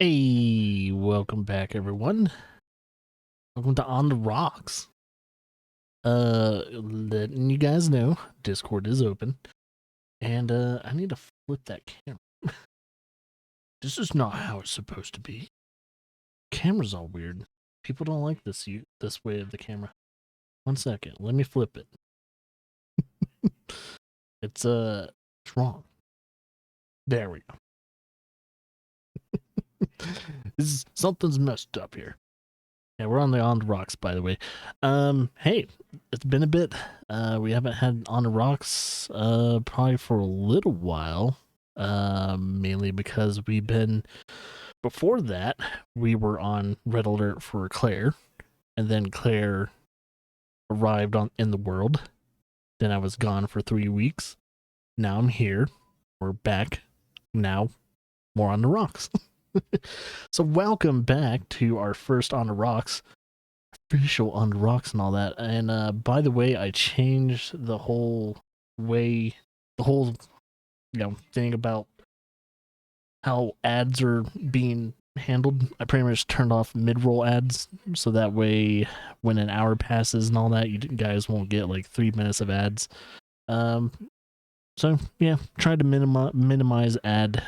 Hey, welcome back, everyone. Welcome to On the Rocks. Letting you guys know, Discord is open, and I need to flip that camera. This is not how it's supposed to be. Camera's all weird. People don't like this way of the camera. 1 second, let me flip it. It's wrong. There we go. Something's messed up here. Yeah, we're on the Rocks, by the way. Hey, it's been a bit. We haven't had On the Rocks probably for a little while. Mainly because before that, we were on Red Alert for Claire, and then Claire arrived in the world. Then I was gone for 3 weeks. Now I'm here. We're back. Now, more On the Rocks. So welcome back to our first On the Rocks, official On the Rocks and all that. And by the way, I changed the whole thing about how ads are being handled. I pretty much turned off mid-roll ads, so that way when an hour passes and all that, you guys won't get like 3 minutes of ads. So yeah, try to minimize ad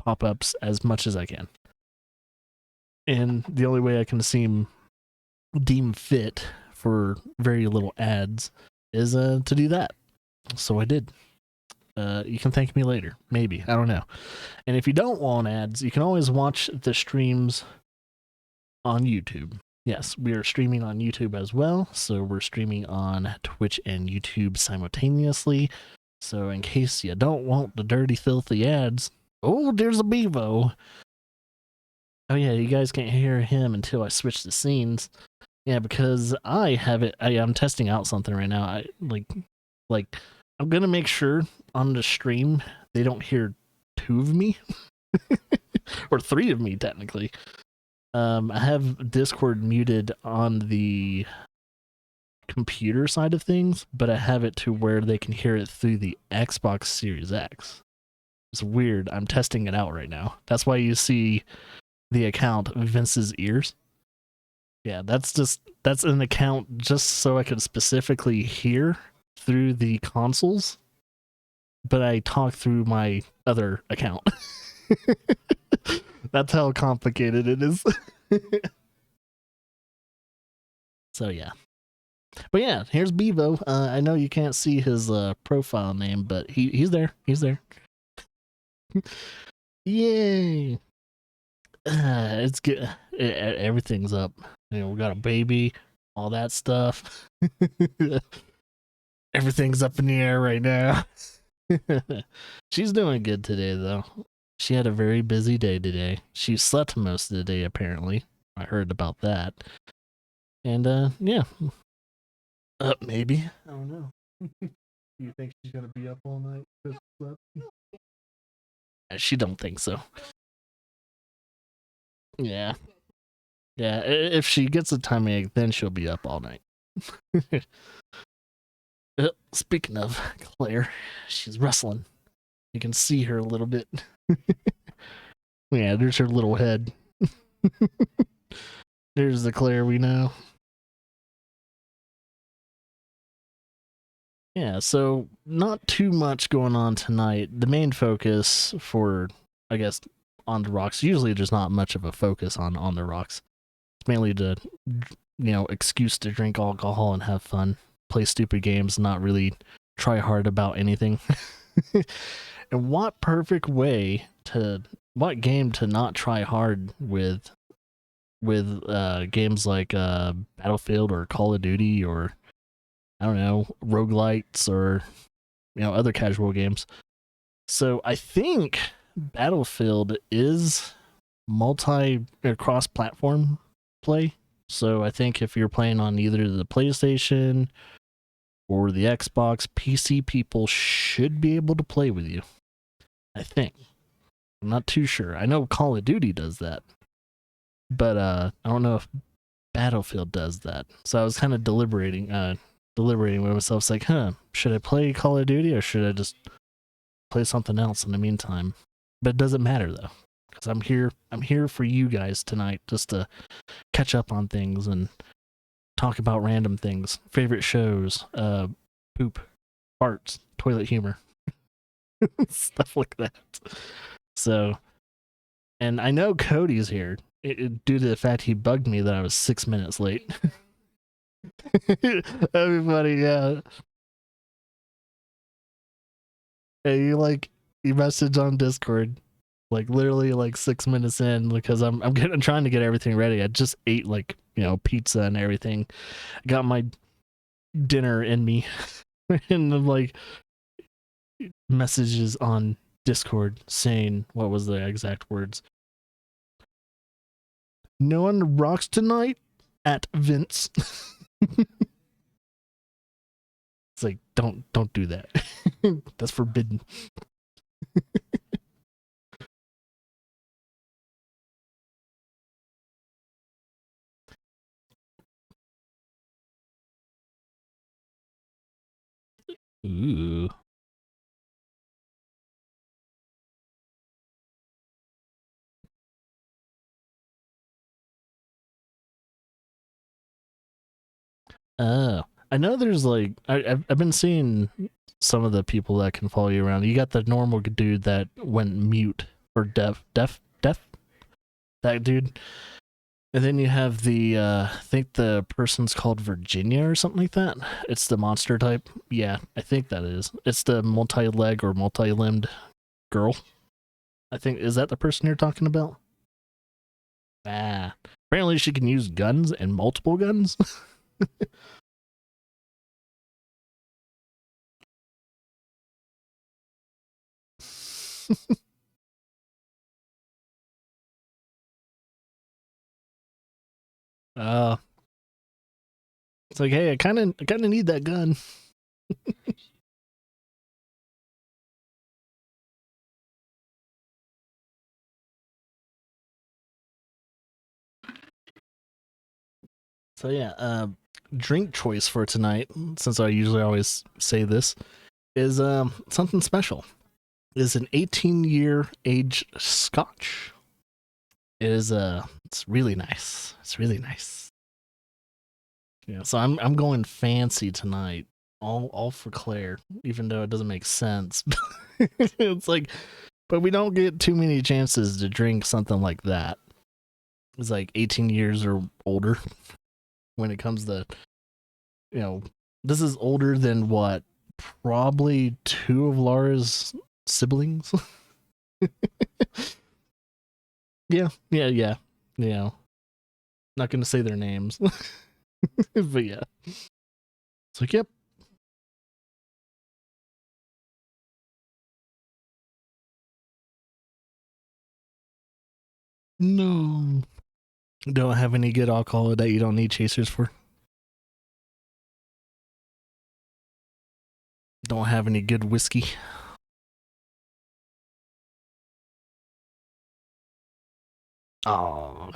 pop-ups as much as I can. And the only way I can deem fit for very little ads is to do that. So I did. You can thank me later. Maybe. I don't know. And if you don't want ads, you can always watch the streams on YouTube. Yes, we are streaming on YouTube as well. So we're streaming on Twitch and YouTube simultaneously. So in case you don't want the dirty, filthy ads, oh, there's a Bevo. Oh yeah, you guys can't hear him until I switch the scenes. Yeah, because I'm testing out something right now. I'm gonna make sure on the stream they don't hear 2 of me. Or 3 of me, technically. I have Discord muted on the computer side of things, but I have it to where they can hear it through the Xbox Series X. It's weird. I'm testing it out right now. That's why you see the account Vince's Ears. Yeah, that's an account just so I could specifically hear through the consoles, but I talk through my other account. That's how complicated it is. So yeah. But yeah, here's Bevo. I know you can't see his profile name, but he's there. He's there. Yay! It's good. Everything's up. We got a baby, all that stuff. Everything's up in the air right now. She's doing good today, though. She had a very busy day today. She slept most of the day, apparently. I heard about that. And, yeah. Maybe. I don't know. You think she's gonna be up all night because she slept? She don't think so. Yeah. Yeah, if she gets a tummy ache, then she'll be up all night. Speaking of Claire, she's wrestling. You can see her a little bit. Yeah, there's her little head. There's the Claire we know. Yeah, so not too much going on tonight. The main focus for, I guess, On the Rocks, usually there's not much of a focus on the Rocks. It's mainly to, excuse to drink alcohol and have fun, play stupid games, not really try hard about anything. And what game to not try hard with games like Battlefield or Call of Duty or, I don't know, roguelites or, other casual games. So I think Battlefield is cross-platform play. So I think if you're playing on either the PlayStation or the Xbox, PC people should be able to play with you. I think. I'm not too sure. I know Call of Duty does that. But I don't know if Battlefield does that. So I was kind of deliberating with myself. It's like, should I play Call of Duty or should I just play something else in the meantime? But it doesn't matter, though. because I'm here for you guys tonight, just to catch up on things and talk about random things, favorite shows, poop, farts, toilet humor, stuff like that. So, and I know Cody's here due to the fact he bugged me that I was 6 minutes late. Everybody, yeah. Hey, you message on Discord, like literally like 6 minutes in, because I'm trying to get everything ready. I just ate pizza and everything. I got my dinner in me, and I'm like messages on Discord saying, what was the exact words? No one rocks tonight at Vince. It's like, don't do that. That's forbidden. Ooh. I know there's I've been seeing some of the people that can follow you around. You got the normal dude that went mute or deaf, that dude. And then you have the I think the person's called Virginia or something like that. It's the monster type. Yeah, I think that is. It's the multi-leg or multi-limbed girl. I think, is that the person you're talking about? Ah. Apparently she can use guns and multiple guns. uh it's like, hey, I kinda need that gun. So yeah, drink choice for tonight, since I usually always say this, is something special. It is an 18-year age Scotch. It is it's really nice. It's really nice. Yeah, so I'm going fancy tonight. All for Claire, even though it doesn't make sense. It's like, but we don't get too many chances to drink something like that. It's like 18 years or older when it comes to, this is older than what? Probably two of Laura's siblings. Yeah. Not gonna say their names. But yeah. It's like, yep. No. Don't have any good alcohol that you don't need chasers for. Don't have any good whiskey. Oh.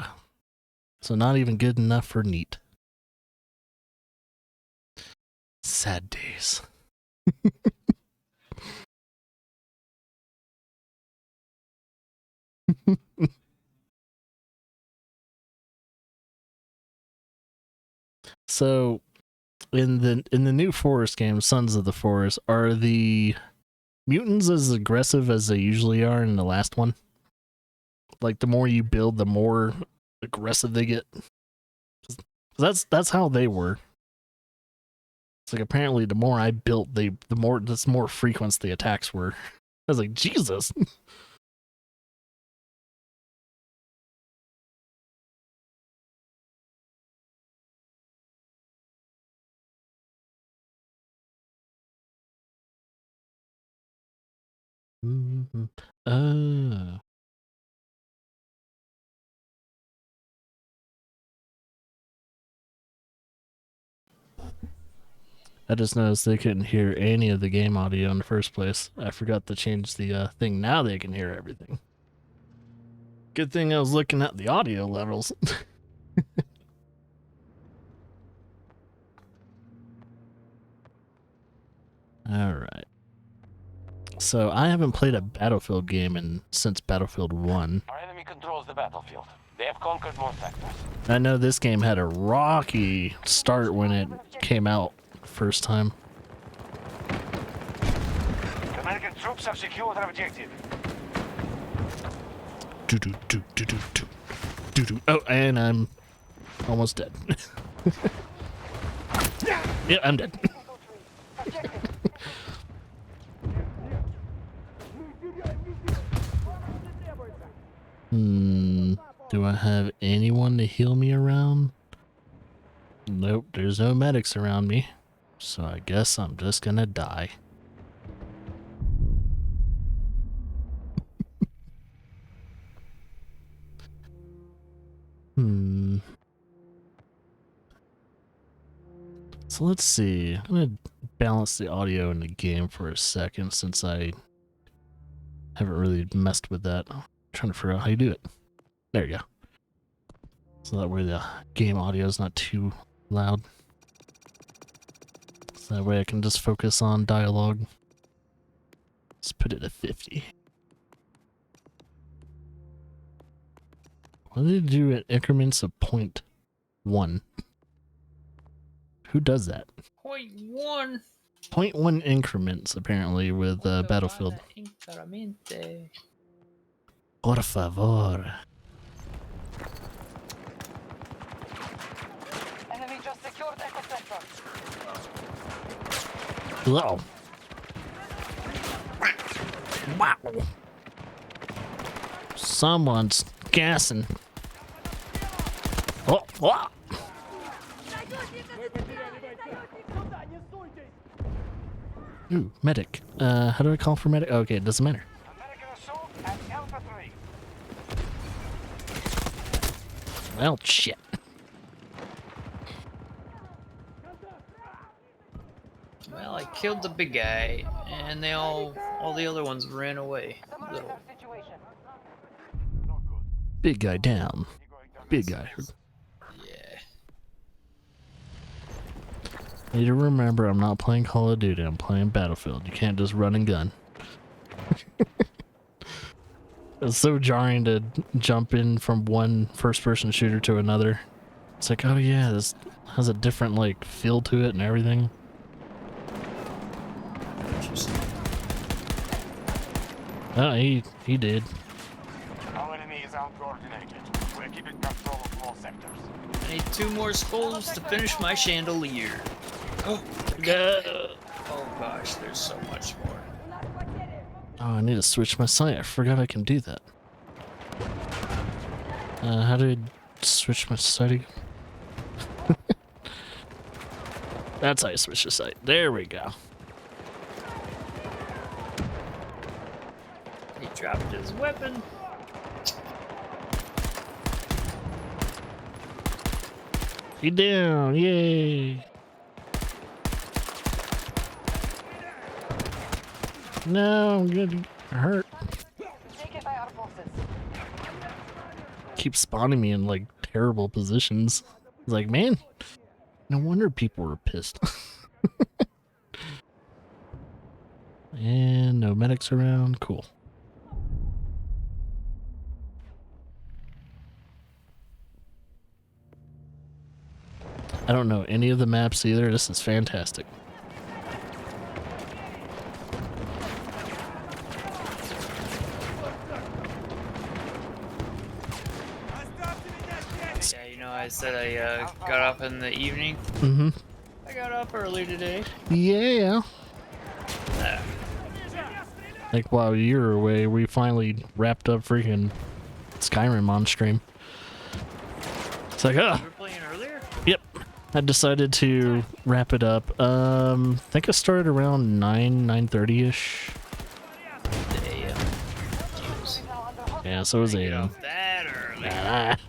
So not even good enough for neat. Sad days. So in the new Forest game, Sons of the Forest, are the mutants as aggressive as they usually are in the last one? Like, the more you build, the more aggressive they get. That's how they were. It's like, apparently the more I built, the more frequent the attacks were. I was like, Jesus. Mm-hmm. I just noticed they couldn't hear any of the game audio in the first place. I forgot to change the thing. Now they can hear everything. Good thing I was looking at the audio levels. Alright. So I haven't played a Battlefield game since Battlefield 1. controls the battlefield. They have conquered more sectors. I know this game had a rocky start when it came out first time. American troops have secured their objective. Do do do do do do do do. Oh, and I'm almost dead. Yeah, I'm dead. Do I have anyone to heal me around? Nope, there's no medics around me. So I guess I'm just gonna die. So let's see. I'm gonna balance the audio in the game for a second since I haven't really messed with that. I'm trying to figure out how you do it. There you go. So that way the game audio is not too loud. So that way I can just focus on dialogue. Let's put it at 50. What did it do at increments of 0.1? Who does that? 0.1. 0.1 increments apparently with Battlefield. Por favor. Enemy just secured Echo Sector. Whoa. Wow. Someone's gassing. Oh, wow. Ooh, medic. How do I call for medic? Okay, it doesn't matter. American assault at Alpha 3. Well, shit. Well, I killed the big guy, and they all the other ones ran away. Little. Big guy down. Big guy. Yeah. Need to remember I'm not playing Call of Duty, I'm playing Battlefield. You can't just run and gun. It's so jarring to jump in from one first-person shooter to another. It's like, oh yeah, this has a different like feel to it and everything. Oh, he did. Our enemy is outcoordinated. We're keeping control of all sectors. I need 2 more skulls to finish my chandelier. Oh, oh gosh, there's so much more. Oh, I need to switch my sight. I forgot I can do that. How do I switch my sight again? That's how you switch the sight. There we go. He dropped his weapon. He down, yay! No, I'm getting hurt. Taken by our forces. Keep spawning me in like terrible positions. It's like, man, no wonder people were pissed. And no medics around, cool. I don't know any of the maps either. This is fantastic. Yeah, you know, I said I got up in the evening. Mm-hmm. I got up early today. Yeah. Like while you were away, we finally wrapped up freaking Skyrim on stream. It's like, You were playing earlier? Yep. I decided to wrap it up. I think I started around 9:30ish. Damn. Jeez. Yeah, so it was Get 8 off that early. that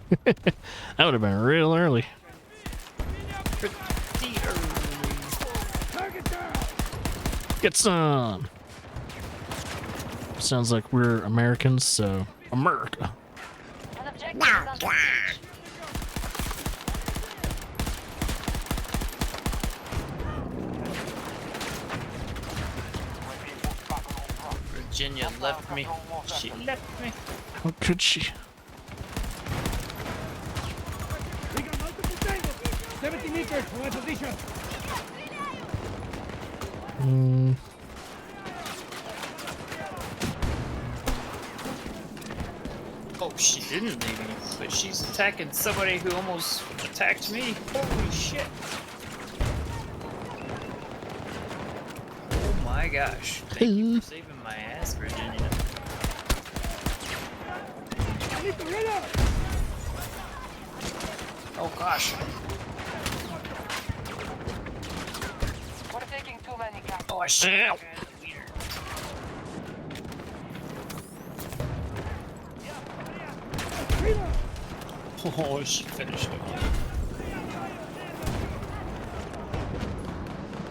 would have been real early. Pretty early. Get some. Sounds like we're Americans, so America. An objective is under siege. Virginia left me. She left me. How could she? Hmm. Oh, she didn't leave me, but she's attacking somebody who almost attacked me. Holy shit. Oh my gosh. Thank you for saving my ass, Virginia. Oh gosh. We're taking too many guys. Oh shit. Oh, she finished him.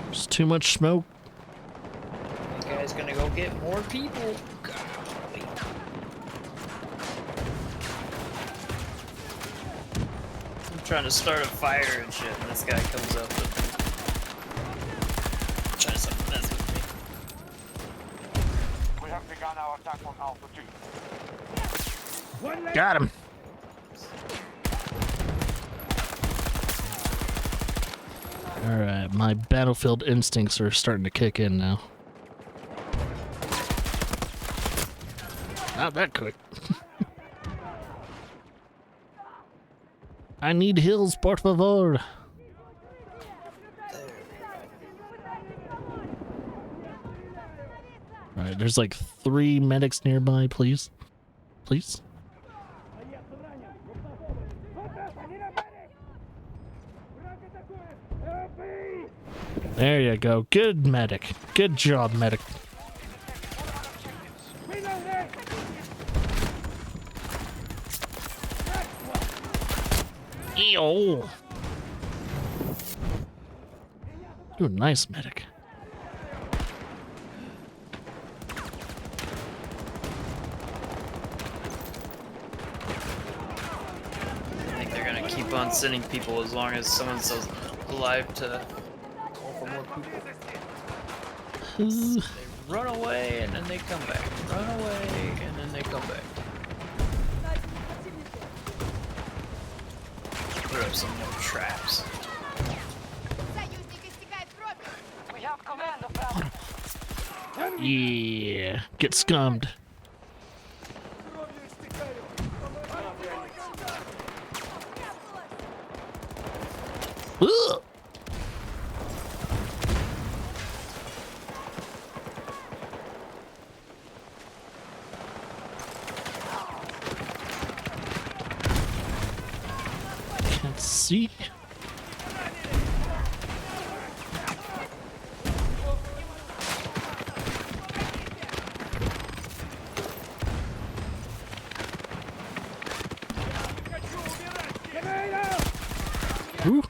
There's too much smoke. That guy's gonna go get more people. Golly. I'm trying to start a fire and shit, and this guy comes up and tries to mess with me. We have begun our attack on Alpha 2. Got him. Alright, my battlefield instincts are starting to kick in now. Not that quick. I need heals, por favor. Alright, there's like 3 medics nearby, please. Please. There you go. Good medic. Good job, medic. Ew. Ooh, nice medic. I think they're gonna keep on sending people as long as someone's alive to call for more people. They run away and then they come back. Run away and then they come back. Put up some more traps. We have command of Bravo. Yeah. Get scummed. Ugh. Can't see. Ooh.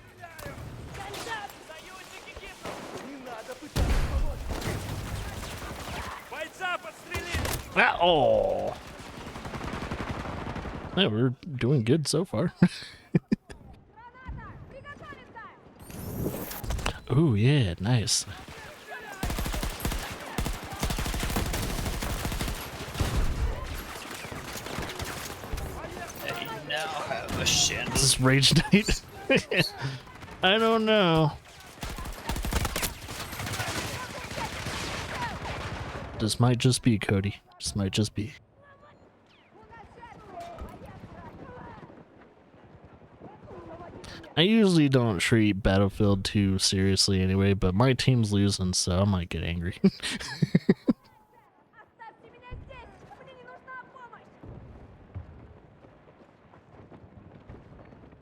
Ah, oh. Yeah, we're doing good so far. Ooh, yeah, nice. They now have a shin. Is this Rage Knight? I don't know. This might just be Cody. This might just be. I usually don't treat Battlefield too seriously anyway, but my team's losing, so I might get angry.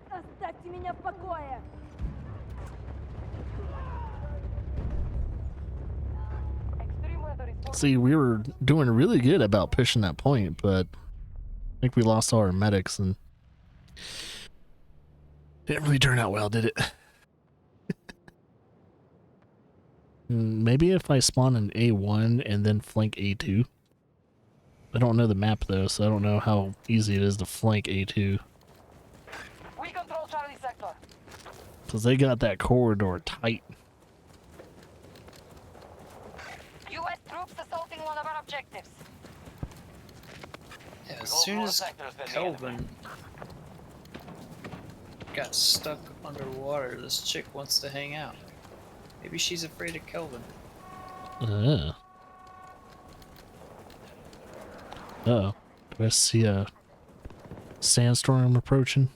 Оставьте меня в покое! Extreme weather is See, we were doing really good about pushing that point, but I think we lost all our medics and didn't really turn out well, did it? Maybe if I spawn an A1 and then flank A2. I don't know the map though, so I don't know how easy it is to flank A2. We control Charlie sector. Because they got that corridor tight. U.S. troops assaulting one of our objectives. Yeah, as soon as Kelvin got stuck underwater. This chick wants to hang out. Maybe she's afraid of Kelvin. Oh. Do I see a sandstorm approaching?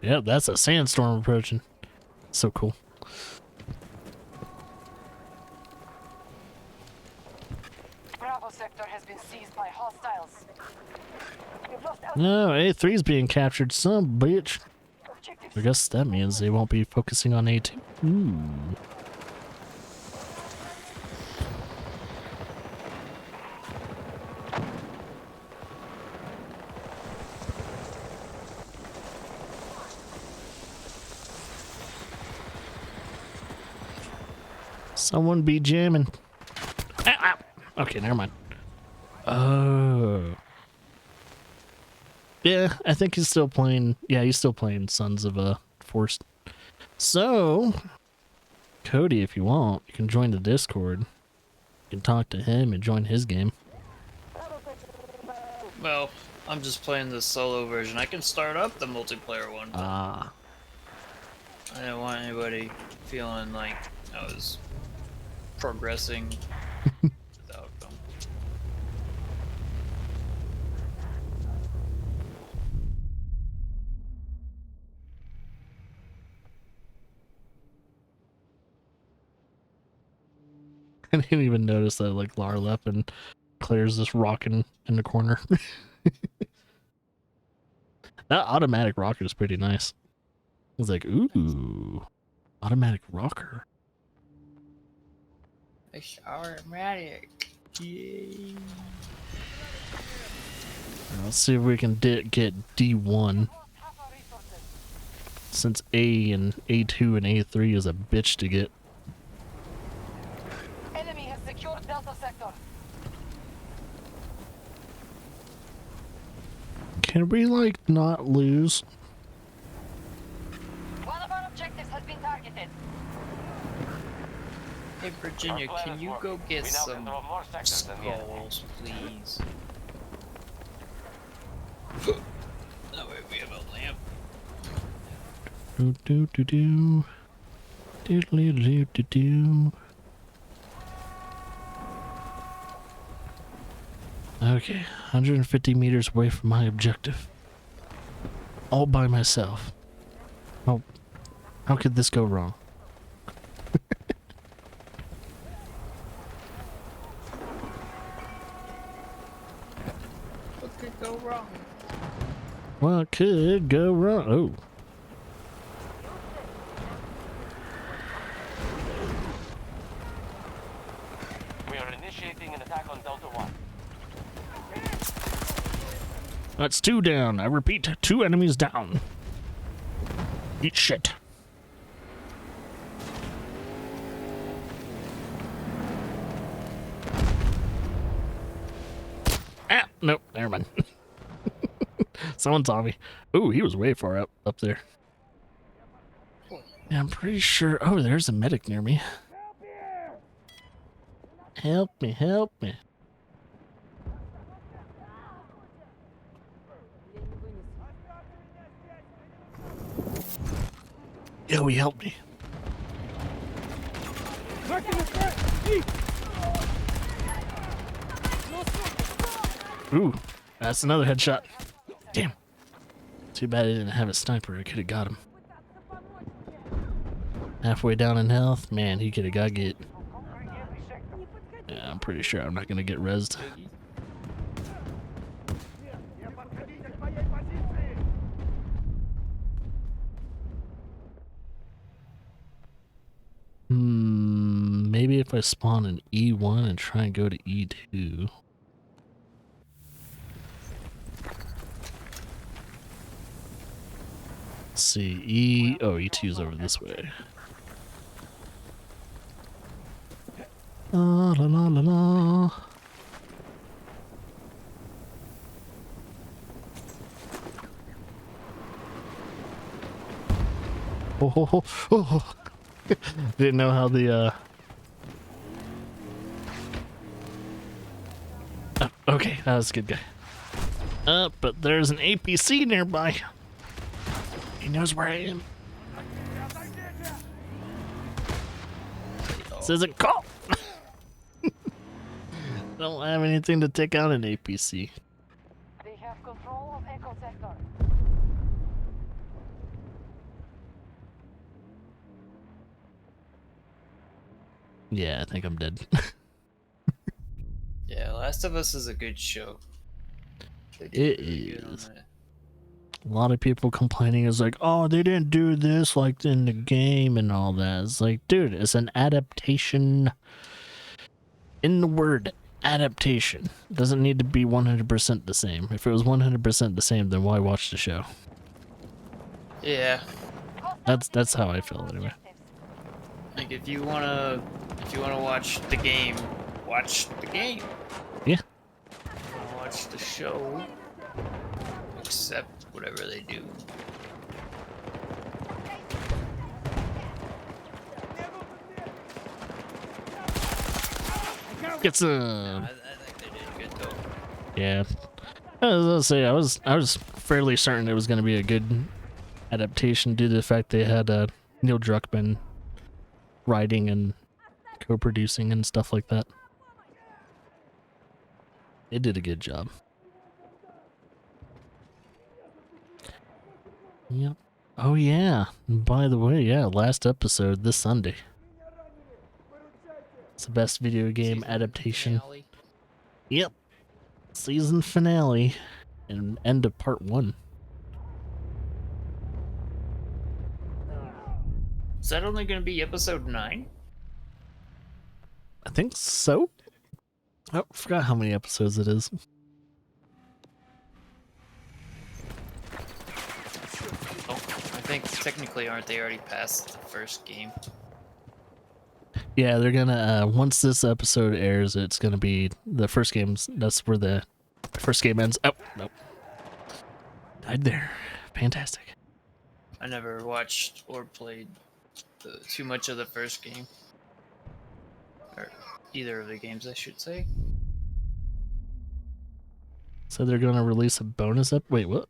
Yep, that's a sandstorm approaching. So cool. Bravo sector has been seized by hostiles. We've lost No, A3's being captured, some bitch. objectives. I guess that means they won't be focusing on A2. Ooh. Someone be jamming. Ow, ow. Okay, never mind. Oh. Yeah, I think he's still playing. Yeah, he's still playing Sons of Force. So, Cody, if you want, you can join the Discord. You can talk to him and join his game. Well, I'm just playing the solo version. I can start up the multiplayer one. But Ah. I didn't want anybody feeling like I was progressing without them. I didn't even notice that, like, Lara left and Claire's just rocking in the corner. That automatic rocker is pretty nice. I was like, ooh, automatic rocker. It's automatic. Yay. Let's see if we can get D1. Since A and A2 and A3 is a bitch to get. Enemy has secured Delta sector. Can we, like, not lose? One of our objectives has been targeted. Hey Virginia, Our plan can is you working. go get We now some control more sectors than the enemy. skulls, please? That way we have a lamp. Do do do do. Diddly do do do. Okay, 150 meters away from my objective. All by myself. Oh, how could this go wrong? What could go wrong? What could go wrong? Oh. We are initiating an attack on Delta 1. That's 2 down. I repeat, 2 enemies down. Eat shit. Ah, nope, never mind. Someone saw me. Ooh, he was way far up there. Yeah, I'm pretty sure. Oh, there's a medic near me. Help me, help me. Yo, he helped me. Ooh, that's another headshot. Damn. Too bad I didn't have a sniper. I could have got him. Halfway down in health. Man, he could have got get. Yeah, I'm pretty sure I'm not going to get rezzed. Maybe if I spawn an E1 and try and go to E2. Let's see, E2 is over this way. La la la la la. Oh, oh, oh, oh. Didn't know how the oh, okay, that was a good guy. But there's an APC nearby. He knows where I am. This isn't call. Don't have anything to take out an APC. They have control of Echo Sector. Yeah, I think I'm dead. Yeah, Last of Us is a good show. They did It really good on is. that. A lot of people complaining is like, oh, they didn't do this like in the game and all that. It's like, dude, it's an adaptation. In the word adaptation, it doesn't need to be 100% the same. If it was 100% the same, then why watch the show? Yeah, That's how I feel anyway. like if you wanna watch the game, watch the game. Yeah. If you wanna watch the show, accept whatever they do. Get some. I think they did good though. Yeah. I was gonna say I was fairly certain it was gonna be a good adaptation due to the fact they had Neil Druckmann writing and co-producing and stuff like that. They did a good job. Yep. Oh yeah. By the way, yeah, last episode this Sunday. It's the best video game Season adaptation. finale. Yep. Season finale and end of part 1. Is that only gonna be episode 9? I think so. Oh, forgot how many episodes it is. Oh, I think technically aren't they already past the first game? Yeah, they're gonna once this episode airs, it's gonna be the first game's. That's where the first game ends. Oh, nope. Died there. Fantastic. I never watched or played too much of the first game. Or either of the games, I should say. So they're gonna release a bonus wait, what?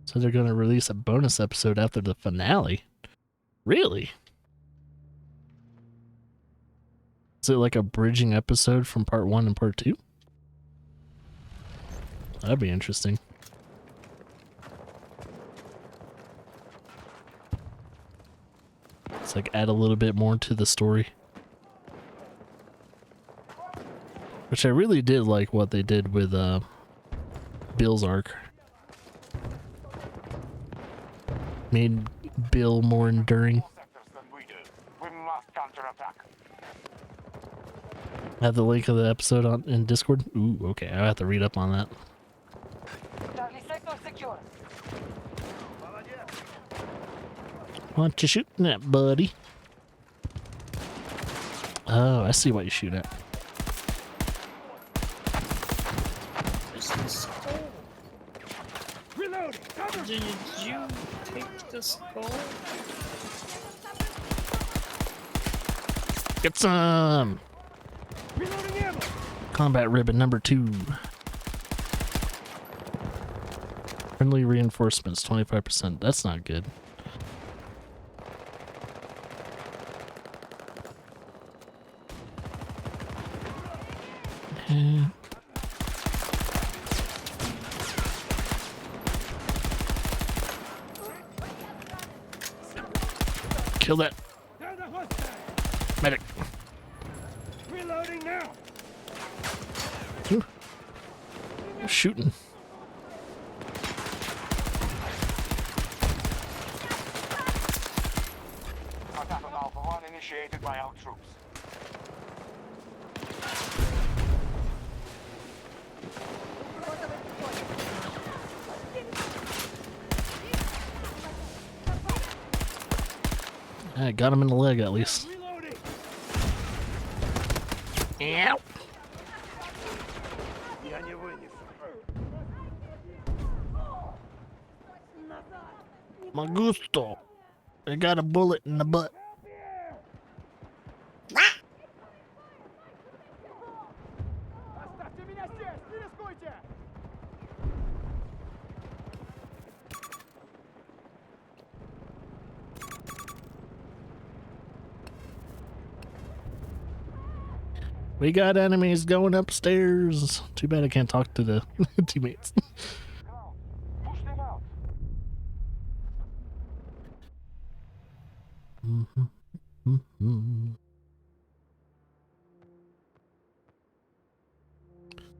So they're gonna release a bonus episode after the finale? Really? Is it like a bridging episode from part 1 and part 2? That'd be interesting. It's like add a little bit more to the story. Which I really did like what they did with Bill's arc. Made Bill more enduring. More sectors than we do. We must counterattack. Have the link of the episode in Discord? Ooh, okay. I'll have to read up on that. Charlie Sector secure. What you shooting at, buddy? Oh, I see what you shoot at. There's the skull. Reloading! Cover! Did you take the skull? Get some! Reloading ammo! Combat ribbon number 2. Friendly reinforcements, 25%. That's not good. Eh. Kill that Down the hostile! medic. Reloading now! Ooh. Shooting. Attack on Alpha 1 initiated by our troops. I got him in the leg at least. Reloading! Ow. Я не вынесу. Magusto. I got a bullet in the butt. Оставьте меня здесь! Не рискуйте! We got enemies going upstairs. Too bad I can't talk to the teammates. Now, push them out.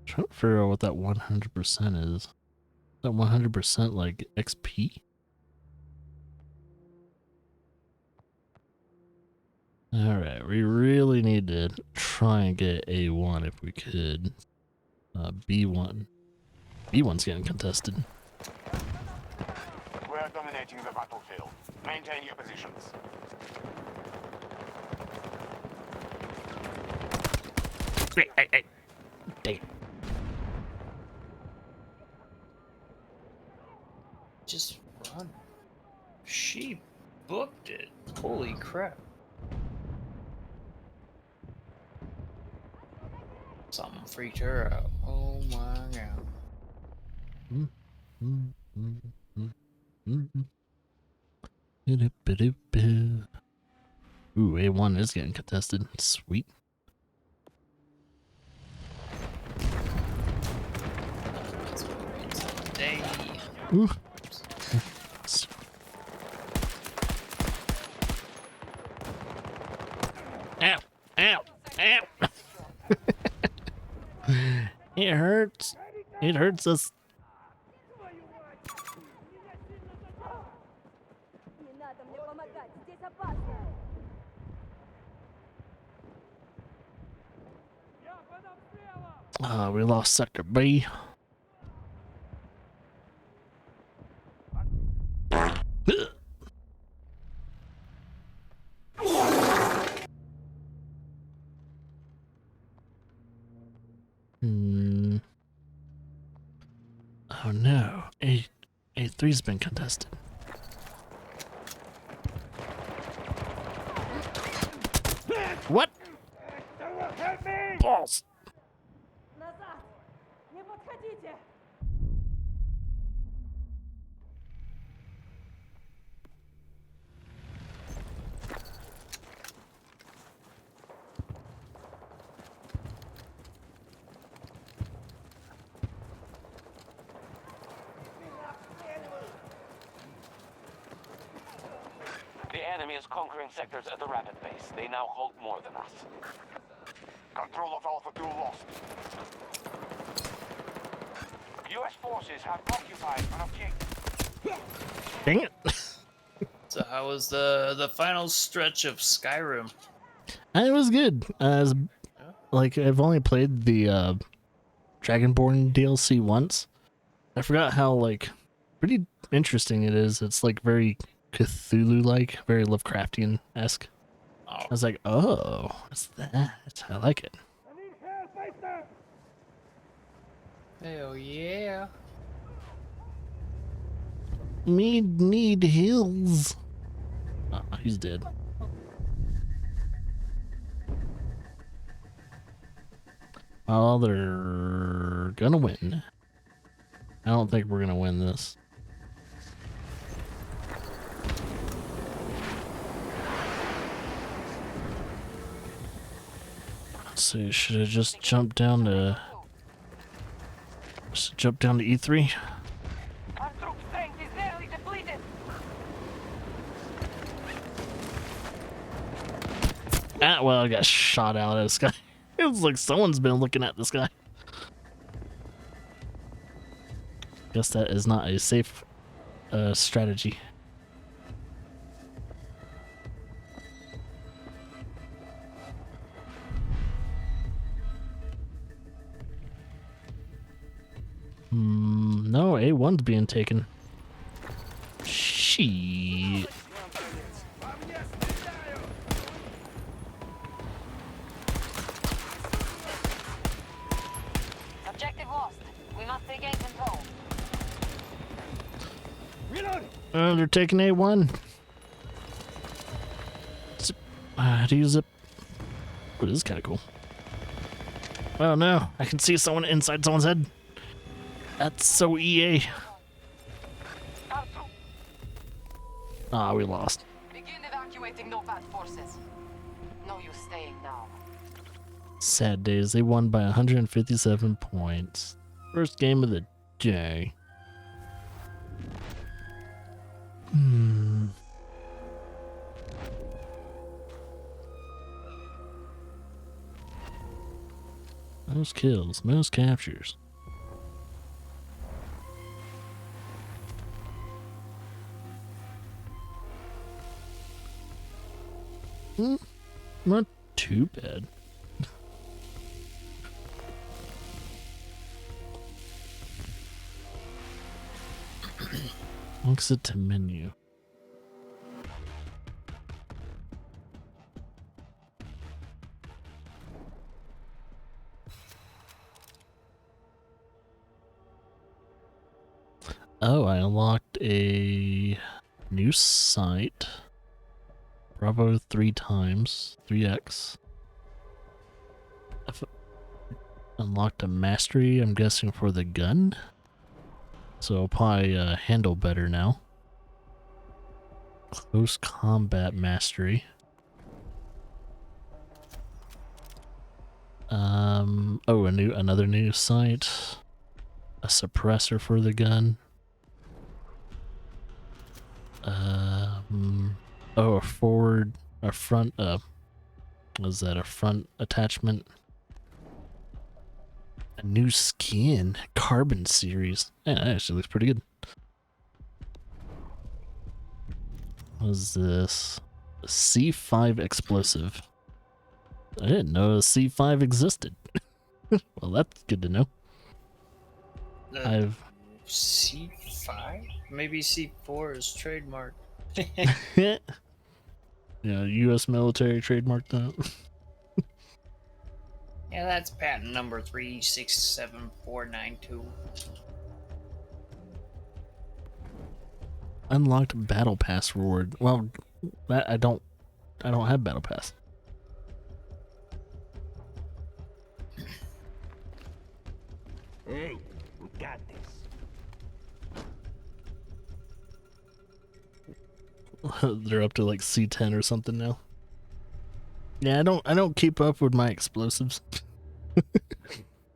Trying to figure out what that 100% is. That 100% like XP? Alright, we really need to try and get A1 if we could. B1. B1's getting contested. We're dominating the battlefield. Maintain your positions. Hey. Damn. Just run. She booked it. Holy crap. Something freaked her out. Oh my god. Ooh, A1 is getting contested. Sweet. Dang. Ooh. Ow! Ow! Ow! It hurts. It hurts us. Не надо мне помогать, здесь опасно. We lost Sector B. Oh no, A3's been contested. What? Balls. Назад! Не подходите! The enemy is conquering sectors at a rapid pace. They now hold more than us. Control of Alpha 2 lost. US forces have occupied an objective. Dang it. So how was the final stretch of Skyrim? It was good. Like I've only played the Dragonborn DLC once. I forgot how like pretty interesting it is. It's like very Cthulhu-like, very Lovecraftian-esque. Oh, I was like, oh, what's that? I like it. hell yeah. Need heals. Oh, he's dead. Oh, they're gonna win. I don't think we're gonna win this. Let's see, should I just jump down to E3? Our troop strength is nearly depleted. Ah, well, I got shot out of this guy. It was like someone's been looking at this guy. Guess that is not a safe strategy. No, A1's being taken. Shit. Objective lost. We must regain control. They're taking A1. Zip. How do you zip? Oh, this is kind of cool. Oh no, I can see someone inside someone's head. That's so EA. Our troop. Ah, we lost. Begin evacuating Nopat forces. No use staying now. Sad days. They won by 157 points. First game of the day. Most kills, most captures. Not too bad. Exit to menu. Oh, I unlocked a new site. Bravo 3 times, 3x. I've unlocked a mastery, I'm guessing for the gun. So I'll probably handle better now. Close combat mastery. Oh, another new sight. A suppressor for the gun. Oh, a front, was that a front attachment? A new skin, Carbon series. Yeah, that actually looks pretty good. What is this? A C5 explosive. I didn't know a C5 existed. Well, that's good to know. I've C5? Maybe C4 is trademark. yeah, U.S. military trademarked that. Yeah, that's patent number 367492. Unlocked battle pass reward. Well, that I don't have battle pass. Hey, we got this. They're up to like C10 or something now. Yeah, I don't keep up with my explosives.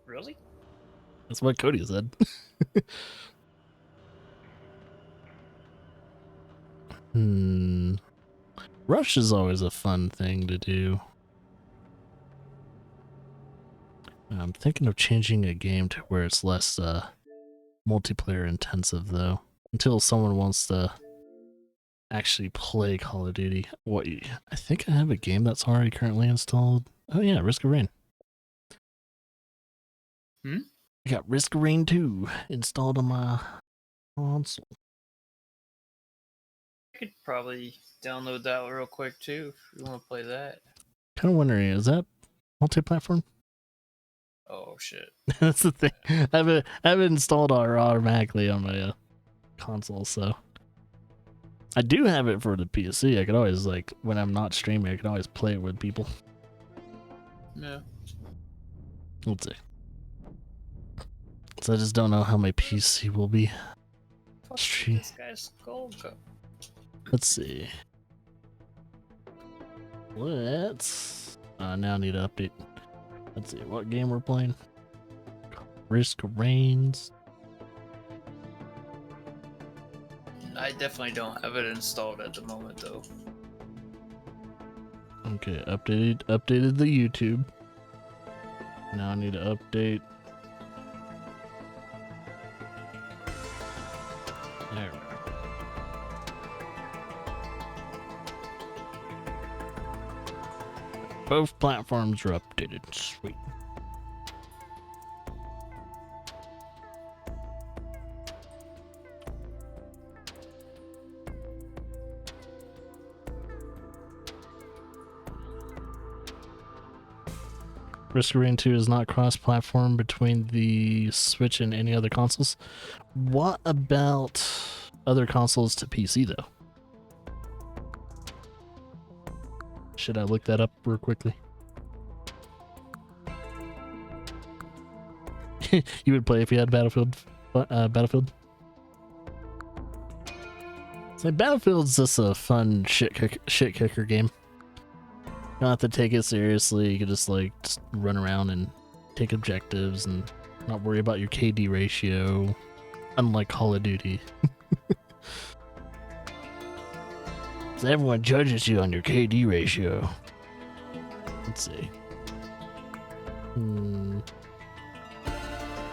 Really? That's what Cody said. Rush is always a fun thing to do. I'm thinking of changing a game to where it's less multiplayer intensive though. Until someone wants to actually play Call of Duty. What? I think I have a game that's already currently installed. Oh yeah, Risk of Rain. I got Risk of Rain 2 installed on my console. I could probably download that real quick too if you want to play that. Kind of wondering, is that multi-platform? Oh shit. That's the thing. I have it installed automatically on my console, so I do have it for the PC. I could always, like, when I'm not streaming, I can always play it with people. Yeah. Let's see. So I just don't know how my PC will be. Fuck, Stream. this guy's skull go. Let's see. Let's now I need to update. Let's see what game we're playing. Risk of Rains. I definitely don't have it installed at the moment though. Okay, updated the YouTube. Now I need to update. There we go. Both platforms are updated. Sweet. Risk of Rain 2 is not cross-platform between the Switch and any other consoles. What about other consoles to PC, though? Should I look that up real quickly? You would play if you had Battlefield? Battlefield? So Battlefield's just a fun shit kicker game. don't have to take it seriously. You can just like just run around and take objectives and not worry about your KD ratio. Unlike Call of Duty. So everyone judges you on your KD ratio. Let's see.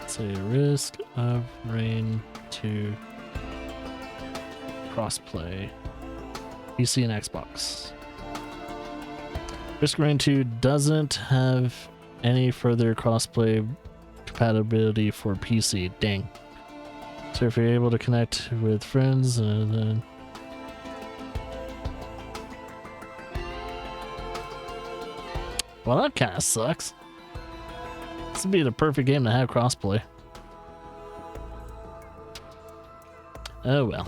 Say risk of rain to crossplay. PC and Xbox. Risk of Rain 2 doesn't have any further crossplay compatibility for PC. Dang. So if you're able to connect with friends, then well, that kind of sucks. This would be the perfect game to have crossplay. Oh well.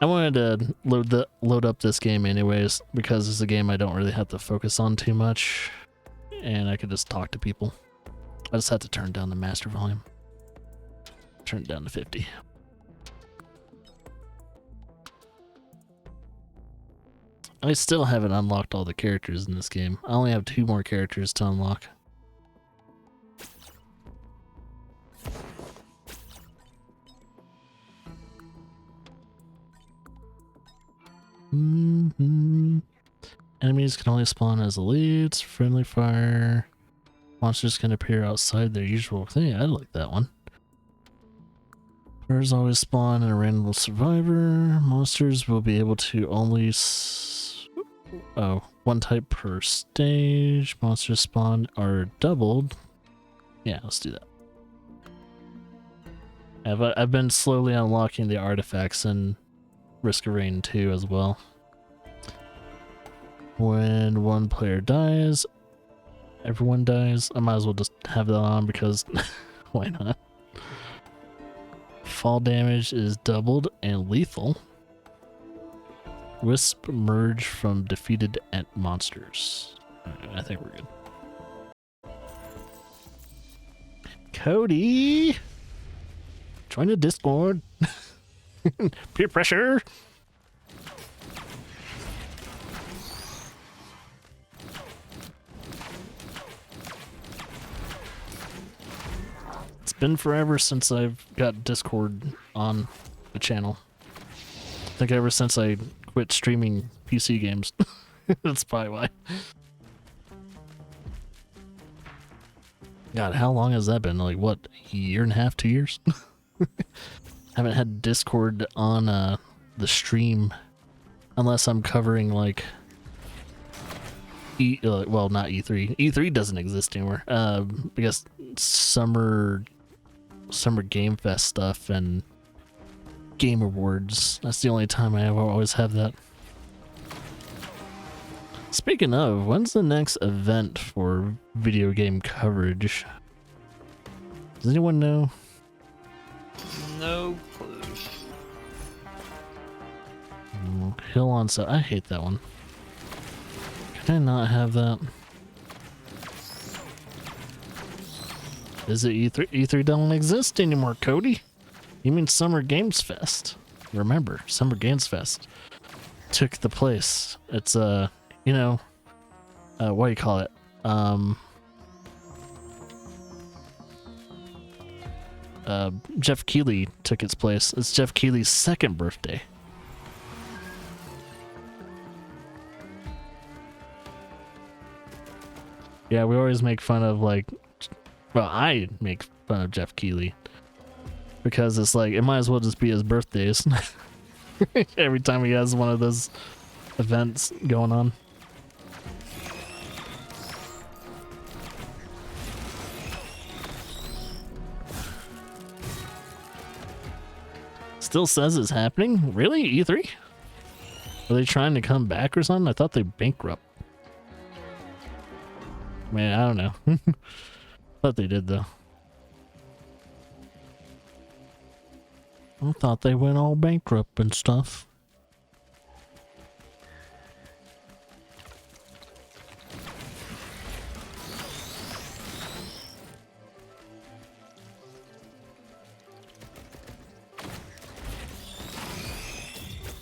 I wanted to load up this game anyways because it's a game I don't really have to focus on too much, and I could just talk to people. I just have to turn down the master volume. Turn it down to 50. I still haven't unlocked all the characters in this game. I only have 2 more characters to unlock. Enemies can only spawn as elites, friendly fire. Monsters can appear outside their usual thing. I like that one. Birds always spawn in a random survivor. Monsters will be able to only one type per stage. Monsters spawn are doubled. Yeah, let's do that. I've been slowly unlocking the artifacts in Risk of Rain 2 as well. When one player dies, everyone dies. I might as well just have that on because why not? Fall damage is doubled and lethal. Wisp merge from defeated ant monsters. I think we're good. Cody! Join the Discord. Peer pressure. It's been forever since I've got Discord on the channel. I think ever since I quit streaming PC games. That's probably why. God, how long has that been? Like, what, a year and a half, 2 years? Haven't had Discord on the stream unless I'm covering like well, not E3. E3 doesn't exist anymore. I guess summer Game Fest stuff and Game Awards. That's the only time I always have that. Speaking of, when's the next event for video game coverage? Does anyone know? No clue. Hill on Set. I hate that one. Can I not have that? Is it E3? E3 don't exist anymore, Cody. You mean Summer Games Fest? Remember, Summer Games Fest took the place. It's what do you call it? Jeff Keighley took its place. It's Jeff Keighley's 2nd birthday. Yeah, we always make fun of I make fun of Jeff Keighley because it's like it might as well just be his birthdays every time he has one of those events going on. Still says it's happening? Really? E3? Are they trying to come back or something? I thought they bankrupt. Man, I don't know. Thought they did though. I thought they went all bankrupt and stuff.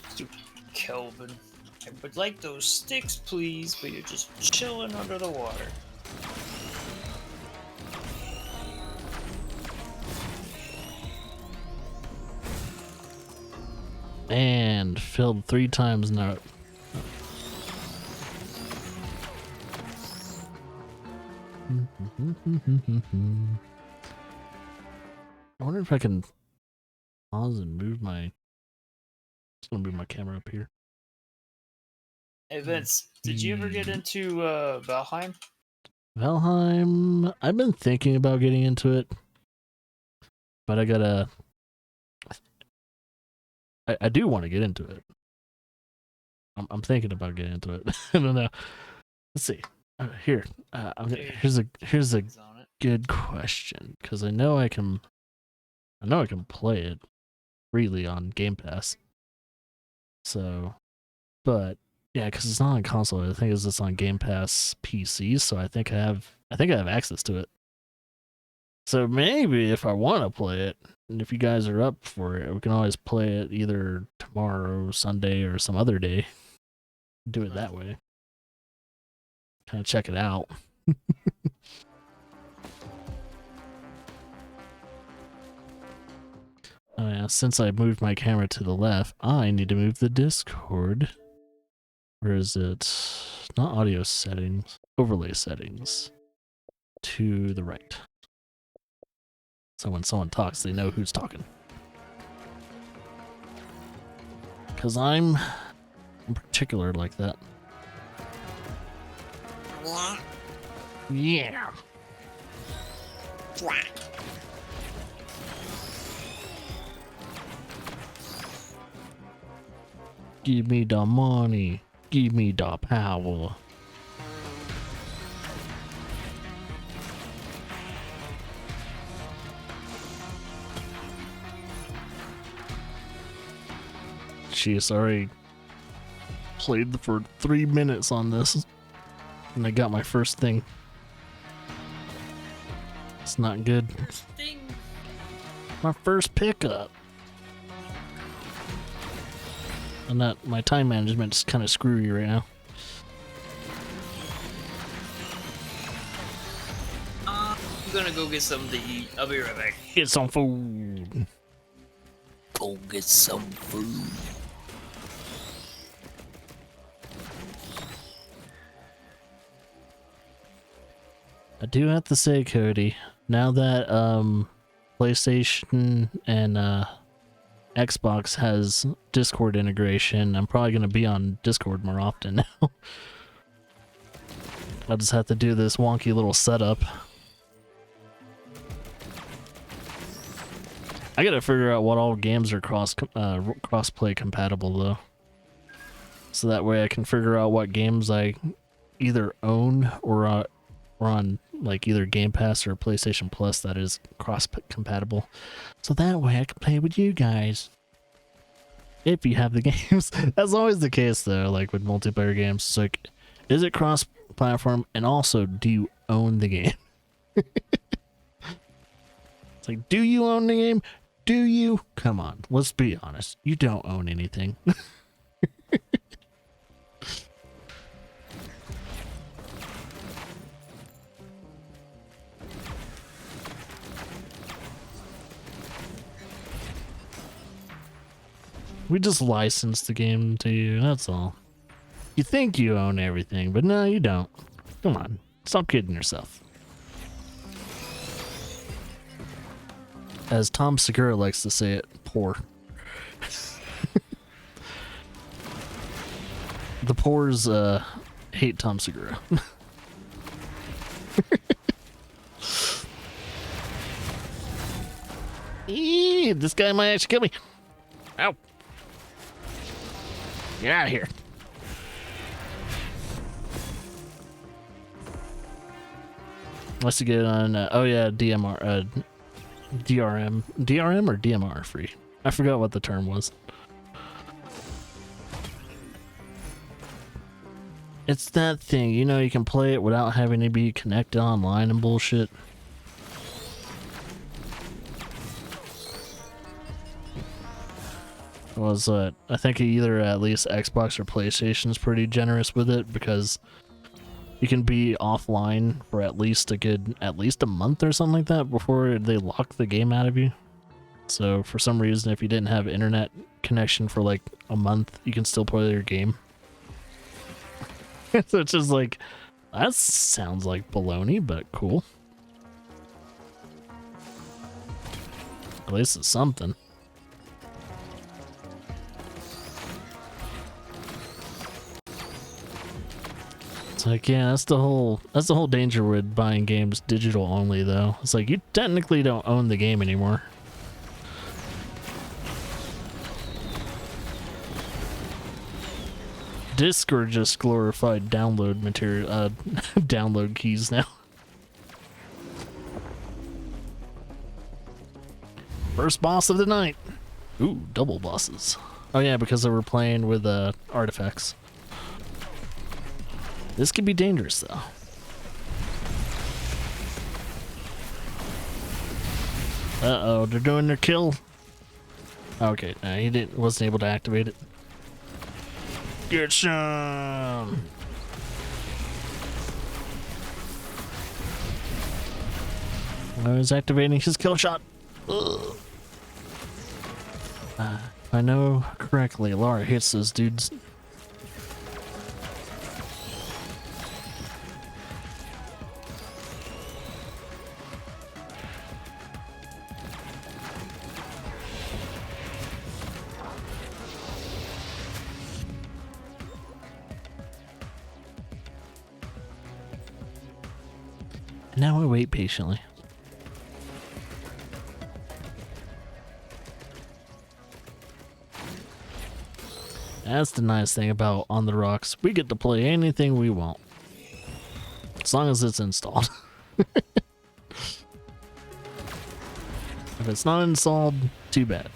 Stupid Kelvin. I would like those sticks, please, but you're just chilling under the water. And filled 3 times now. I wonder if I can pause and move my. Just gonna move my camera up here. Hey Vince, did you ever get into Valheim? Valheim. I've been thinking about getting into it, but I gotta. I do want to get into it. I'm thinking about getting into it. I don't know. Let's see. Here, here's a Things on it. good question, because I know I can play it freely on Game Pass. So, but yeah, because it's not on console. I think it's just on Game Pass PC. So I think I have access to it. So maybe if I want to play it, and if you guys are up for it, we can always play it either tomorrow, Sunday, or some other day. Do it that way. Kind of check it out. Oh yeah, since I moved my camera to the left, I need to move the Discord. Where is it? Not audio settings, overlay settings. To the right. So when someone talks, they know who's talking. Because I'm particular like that. Yeah. Give me the money. Give me the power. Jeez, I already played for 3 minutes on this, and I got my first thing. It's not good. Ding. My first pickup. And that my time management's kind of screwy right now. I'm gonna go get something to eat. I'll be right back. Get some food. Go get some food. I do have to say, Cody, now that PlayStation and Xbox has Discord integration, I'm probably going to be on Discord more often now. I'll just have to do this wonky little setup. I gotta figure out what all games are cross-play compatible though. So that way I can figure out what games I either own or on like either Game Pass or PlayStation Plus that is cross-compatible. So that way I can play with you guys. If you have the games. That's always the case though, like with multiplayer games. It's like, is it cross-platform? And also, do you own the game? It's like, do you own the game? Do you? Come on, let's be honest. You don't own anything. We just license the game to you, that's all. You think you own everything, but no, you don't. Come on, stop kidding yourself. As Tom Segura likes to say it, poor. The poors hate Tom Segura. Eee, this guy might actually kill me. Ow. Get out of here. Let's get on, oh yeah, DRM or DMR free. I forgot what the term was. It's that thing, you know, you can play it without having to be connected online and bullshit. was I think either at least Xbox or PlayStation is pretty generous with it, because you can be offline for at least a month or something like that before they lock the game out of you. So for some reason, if you didn't have internet connection for like a month, you can still play your game. So it's just like, that sounds like baloney, but cool. At least it's something. It's like, yeah, that's the whole danger with buying games digital only, though. It's like, you technically don't own the game anymore. Discs are just glorified download material, download keys now. First boss of the night. Ooh, double bosses. Oh yeah, because they were playing with artifacts. This could be dangerous though. Uh-oh, they're doing their kill. Okay, he wasn't able to activate it. Get some. I was activating his kill shot. If I know correctly, Lara hits those dudes. Now I wait patiently. That's the nice thing about On the Rocks. We get to play anything we want. As long as it's installed. If it's not installed, too bad.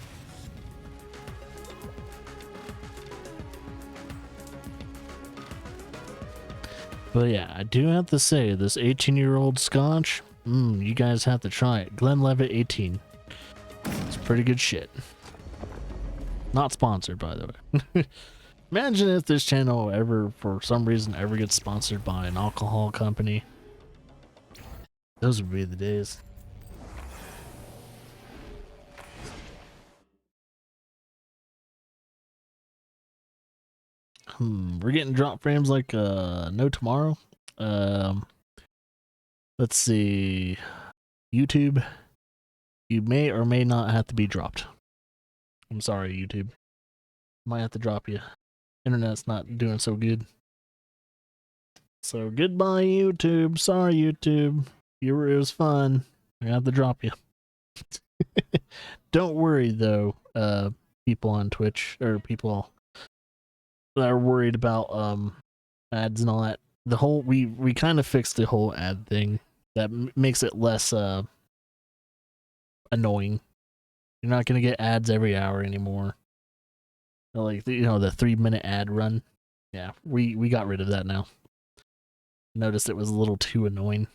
But yeah, I do have to say, this 18-year-old scotch, you guys have to try it. Glenlivet 18. It's pretty good shit. Not sponsored, by the way. Imagine if this channel ever, for some reason, ever gets sponsored by an alcohol company. Those would be the days. We're getting drop frames like no tomorrow. Let's see. YouTube, you may or may not have to be dropped. I'm sorry, YouTube. Might have to drop you. Internet's not doing so good. So goodbye, YouTube. Sorry, YouTube. It was fun. I have to drop you. Don't worry though, people on Twitch, or people that are worried about ads and all that. The whole we kind of fixed the whole ad thing that makes it less annoying. You're not gonna get ads every hour anymore. Like, the 3-minute ad run. Yeah, we got rid of that now. Noticed it was a little too annoying.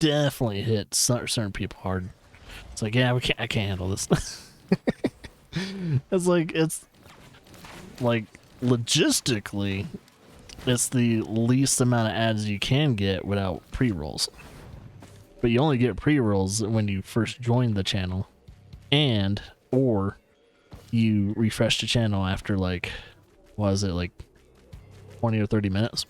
Definitely hit certain people hard. It's like, yeah, I can't handle this. it's like logistically, it's the least amount of ads you can get without pre-rolls. But you only get pre-rolls when you first join the channel, or you refresh the channel after like 20 or 30 minutes.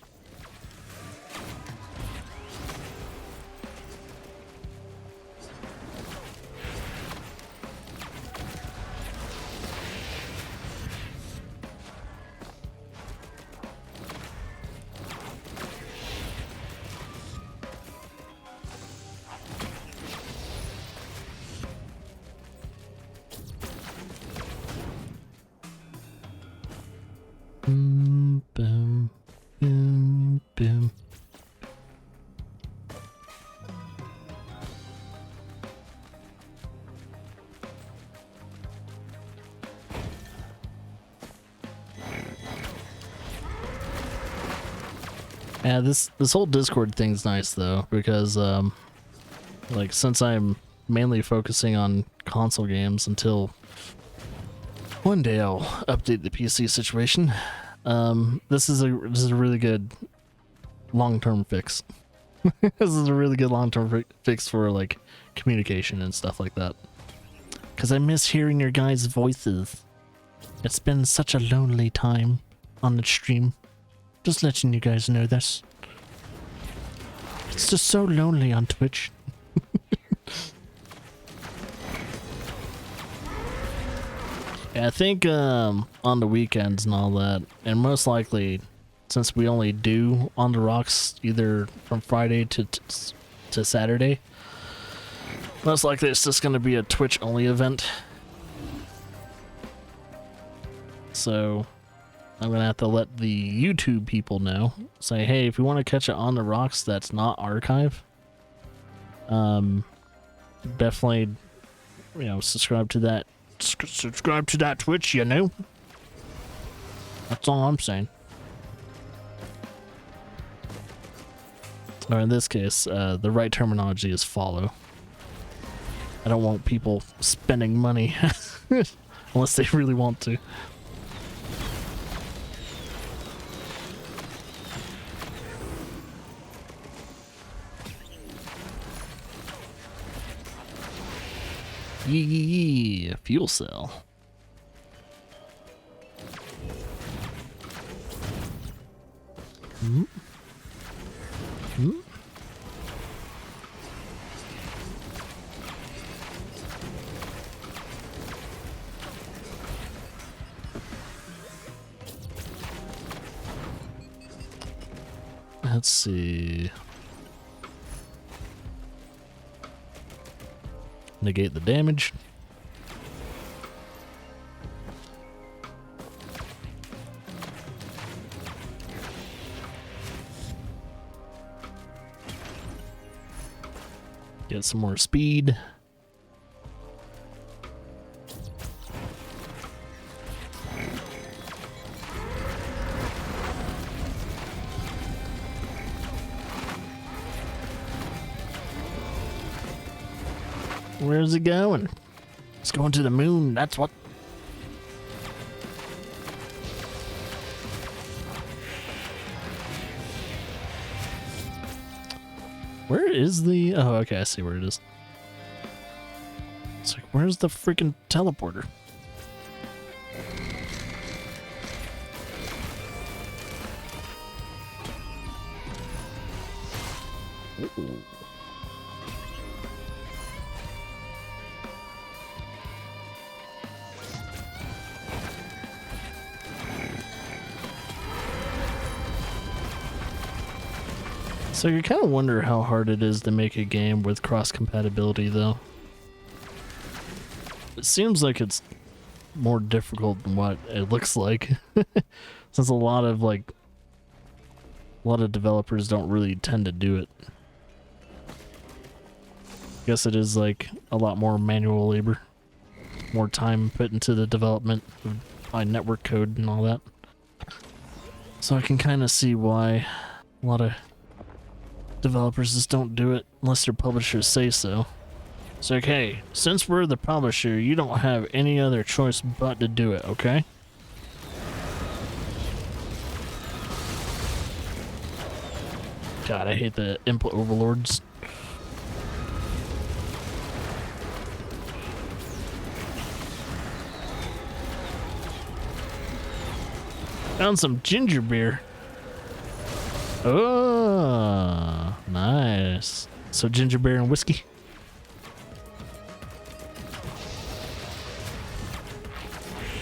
Boom, boom, boom. Yeah, this whole Discord thing's nice though, because like, since I'm mainly focusing on console games until One day I'll update the PC situation. This is a really good long-term fix. This is a really good long-term fix for like communication and stuff like that. Cause I miss hearing your guys' voices. It's been such a lonely time on the stream. Just letting you guys know this. It's just so lonely on Twitch. Yeah, I think on the weekends and all that, and most likely, since we only do On the Rocks either from Friday to Saturday, most likely it's just going to be a Twitch only event. So I'm going to have to let the YouTube people know. Say, hey, if you want to catch it On the Rocks that's not archive, definitely, you know, subscribe to that Twitch, you know? That's all I'm saying. Or in this case, the right terminology is follow. I don't want people spending money unless they really want to. Yeah, fuel cell. Let's see. Negate the damage. Get some more speed. Where's it going? It's going to the moon, that's what. Where is the... Oh, okay, I see where it is. It's like, where's the freaking teleporter? Ooh. So you kind of wonder how hard it is to make a game with cross-compatibility, though. It seems like it's more difficult than what it looks like, since a lot of developers don't really tend to do it. I guess it is like a lot more manual labor, more time put into the development by network code and all that. So I can kind of see why a lot of developers just don't do it unless their publishers say so. It's like, hey, since we're the publisher, you don't have any other choice but to do it, okay? God, I hate the input overlords. Found some ginger beer. Oh, nice. So ginger beer and whiskey.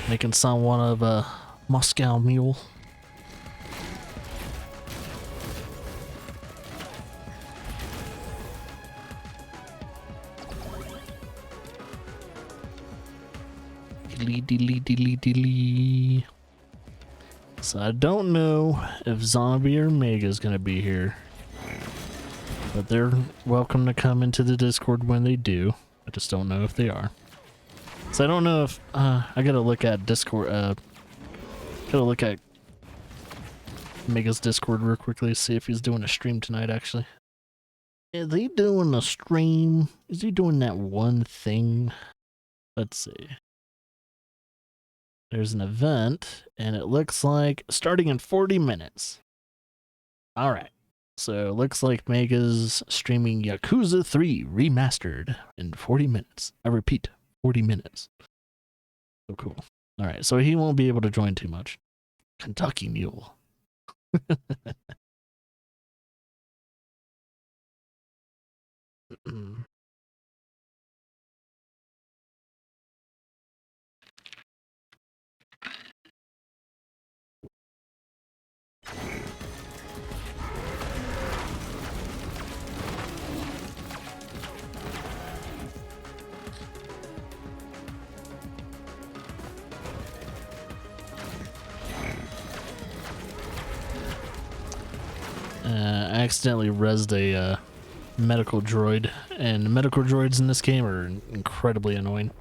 Making somewhat of a Moscow Mule. Dilly. So I don't know if Zombie or Mega is going to be here, but they're welcome to come into the Discord when they do. I just don't know if they are. So I don't know if I gotta look at Discord. Gotta look at Mega's Discord real quickly, see if he's doing a stream tonight. Actually, is he doing a stream? Is he doing that one thing? Let's see. there's an event, and it looks like starting in 40 minutes. All right. So it looks like Mega's streaming Yakuza 3 Remastered in 40 minutes. I repeat, 40 minutes. So cool. All right, so he won't be able to join too much. Kentucky Mule. I accidentally rezzed a medical droid, and medical droids in this game are incredibly annoying.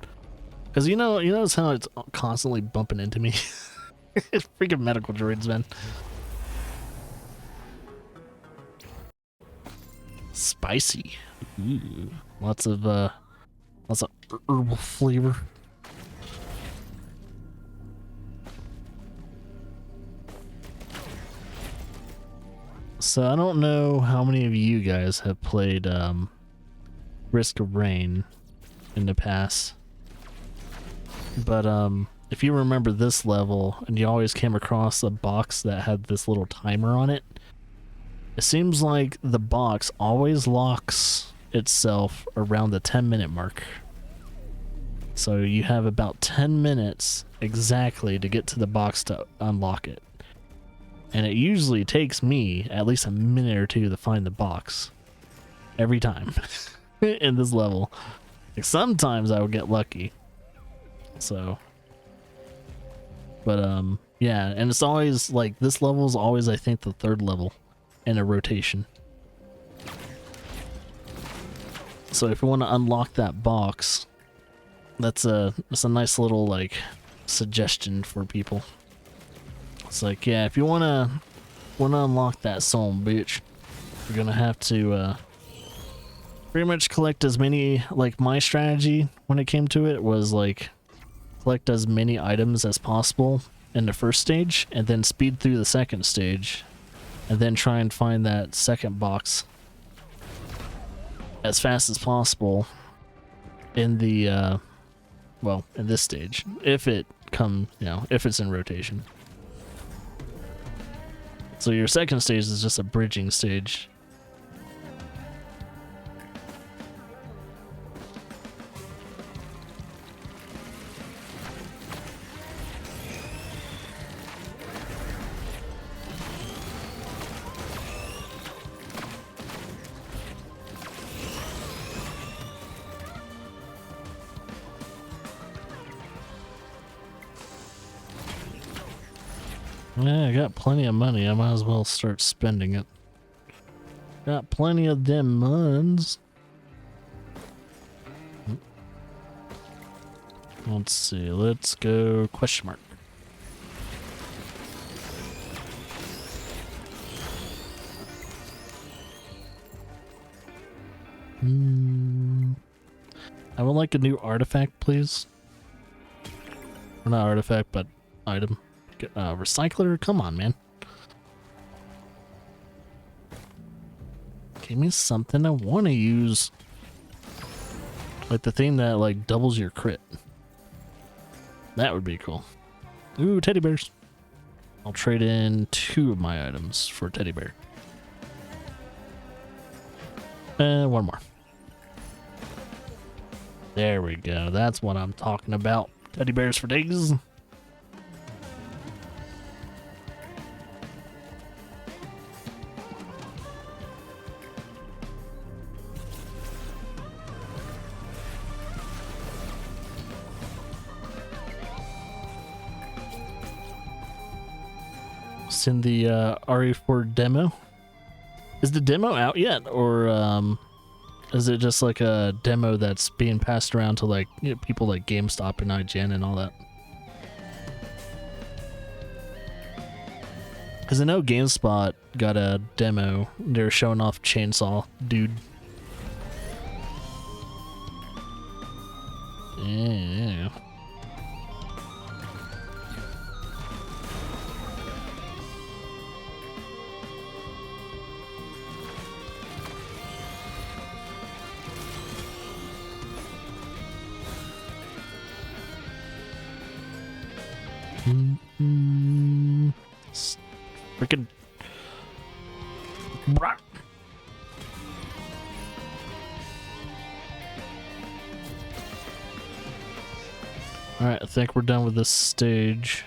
Cause you notice how it's constantly bumping into me. It's freaking medical droids, man. Spicy. Ooh, lots of herbal flavor. So I don't know how many of you guys have played Risk of Rain in the past, but if you remember this level and you always came across a box that had this little timer on it, it seems like the box always locks itself around the 10-minute mark. So you have about 10 minutes exactly to get to the box to unlock it. And it usually takes me at least a minute or two to find the box. Every time. In this level. Like sometimes I will get lucky. So. But, yeah. And it's always, like, this level is always, I think, the third level in a rotation. So if you want to unlock that box, that's a nice little, like, suggestion for people. It's like, yeah, if you wanna unlock that son bitch, you're gonna have to pretty much collect as many, like my strategy when it came to it was like collect as many items as possible in the first stage and then speed through the second stage and then try and find that second box as fast as possible in the well, in this stage, if it if it's in rotation. So your second stage is just a bridging stage. Yeah, I got plenty of money. I might as well start spending it. Got plenty of them muns. Let's see. Let's go question mark. I would like a new artifact, please. Or not artifact, but item. Recycler? Come on, man. Give me something I want to use. Like the thing that like doubles your crit. That would be cool. Ooh, teddy bears. I'll trade in 2 of my items for a teddy bear. And 1 more. There we go. That's what I'm talking about. Teddy bears for days. In the RE4 demo. Is the demo out yet, or is it just like a demo that's being passed around to like people like GameStop and IGN and all that? Because I know GameSpot got a demo. They're showing off Chainsaw Dude. Yeah. Freaking. Alright, I think we're done with this stage.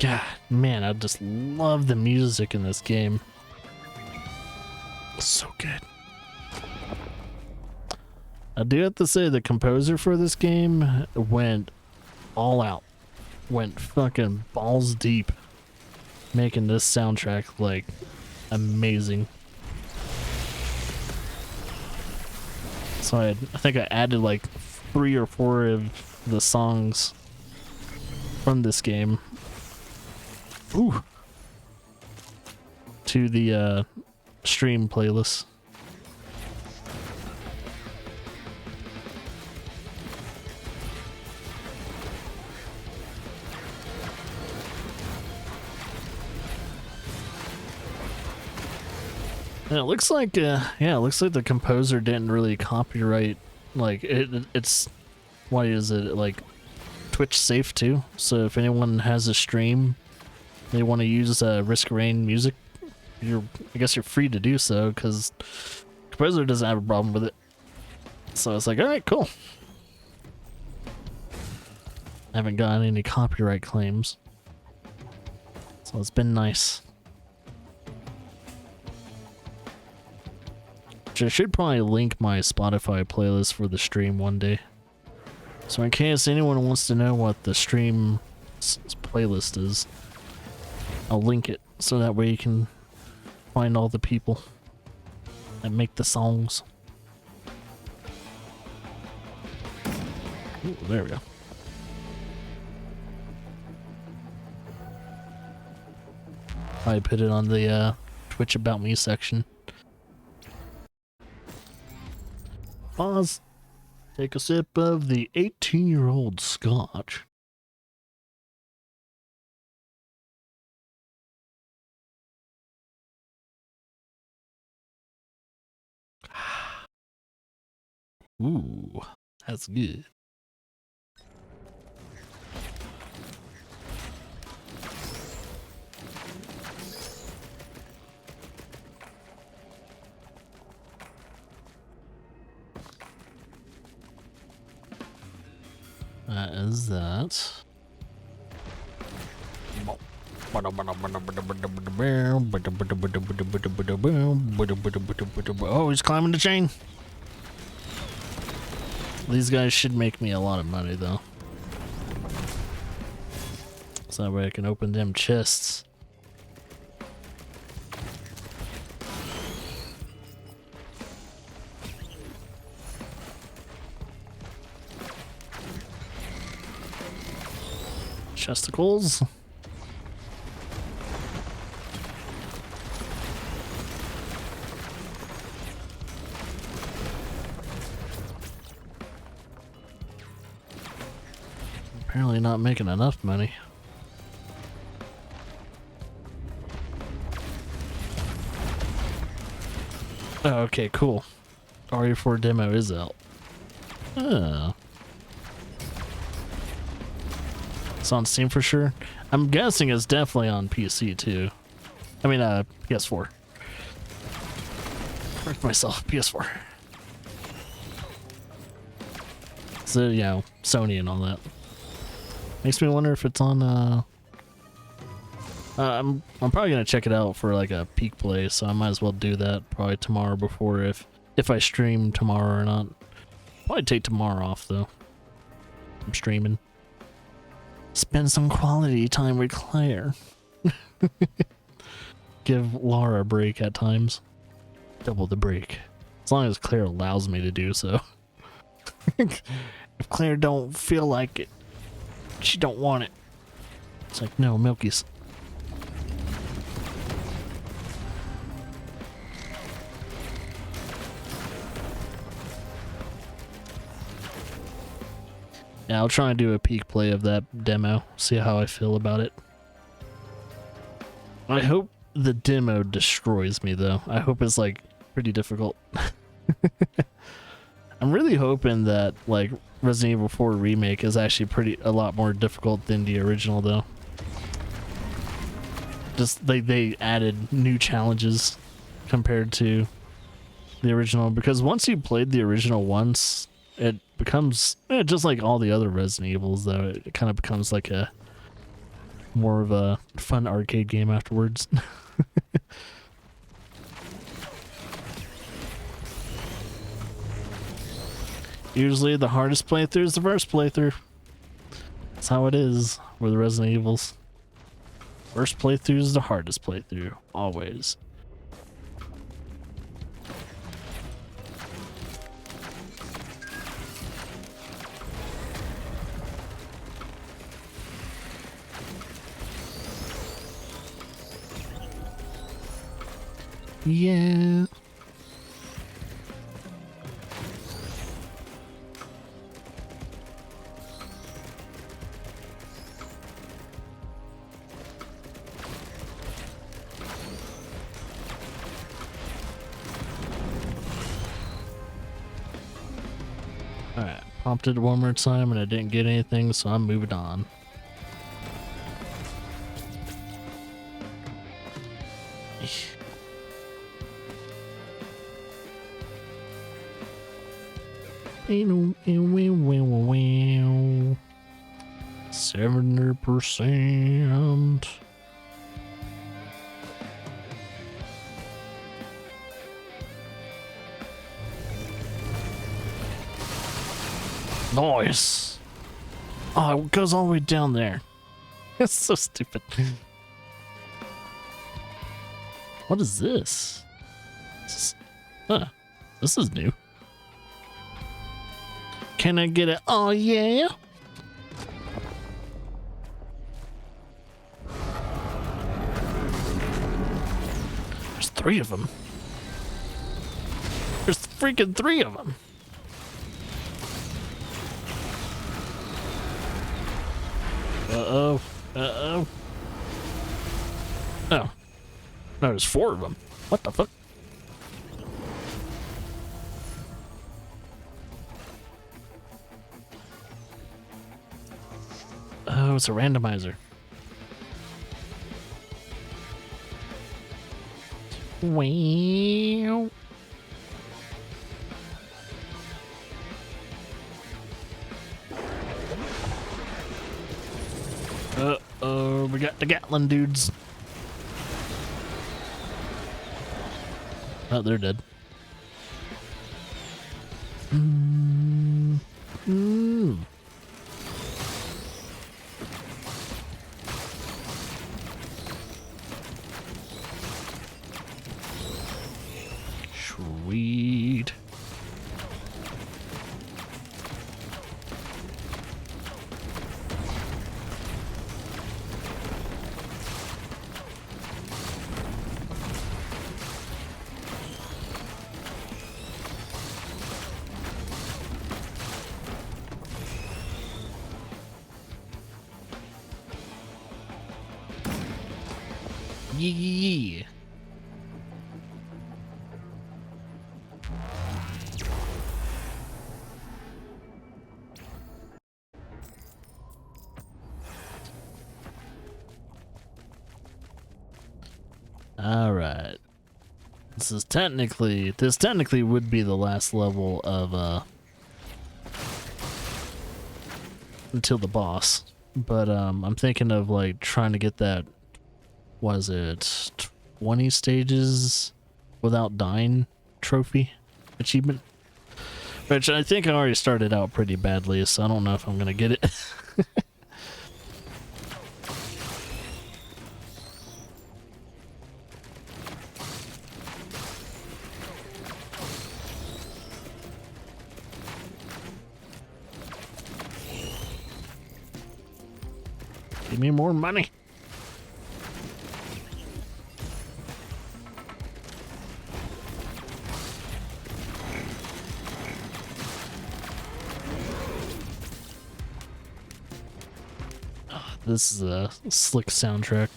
God, man, I just love the music in this game. So good. I do have to say the composer for this game went all out. Went fucking balls deep. Making this soundtrack, like, amazing. So I think I added like 3 or 4 of the songs from this game. Ooh. To the stream playlist. And it looks like, yeah, it looks like the composer didn't really copyright, like, it's, why is it, like, Twitch safe too? So if anyone has a stream, they want to use Risk Rain music, I guess you're free to do so, because composer doesn't have a problem with it. So it's like, alright, cool. I haven't gotten any copyright claims. So it's been nice. I should probably link my Spotify playlist for the stream one day. So in case anyone wants to know what the stream playlist is, I'll link it so that way you can find all the people that make the songs. Ooh, there we go. I put it on the Twitch About Me section. Pause. Take a sip of the 18-year-old scotch. Ooh, that's good. That is that. Oh, he's climbing the chain. These guys should make me a lot of money, though. So that way I can open them chests. Chesticles. Apparently not making enough money. Oh, okay, cool. RE4 demo is out. Oh. It's on Steam for sure. I'm guessing it's definitely on PC too. I mean, PS4. Correct myself, PS4. So, you know, Sony and all that. Makes me wonder if it's on, I'm probably gonna check it out for like a peek play, so I might as well do that probably tomorrow before if I stream tomorrow or not. Probably take tomorrow off though. I'm streaming. Spend some quality time with Claire. Give Laura a break at times. Double the break. As long as Claire allows me to do so. If Claire don't feel like it, she don't want it. It's like, no, Milky's. Yeah, I'll try and do a peek play of that demo, see how I feel about it. I hope the demo destroys me though. I hope it's like pretty difficult. I'm really hoping that like Resident Evil 4 remake is actually a lot more difficult than the original though. Just they added new challenges compared to the original, because once you played the original once, it becomes just like all the other Resident Evils though. It kind of becomes like a more of a fun arcade game afterwards. Usually the hardest playthrough is the first playthrough. That's how it is with the Resident Evils. First playthrough is the hardest playthrough, always. Yeah. Alright, prompted one more time and I didn't get anything, so I'm moving on. %. Nice. Oh, it goes all the way down there. That's so stupid. What is this? This is new. Can I get it? Oh yeah. There's 3 of them. There's freaking 3 of them. Uh-oh. Uh-oh. Oh. No, there's 4 of them. What the fuck? Oh, it's a randomizer. Wow. Uh-oh, we got the Gatlin dudes. Oh, they're dead. Sweet. Yeah. All right. This technically would be the last level of until the boss. But I'm thinking of like trying to get that, was it 20 stages without dying trophy achievement, which I think I already started out pretty badly, so I don't know if I'm gonna get it. Give me more money. This is a slick soundtrack.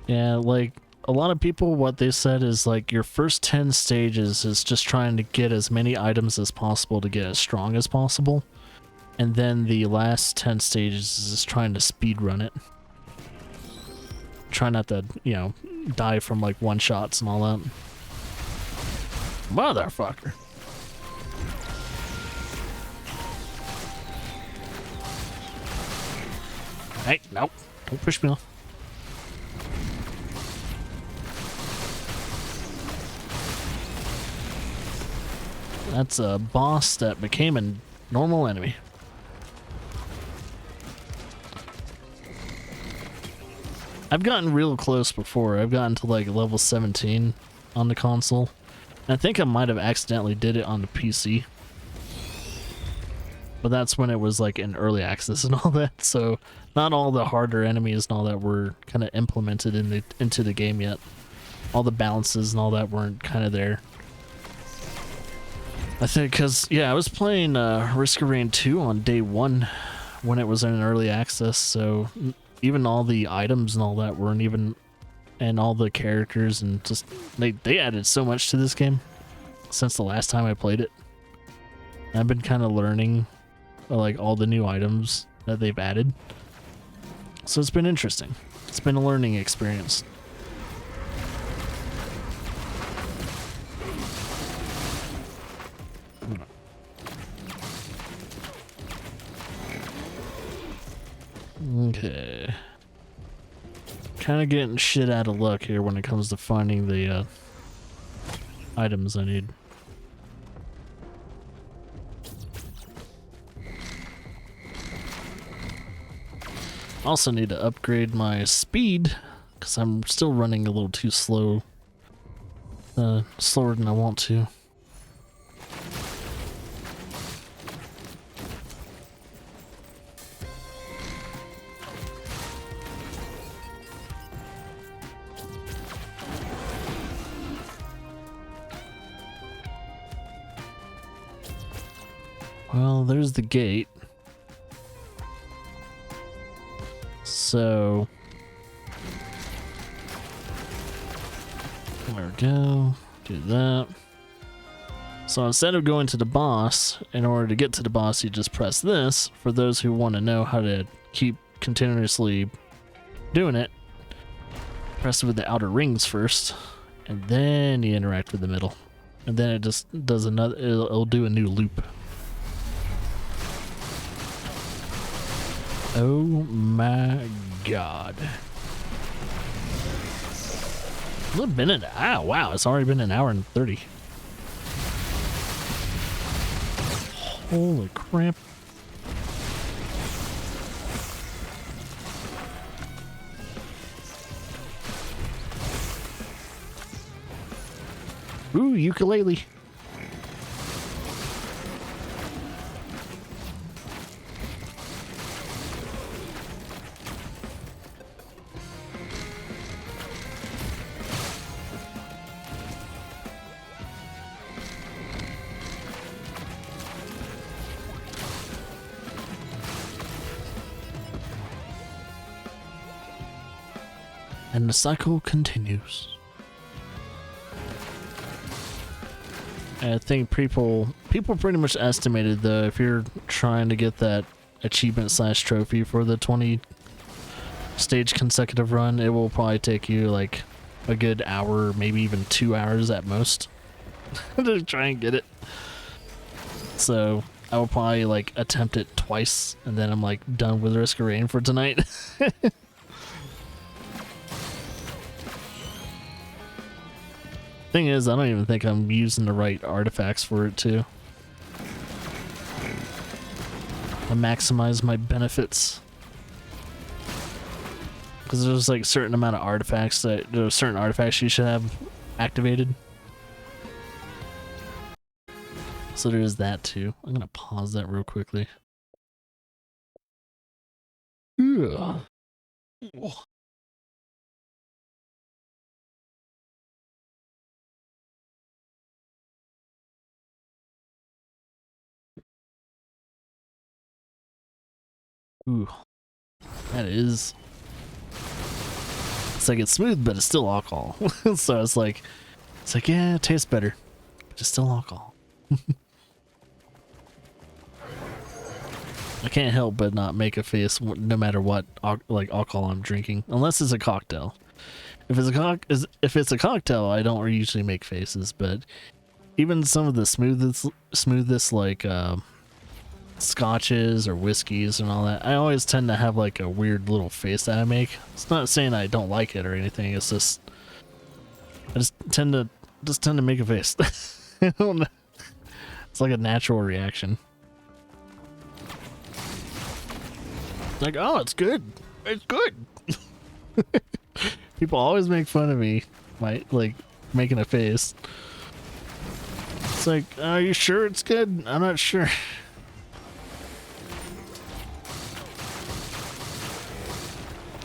Yeah, like a lot of people, what they said is like your first 10 stages is just trying to get as many items as possible to get as strong as possible. And then the last 10 stages is trying to speed run it. Try not to, you know, die from like one shots and all that. Motherfucker. Hey, nope. Don't push me off. That's a boss that became a normal enemy. I've gotten real close before. I've gotten to like level 17 on the console. And I think I might have accidentally did it on the PC. But that's when it was like in early access and all that, so not all the harder enemies and all that were kind of implemented into the game yet. All the balances and all that weren't kind of there. I think because, yeah, I was playing Risk of Rain 2 on day 1 when it was in early access, so even all the items and all that weren't even, and all the characters, and just, they added so much to this game since the last time I played it. I've been kind of learning like all the new items that they've added. So it's been interesting. It's been a learning experience. Okay. Kind of getting shit out of luck here when it comes to finding the items I need. Also need to upgrade my speed because I'm still running a little too slow. Slower than I want to. Well, there's the gate. So there we go. Do that. So instead of going to the boss, in order to get to the boss, you just press this. For those who want to know how to keep continuously doing it, press it with the outer rings first, and then you interact with the middle. And then it just does another, it'll do a new loop. Oh my god. It's been an hour. Wow, it's already been an hour and 30. Holy crap. Ooh, ukulele. And the cycle continues. I think people pretty much estimated, though, if you're trying to get that achievement / trophy for the 20 stage consecutive run, it will probably take you like a good hour, maybe even 2 hours at most to try and get it. So I will probably like attempt it twice, and then I'm like done with Risk of Rain for tonight. Thing is, I don't even think I'm using the right artifacts for it too. I maximize my benefits. Because there's like certain amount of artifacts that there are certain artifacts you should have activated. So there is that too. I'm gonna pause that real quickly. Ugh. Ooh, that is. It's like it's smooth, but it's still alcohol. So it's like yeah, it tastes better, but it's still alcohol. I can't help but not make a face no matter what like alcohol I'm drinking, unless it's a cocktail. If it's a cocktail, I don't usually make faces, but even some of the smoothest like scotches or whiskeys and all that, I always tend to have like a weird little face that I make. It's not saying I don't like it or anything. It's just I just tend to make a face. I don't know. It's like a natural reaction. Like, oh, it's good. It's good. People always make fun of me, like making a face. It's like, are you sure it's good? I'm not sure.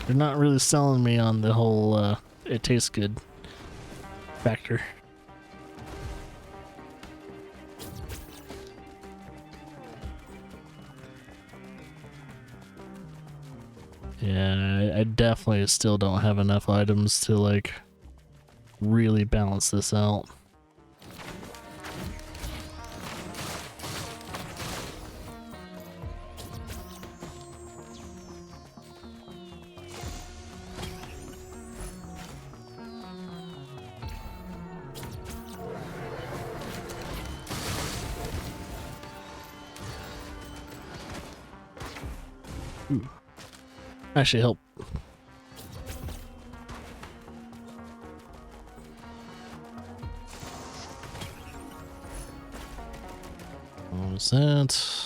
They're not really selling me on the whole it tastes good factor. Yeah, I definitely still don't have enough items to like really balance this out. Ooh. Actually help. What was that?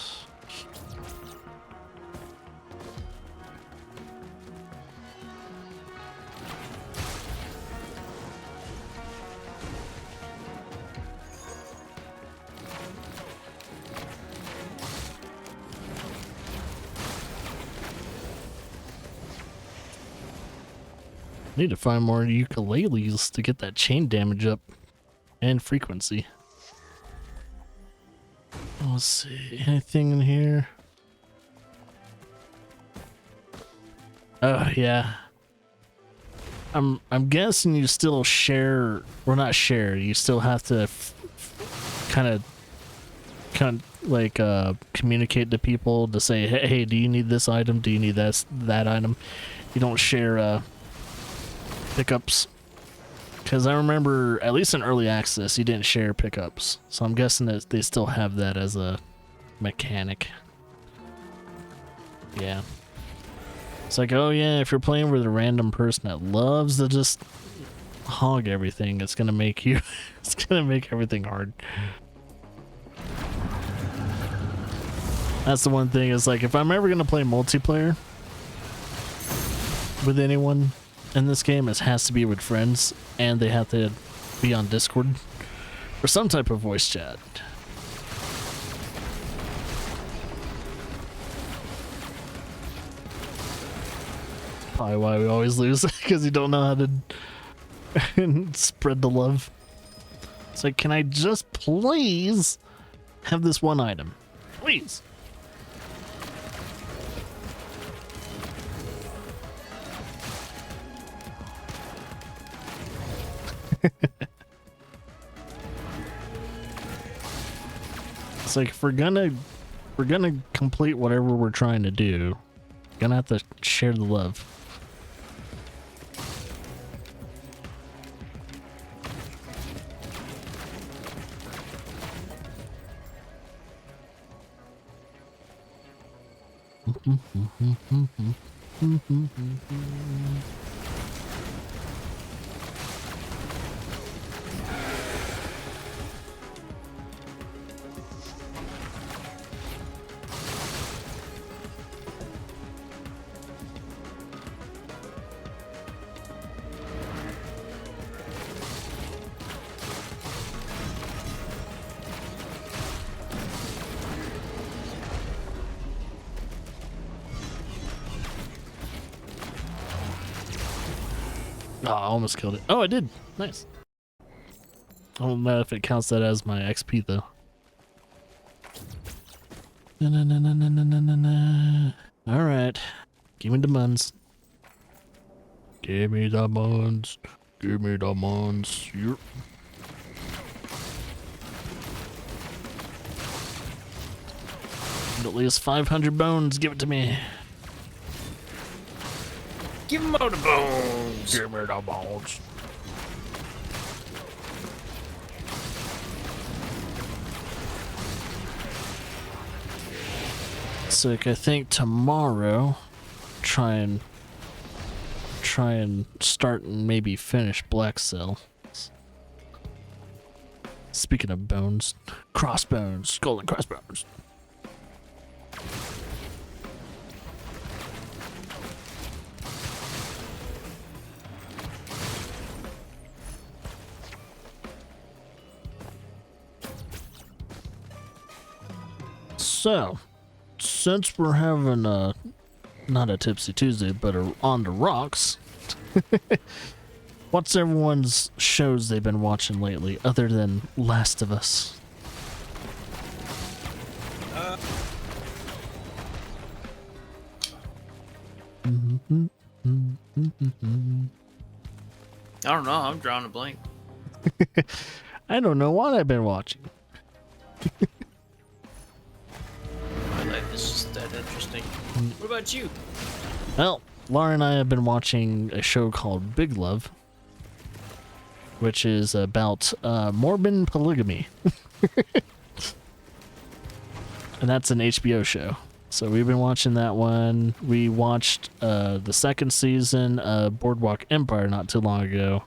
Need to find more ukuleles to get that chain damage up and frequency. Let's see, anything in here? Oh yeah. I'm guessing you still share, or not share. You still have to kind of like communicate to people to say, hey, do you need this item? Do you need that item? You don't share pickups, because I remember at least in early access you didn't share pickups, so I'm guessing that they still have that as a mechanic. Yeah, it's like, oh yeah, if you're playing with a random person that loves to just hog everything, it's gonna make you it's gonna make everything hard. That's the one thing, is like, if I'm ever gonna play multiplayer with anyone in this game, it has to be with friends, and they have to be on Discord or some type of voice chat. Probably why we always lose, because you don't know how to spread the love. It's like, can I just please have this one item? Please. It's like, if we're gonna complete whatever we're trying to do, we're gonna have to share the love. Oh, I almost killed it. Oh, I did. Nice. I don't know if it counts that as my XP though. Alright. Give me the muns. Give me the mons. Give me the mons. Yep. At least 500 bones. Give it to me. Give him all the bones. Give me the bones. So I think tomorrow, try and start and maybe finish Black Cell. Speaking of bones, crossbones, skull and crossbones. So, since we're having not a Tipsy Tuesday, but on the rocks, what's everyone's shows they've been watching lately, other than Last of Us? I don't know. I'm drawing a blank. I don't know what I've been watching. My life is just that interesting. What about you? Well, Laura and I have been watching a show called Big Love, which is about morbid polygamy. And that's an HBO show. So we've been watching that one. We watched the second season of Boardwalk Empire not too long ago.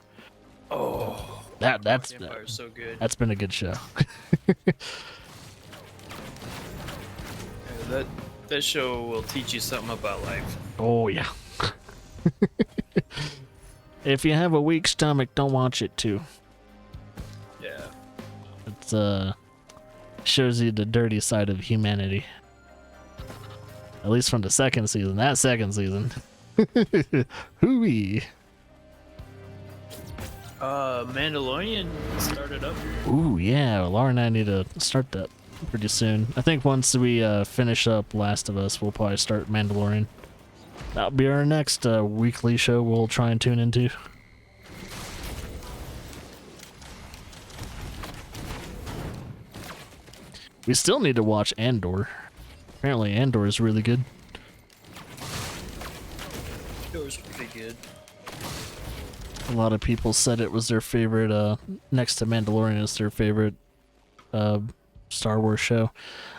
Oh, That's Empire's so good. that's been a good show. Yeah, that show will teach you something about life. Oh yeah. If you have a weak stomach, don't watch it too. Yeah. It's shows you the dirty side of humanity. At least from the second season. That second season. Hooey. Mandalorian started up. Ooh, yeah. Laura and I need to start that pretty soon. I think once we finish up Last of Us, we'll probably start Mandalorian. That'll be our next weekly show we'll try and tune into. We still need to watch Andor. Apparently Andor is really good. It was pretty good. A lot of people said it was their favorite, next to Mandalorian is their favorite Star Wars show.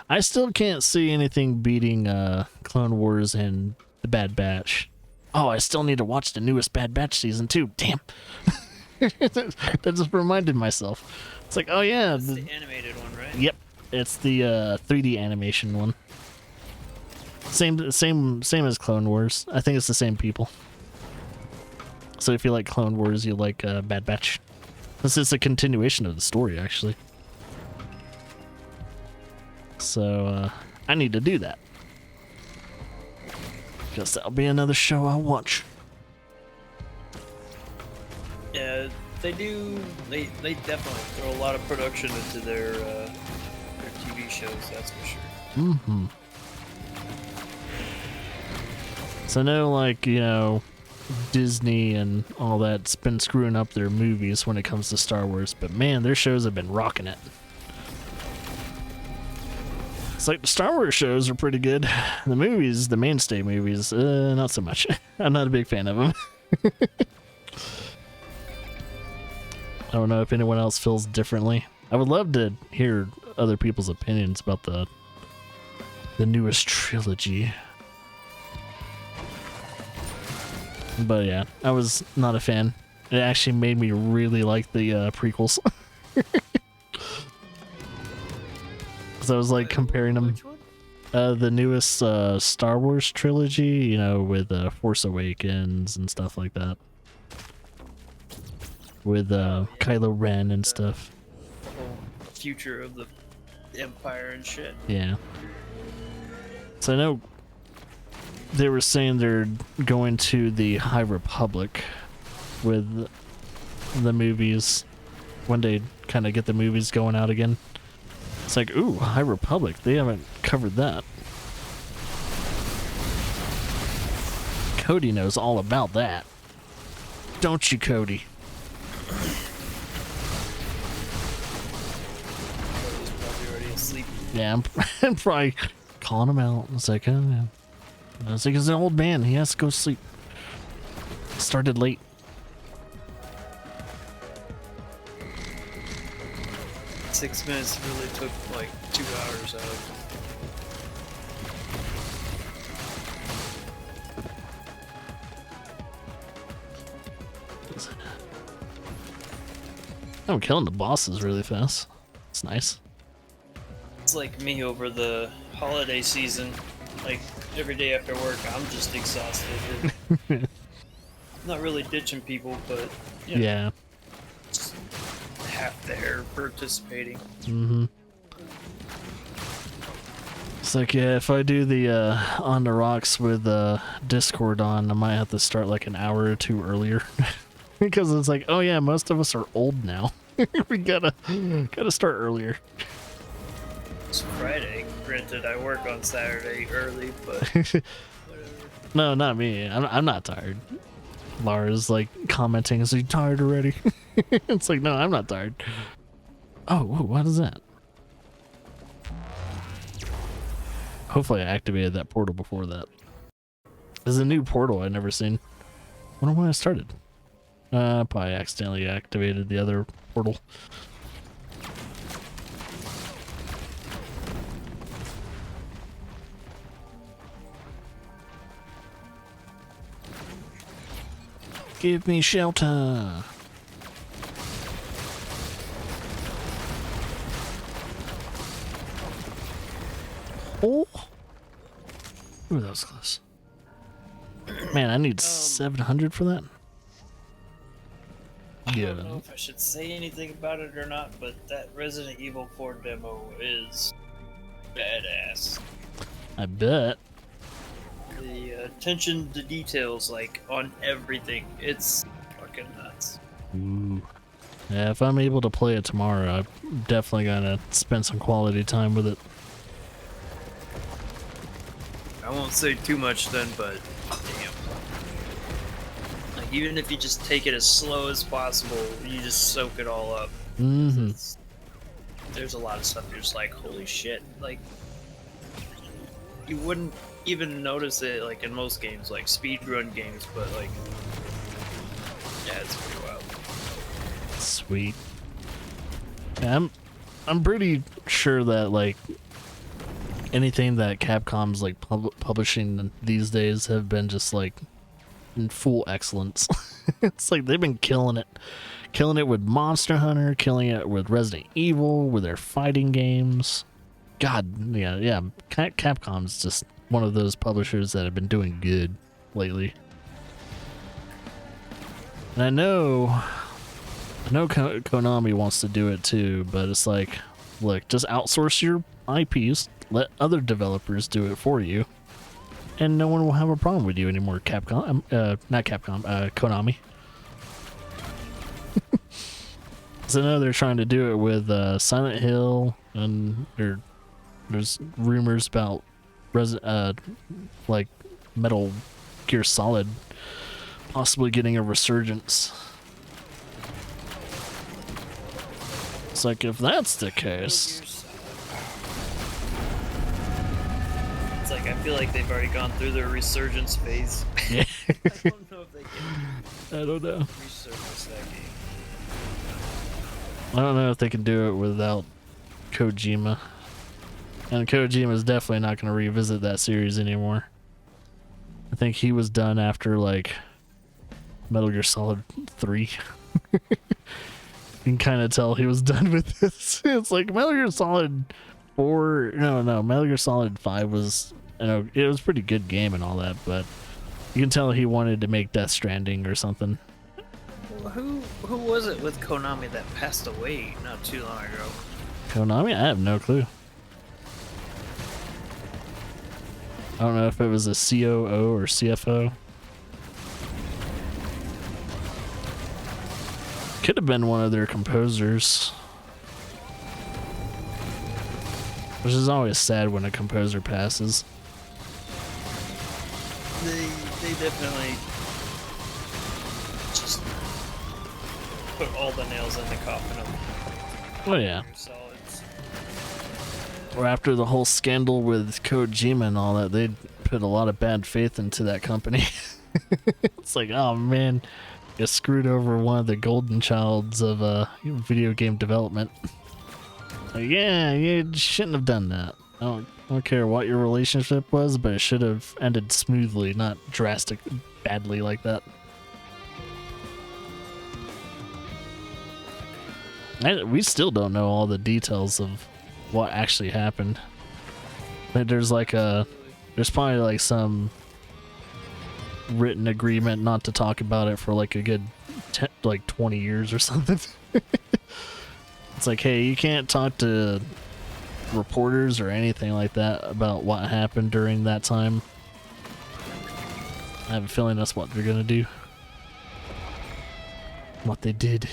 I still can't see anything beating Clone Wars and The Bad Batch. Oh, I still need to watch the newest Bad Batch season too. Damn. That just reminded myself. It's like, oh yeah. It's the animated one, right? Yep. It's the 3D animation one. Same as Clone Wars. I think it's the same people. So if you like Clone Wars, you like Bad Batch. This is a continuation of the story, actually. So I need to do that. Guess that'll be another show I'll watch. Yeah, they do. They definitely throw a lot of production into their TV shows. That's for sure. Mm-hmm. So I know, like, you know, Disney and all that's been screwing up their movies when it comes to Star Wars, but man, their shows have been rocking it. It's like the Star Wars shows are pretty good. The movies, the mainstay movies, not so much. I'm not a big fan of them. I don't know if anyone else feels differently. I would love to hear other people's opinions about the newest trilogy. But yeah, I was not a fan. It actually made me really like the prequels. Because I was like comparing them. Which one? The newest Star Wars trilogy, you know, with Force Awakens and stuff like that. With Kylo Ren and stuff. The whole future of the Empire and shit. Yeah. So I know they were saying they're going to the High Republic with the movies when they kind of get the movies going out again. It's like, ooh, High Republic. They haven't covered that. Cody knows all about that. don't you, Cody? He's probably already asleep. Yeah, I'm probably calling him out. It's like, oh, yeah. It's like, he's an old man. He has to go sleep. Started late. Six minutes really took like 2 hours out of I'm killing the bosses really fast. It's nice. It's like me over the holiday season. Like every day after work, I'm just exhausted. Not really ditching people, but you know, Yeah. just half there participating. Mm-hmm. It's like, yeah, if I do the On the Rocks with Discord on, I might have to start like an hour or two earlier. Because it's like, oh yeah, most of us are old now. We gotta start earlier. It's Friday. Granted, I work on Saturday early, but whatever. No, not me. I'm not tired. Lara's like commenting, is he tired already? It's like, no, I'm not tired. Oh, whoa, what is that? Hopefully I activated that portal before that. There's a new portal I've never seen. I wonder when I started. Probably accidentally activated the other portal. Give me shelter. Oh. Ooh, that was close. Man, I need 700 for that. I don't know if I should say anything about it or not, but that Resident Evil 4 demo is badass. I bet. The attention to details, like, on everything, it's fucking nuts. Ooh. Yeah, if I'm able to play it tomorrow, I'm definitely gonna spend some quality time with it. I won't say too much then, but damn. Like, even if you just take it as slow as possible, you just soak it all up. Mm-hmm. There's a lot of stuff you're just like, holy shit. Like, you wouldn't even notice it, like, in most games, like speedrun games, but, like, yeah, it's pretty wild. Sweet. Yeah, I'm pretty sure that, like, anything that Capcom's like publishing these days have been just like in full excellence. It's like they've been killing it with Monster Hunter, killing it with Resident Evil, with their fighting games. God, yeah. Capcom's just one of those publishers that have been doing good lately. And I know Konami wants to do it too, but it's like, look, just outsource your IPs. Let other developers do it for you, and no one will have a problem with you anymore. Capcom, not Capcom, Konami. So now they're trying to do it with Silent Hill, and there's rumors about like Metal Gear Solid possibly getting a resurgence. It's like, if that's the case. It's like, I feel like they've already gone through their resurgence phase. Yeah. I don't know if they can I don't know. resurface that game. I don't know if they can do it without Kojima. And Kojima's definitely not going to revisit that series anymore. I think he was done after, like, Metal Gear Solid 3. You can kind of tell he was done with this. It's like Metal Gear Solid 4... No, Metal Gear Solid 5 was... You know, it was a pretty good game and all that, but you can tell he wanted to make Death Stranding or something. Well, who was it with Konami that passed away not too long ago? Konami? I have no clue. I don't know if it was a COO or CFO. Could have been one of their composers. Which is always sad when a composer passes. They definitely just put all the nails in the coffin of Oh yeah. Solids. Or after the whole scandal with Kojima and all that, they put a lot of bad faith into that company. It's like, oh man, you screwed over one of the golden childs of video game development. Like, yeah, you shouldn't have done that. I don't care what your relationship was, but it should have ended smoothly, not drastic badly like that. We still don't know all the details of what actually happened. But there's probably like some written agreement not to talk about it for like a good 20 years or something. It's like, hey, you can't talk to reporters or anything like that about what happened during that time. I have a feeling that's what they're gonna do. What they did.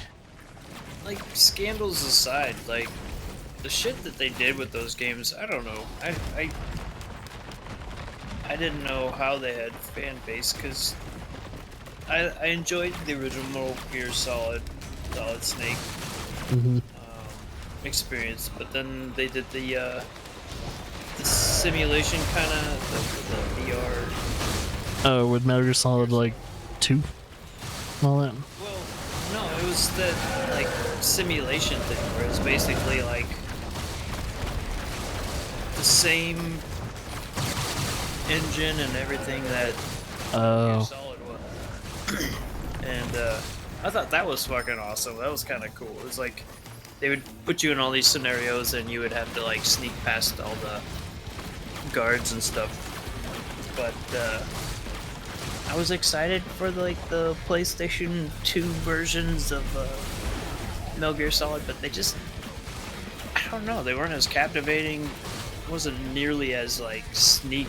Like, scandals aside, like, the shit that they did with those games, I don't know. I didn't know how they had fan base, because I enjoyed the original Metal Gear Solid Snake experience, but then they did the simulation kind of, the VR. Oh, with Metal Gear Solid, like, 2? And all that? Well, no, it was that, like, simulation thing, where it's basically, like, the same engine and everything that Metal Gear Solid was. And, I thought that was fucking awesome. That was kind of cool. It was like, they would put you in all these scenarios and you would have to, like, sneak past all the guards and stuff. But, I was excited for the PlayStation 2 versions of Metal Gear Solid, but they just, I don't know, they weren't as captivating. Wasn't nearly as like sleek.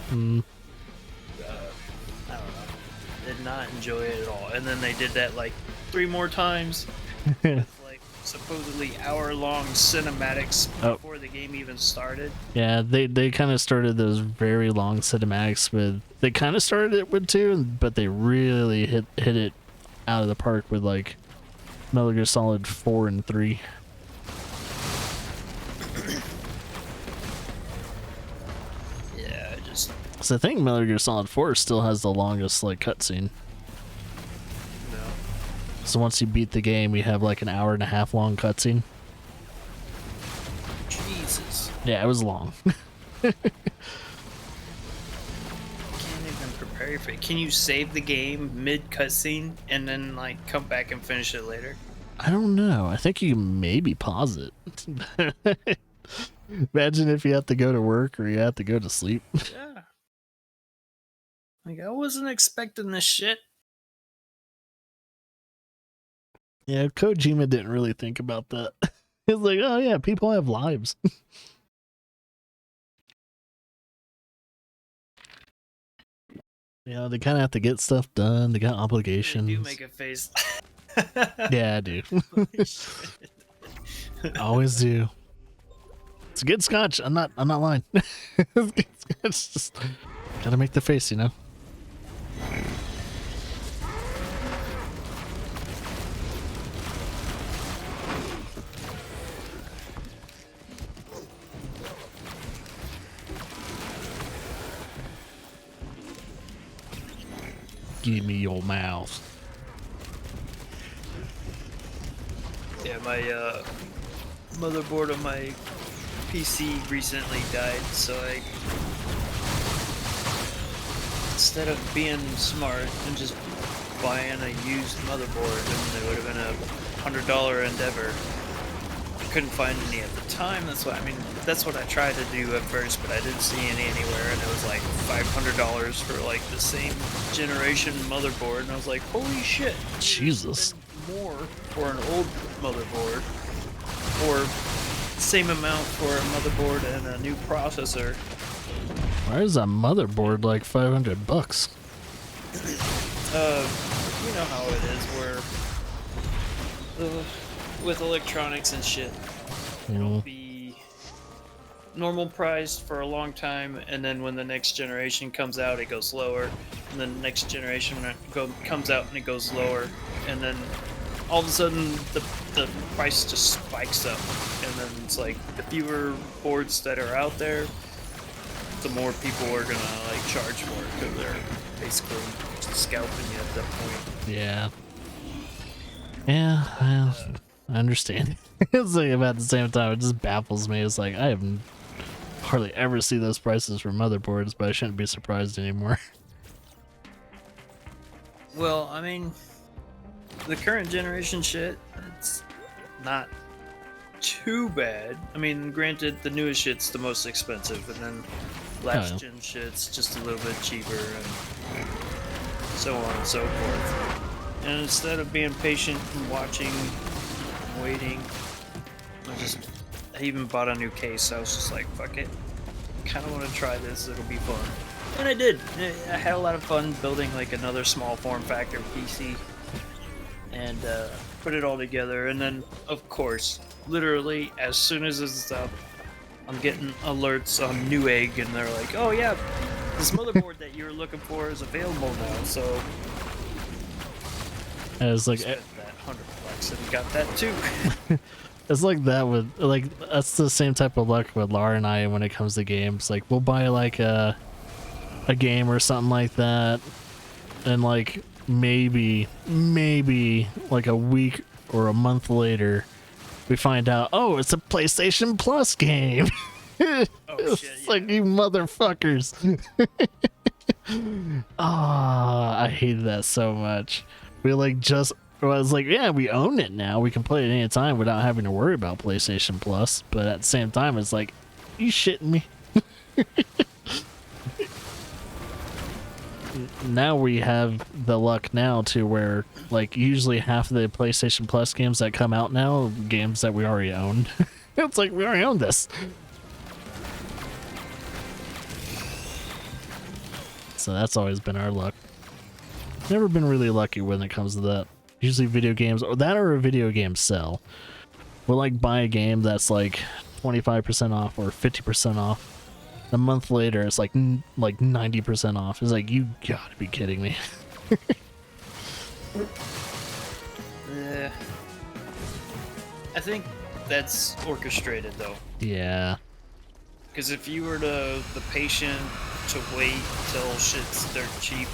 I don't know. Did not enjoy it at all. And then they did that like 3 more times with like supposedly hour-long cinematics before the game even started. Yeah, they kind of started those very long cinematics with. They kind of started it with 2, but they really hit it out of the park with like Metal Gear Solid 4 and 3. Yeah, So I think Metal Gear Solid 4 still has the longest like cutscene. No. So once you beat the game, you have like an hour-and-a-half long cutscene. Jesus. Yeah, it was long. Can't even prepare for it. Can you save the game mid cutscene and then like come back and finish it later? I don't know. I think you can maybe pause it. Imagine if you have to go to work or you have to go to sleep. Yeah. Like, I wasn't expecting this shit. Yeah, Kojima didn't really think about that. He's like, oh yeah, people have lives. They kind of have to get stuff done. They got obligations. You do make a face. Yeah, I do. Holy shit. Always do. It's a good scotch. I'm not lying. It's just gotta make the face, you know. Give me your mouth. Yeah, my motherboard of my PC recently died, so instead of being smart and just buying a used motherboard, and it would have been a $100 endeavor. I couldn't find any at the time. That's what I tried to do at first, but I didn't see any anywhere, and it was like $500 for like the same generation motherboard, and I was like, holy shit! Jesus. More for an old motherboard, or same amount for a motherboard and a new processor. Why is a motherboard like $500? You know how it is, where with electronics and shit, it'll be normal priced for a long time, and then when the next generation comes out, it goes lower, and then the next generation comes out and it goes lower, and then all of a sudden the price just spikes up, and then it's like the fewer boards that are out there, the more people are gonna like charge for it because they're basically scalping you at that point. Yeah. Yeah, well, I understand. It's like about the same time, it just baffles me. It's like I have hardly ever see those prices for motherboards, but I shouldn't be surprised anymore. Well, I mean, the current generation shit, it's not too bad. I mean, granted, the newest shit's the most expensive, and then last gen shit's just a little bit cheaper, and so on and so forth. And instead of being patient and watching and waiting, I even bought a new case. I was just like, fuck it. Kind of want to try this. It'll be fun. And I did. I had a lot of fun building like another small form factor PC and put it all together. And then, of course, literally as soon as it's up, I'm getting alerts on Newegg, and they're like, "Oh yeah, this motherboard that you were looking for is available now." So I was like, spent that $100 and got that too. it's like that with like that's the same type of luck with Lara and I when it comes to games. Like we'll buy like a game or something like that, and like maybe like a week or a month later we find out, oh, it's a PlayStation Plus game. Oh It's shit! like, you motherfuckers. I hated that so much. We like just I was like, yeah, we own it now, we can play it any time without having to worry about PlayStation Plus, but at the same time it's like, you shitting me? Now we have the luck now to where like usually half of the PlayStation Plus games that come out now are games that we already owned. It's like we already own this. So that's always been our luck. Never been really lucky when it comes to that. Usually video games, or that or a video game sell. We'll like buy a game that's like 25% off or 50% off. A month later, it's like 90% off. It's like, you gotta be kidding me. Yeah. I think that's orchestrated though. Yeah. Because if you were the patient to wait till shit's dirt cheap,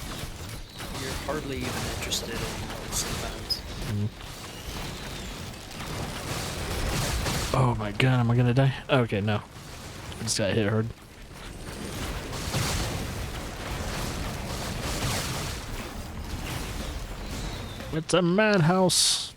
you're hardly even interested anymore sometimes. Oh my god, am I gonna die? Okay, no. I just got hit hard. It's a madhouse.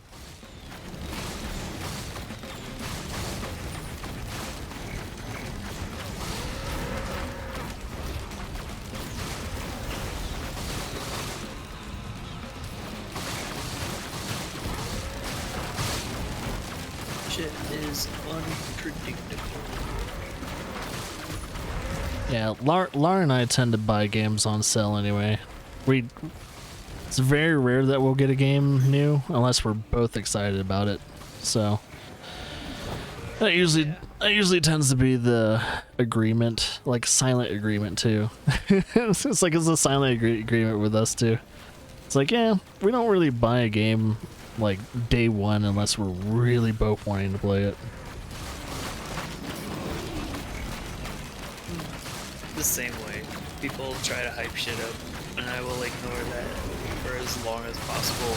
Shit is unpredictable. Yeah, Lara and I tend to buy games on sale anyway. It's very rare that we'll get a game new unless we're both excited about it. So that usually tends to be the agreement, like silent agreement too. It's like it's a silent agreement with us too. It's like, yeah, we don't really buy a game like day one unless we're really both wanting to play it. The same way. People try to hype shit up, and I will ignore that for as long as possible.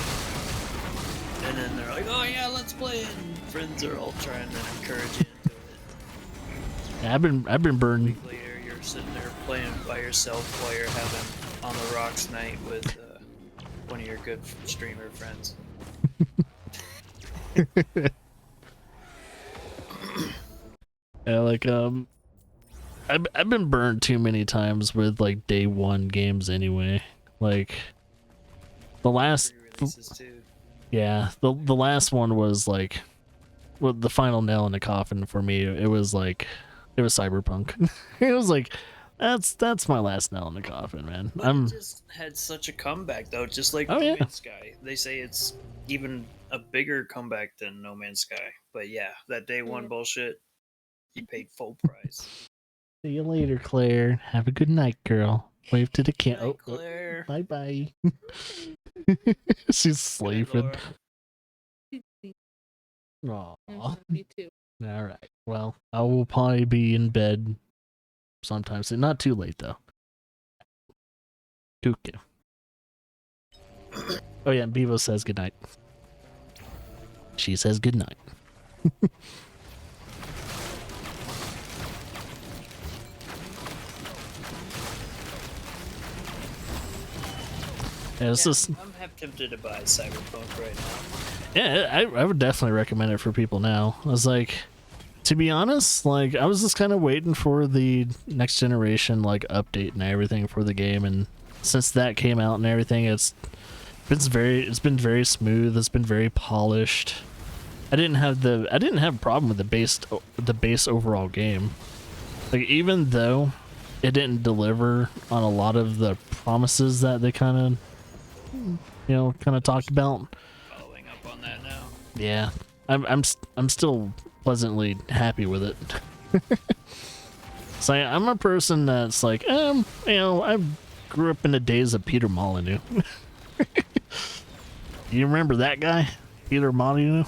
And then they're like, oh yeah, let's play it. And friends are all trying to encourage you into it. Yeah, I've been burned. A week later, you're sitting there playing by yourself while you're having on the rocks night with one of your good streamer friends. Yeah, like I've been burned too many times with like day one games anyway. Like the last Re-releases too. yeah, the last one was like, well, the final nail in the coffin for me. It was Cyberpunk. It was like, that's my last nail in the coffin, man. But it just had such a comeback though, just like Oh, No yeah. Man's Sky. They say it's even a bigger comeback than No Man's Sky. But yeah, that day one bullshit, you paid full price. See you later, Claire. Have a good night, girl. Wave to the Good camera. night, Claire. Bye bye. She's Good night, sleeping. Laura. Aw. Me too. All right. Well, I will probably be in bed sometime soon. Not too late though. Cuckoo. Oh yeah, Bevo says goodnight. She says goodnight. Yeah, this is, I'm half tempted to buy Cyberpunk right now. yeah, I would definitely recommend it for people now. I was like, to be honest, like I was just kind of waiting for the next generation like update and everything for the game, and since that came out and everything, it's been very smooth. It's been very polished. I didn't have a problem with the base overall game. Like even though it didn't deliver on a lot of the promises that they kind of talked about. Following up on that now. Yeah, I'm still pleasantly happy with it. So I'm a person that's like, I grew up in the days of Peter Molyneux. You remember that guy, Peter Molyneux,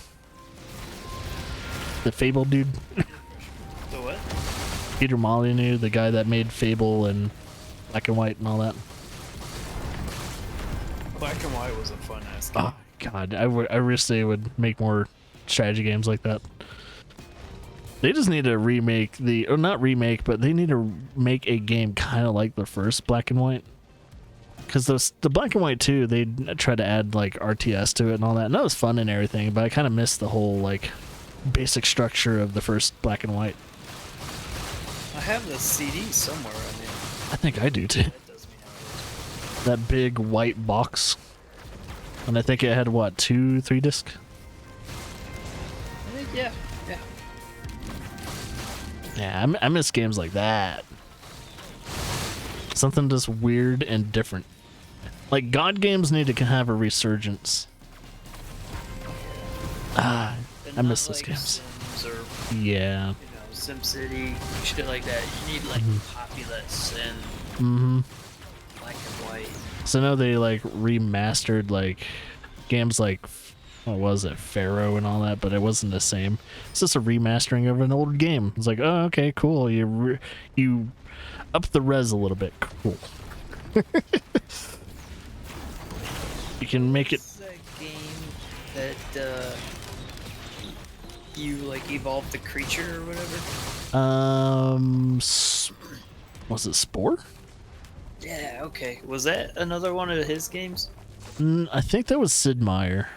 the Fable dude? The what? Peter Molyneux, the guy that made Fable and Black and White and all that. Black and White was a fun ass game. Oh God, I wish they would make more strategy games like that. They just need to remake not remake, but they need to make a game kind of like the first Black and White. Because the Black and White 2, they tried to add like RTS to it and all that, and that was fun and everything, but I kind of missed the whole like basic structure of the first Black and White. I have the CD somewhere. I mean, I think I do too. that does me nowadays. That big white box. And I think it had what, 2-3 discs? I think, yeah. Yeah, I miss games like that. Something just weird and different. Like God games need to have a resurgence. I But miss not those like games. Sims or, Yeah. SimCity, shit like that. You need like Populous and Mm-hmm. Black and White. So now they like remastered like games like, what was it, Pharaoh and all that, but it wasn't the same. It's just a remastering of an old game. It's like, oh, okay, cool. You up the res a little bit. Cool. You can make it. It's a game that you like evolve the creature or whatever. Was it Spore? Yeah. Okay. Was that another one of his games? I think that was Sid Meier.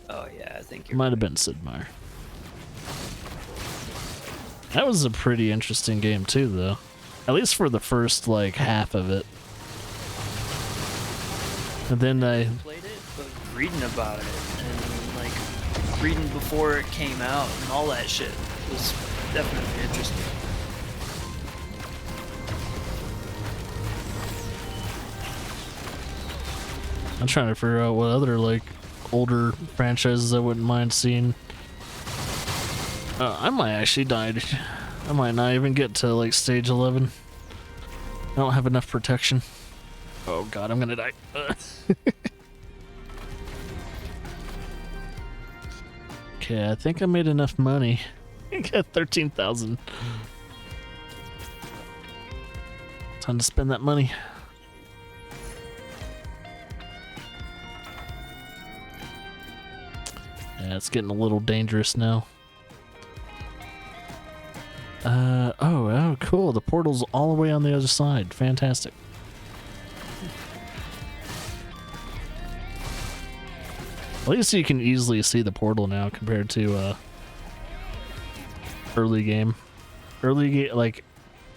Oh yeah, I think you're Might have right. been Sid Meier. That was a pretty interesting game too, though. At least for the first like half of it. And then I Played it, but reading about it and like reading before it came out and all that shit was definitely interesting. I'm trying to figure out what other like older franchises I wouldn't mind seeing. I might actually die. I might not even get to like stage 11. I don't have enough protection. Oh God, I'm gonna die. Okay, I think I made enough money. I got 13,000. Time to spend that money. Yeah, it's getting a little dangerous now. Oh, cool. The portal's all the way on the other side. Fantastic. At least you can easily see the portal now compared to early game. Like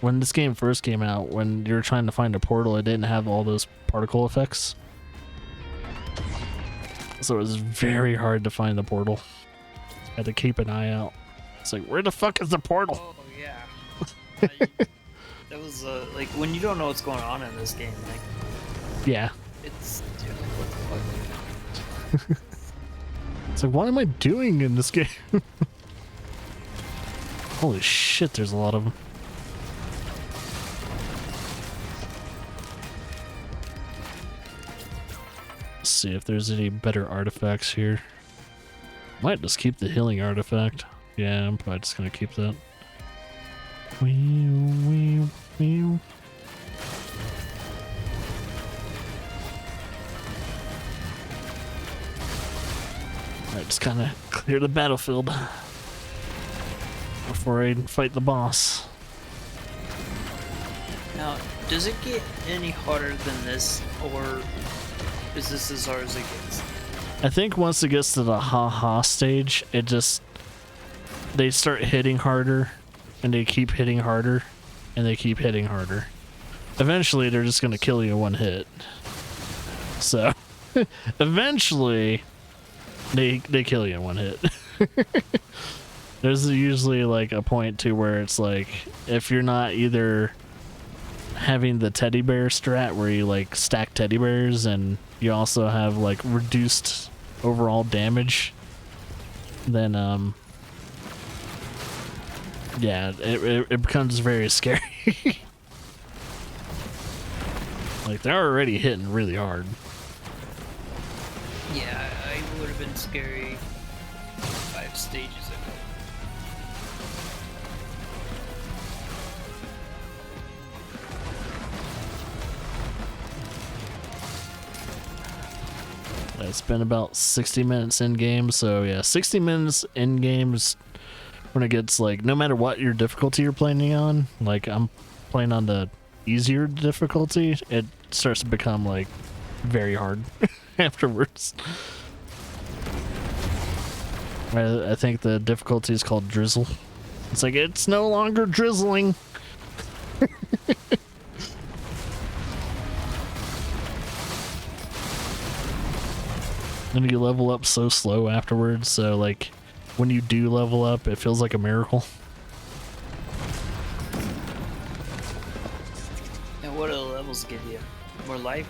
when this game first came out, when you were trying to find a portal, it didn't have all those particle effects. So it was very hard to find the portal. Had to keep an eye out. It's like, where the fuck is the portal? Oh yeah. That was like when you don't know what's going on in this game, like Yeah. it's you're like, what the fuck? It's like, what am I doing in this game? Holy shit, there's a lot of them. Let's see if there's any better artifacts here. Might just keep the healing artifact. Yeah, I'm probably just gonna keep that. Wee. Alright, just kind of clear the battlefield before I fight the boss. Now, does it get any harder than this, or is this as hard as it gets? I think once it gets to the ha-ha stage, they start hitting harder, and they keep hitting harder, and they keep hitting harder. Eventually, they're just gonna kill you in one hit. So, eventually, they kill you in one hit. There's usually like a point to where it's like, if you're not either having the teddy bear strat where you like stack teddy bears and you also have like reduced overall damage, then yeah, it becomes very scary. Like, they're already hitting really hard. Yeah, I would have been scary 5 stages ago. It's been about 60 minutes in game, so yeah, 60 minutes in games when it gets like, no matter what your difficulty you're playing on, like I'm playing on the easier difficulty, it starts to become like very hard afterwards. I think the difficulty is called drizzle. It's like, it's no longer drizzling. And you level up so slow afterwards, so like when you do level up, it feels like a miracle. And what do the levels give you? More life?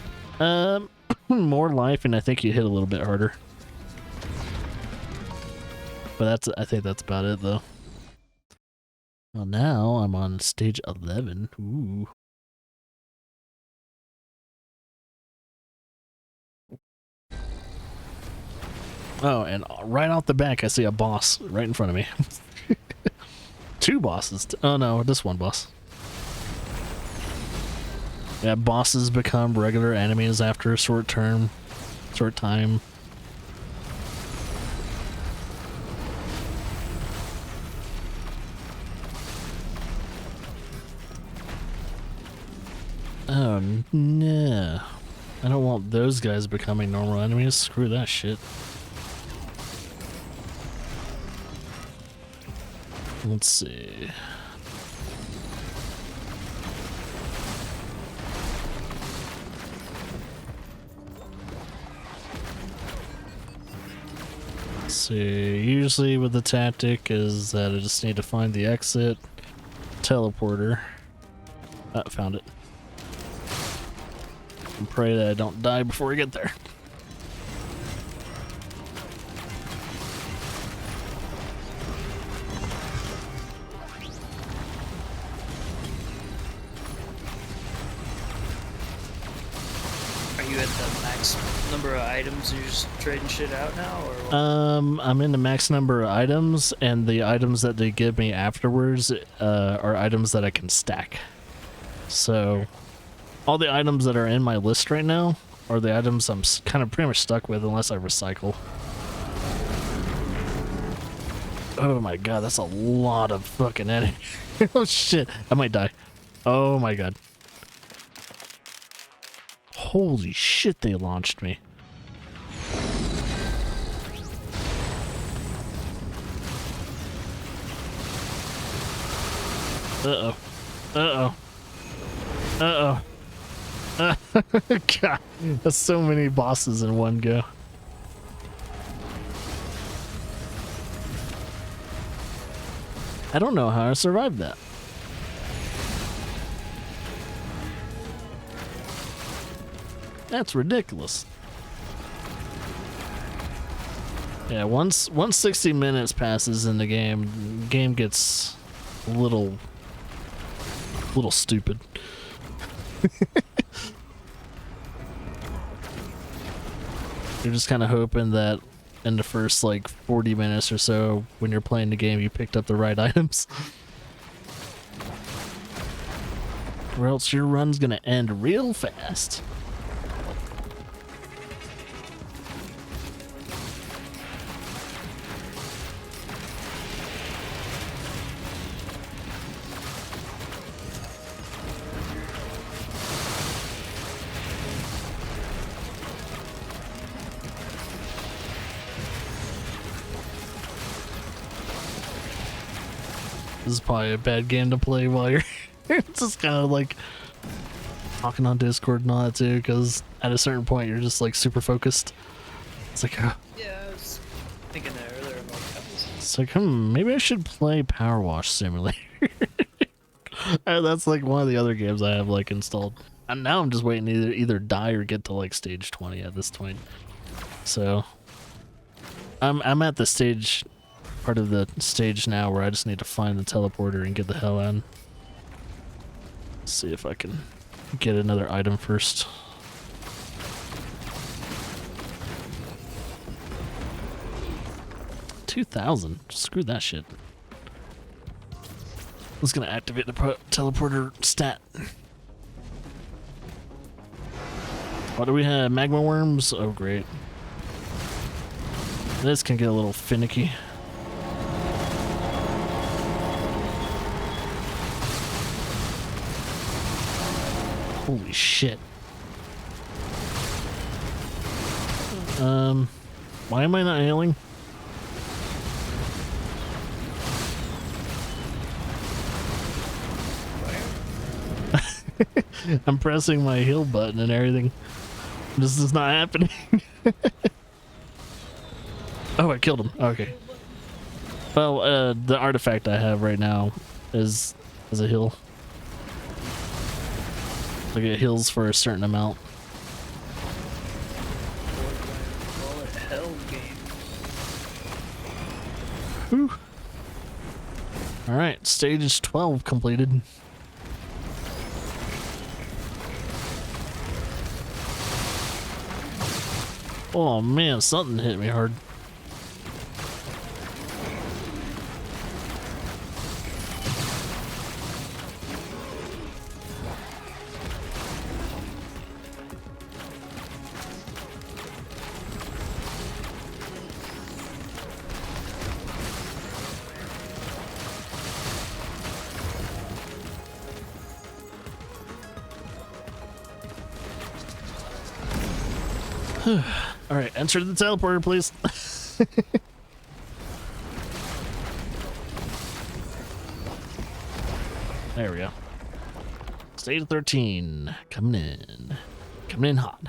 More life, and I think you hit a little bit harder. But I think that's about it, though. Well, now I'm on stage 11. Ooh. Oh, and right off the back, I see a boss right in front of me. 2 bosses. Oh no, just 1 boss. Yeah, bosses become regular enemies after a short time. Oh no. I don't want those guys becoming normal enemies. Screw that shit. Let's see. Let's see. Usually with the tactic is that I just need to find the exit teleporter. Found it. And pray that I don't die before I get there. Are you at the max number of items you're just trading shit out now, or what? I'm in the max number of items, and the items that they give me afterwards are items that I can stack. So all the items that are in my list right now are the items I'm kind of pretty much stuck with unless I recycle. Oh my god, that's a lot of fucking enemies. Oh shit, I might die. Oh my god. Holy shit, they launched me. Uh-oh. Uh-oh. Uh-oh. God, that's so many bosses in one go. I don't know how I survived that. That's ridiculous. Yeah, once 60 minutes passes in the game gets a little stupid. You're just kind of hoping that in the first like 40 minutes or so when you're playing the game you picked up the right items. Or else your run's gonna end real fast. This is probably a bad game to play while you're just kind of like talking on Discord and all that too, because at a certain point you're just like super focused. It's like, Yeah, I was thinking that earlier. I'm like, it's like, maybe I should play Power Wash Simulator. And that's like one of the other games I have like installed. And now I'm just waiting to either die or get to like stage 20 at this point. So I'm at the stage, part of the stage now where I just need to find the teleporter and get the hell out. See if I can get another item first. $2,000. Screw that shit. I was gonna activate the teleporter stat. What do we have? Magma worms? Oh, great. This can get a little finicky. Holy shit. Why am I not healing? I'm pressing my heal button and everything. This is not happening. Oh, I killed him. Okay. Well, the artifact I have right now is a heal. Like it heals for a certain amount. what the hell game? Whew. Alright, stage 12 completed. Oh man, something hit me hard. Alright, enter the teleporter, please. There we go. Stage 13. Coming in. Coming in hot.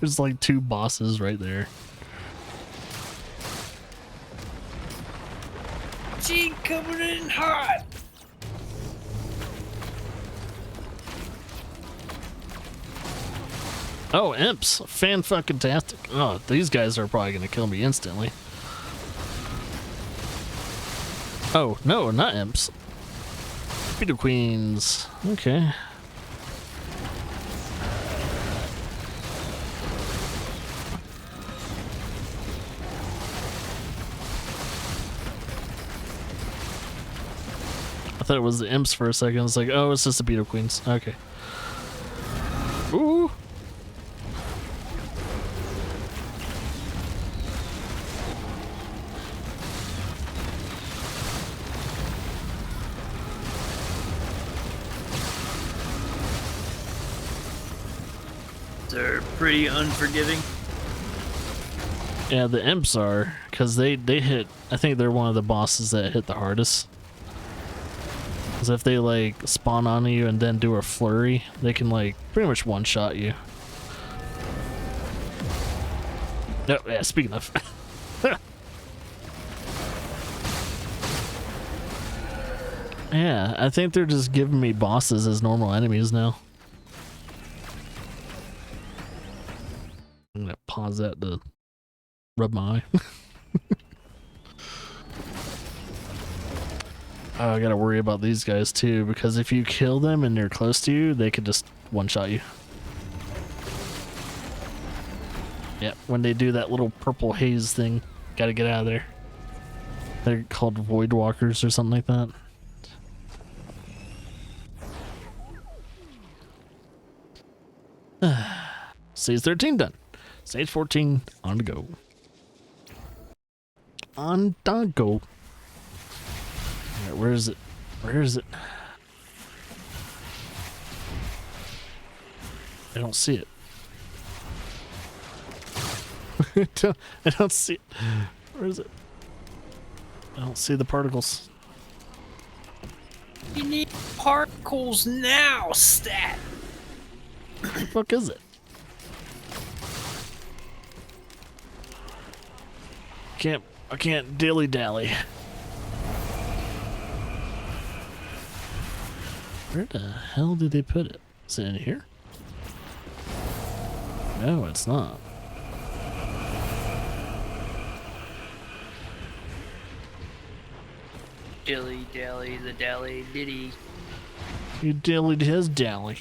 There's like 2 bosses right there. Gene coming in hot. Oh, imps. Fan-fucking-tastic. Oh, these guys are probably gonna kill me instantly. Oh, no, not imps. Speeder Queens. Okay. I thought it was the imps for a second. It's like, oh, it's just the Beetle Queens. Okay. Ooh. They're pretty unforgiving. Yeah, the imps are, because they hit, I think they're one of the bosses that hit the hardest. Because if they like spawn on you and then do a flurry, they can like pretty much one-shot you. No, yeah, speaking of. Yeah, I think they're just giving me bosses as normal enemies now. I'm gonna pause that to rub my eye. Oh, I gotta worry about these guys too, because if you kill them and they're close to you, they could just one-shot you. Yeah, when they do that little purple haze thing, gotta get out of there. They're called void walkers or something like that. Stage 13 done. Stage 14 on the go. On the go. Alright, where is it? Where is it? I don't see it. I don't see it. Where is it? I don't see the particles. You need particles now, stat. Where the fuck is it? I can't dilly dally. Where the hell did they put it? Is it in here? No, it's not. Dilly dally, the dally diddy. You dillied his dally.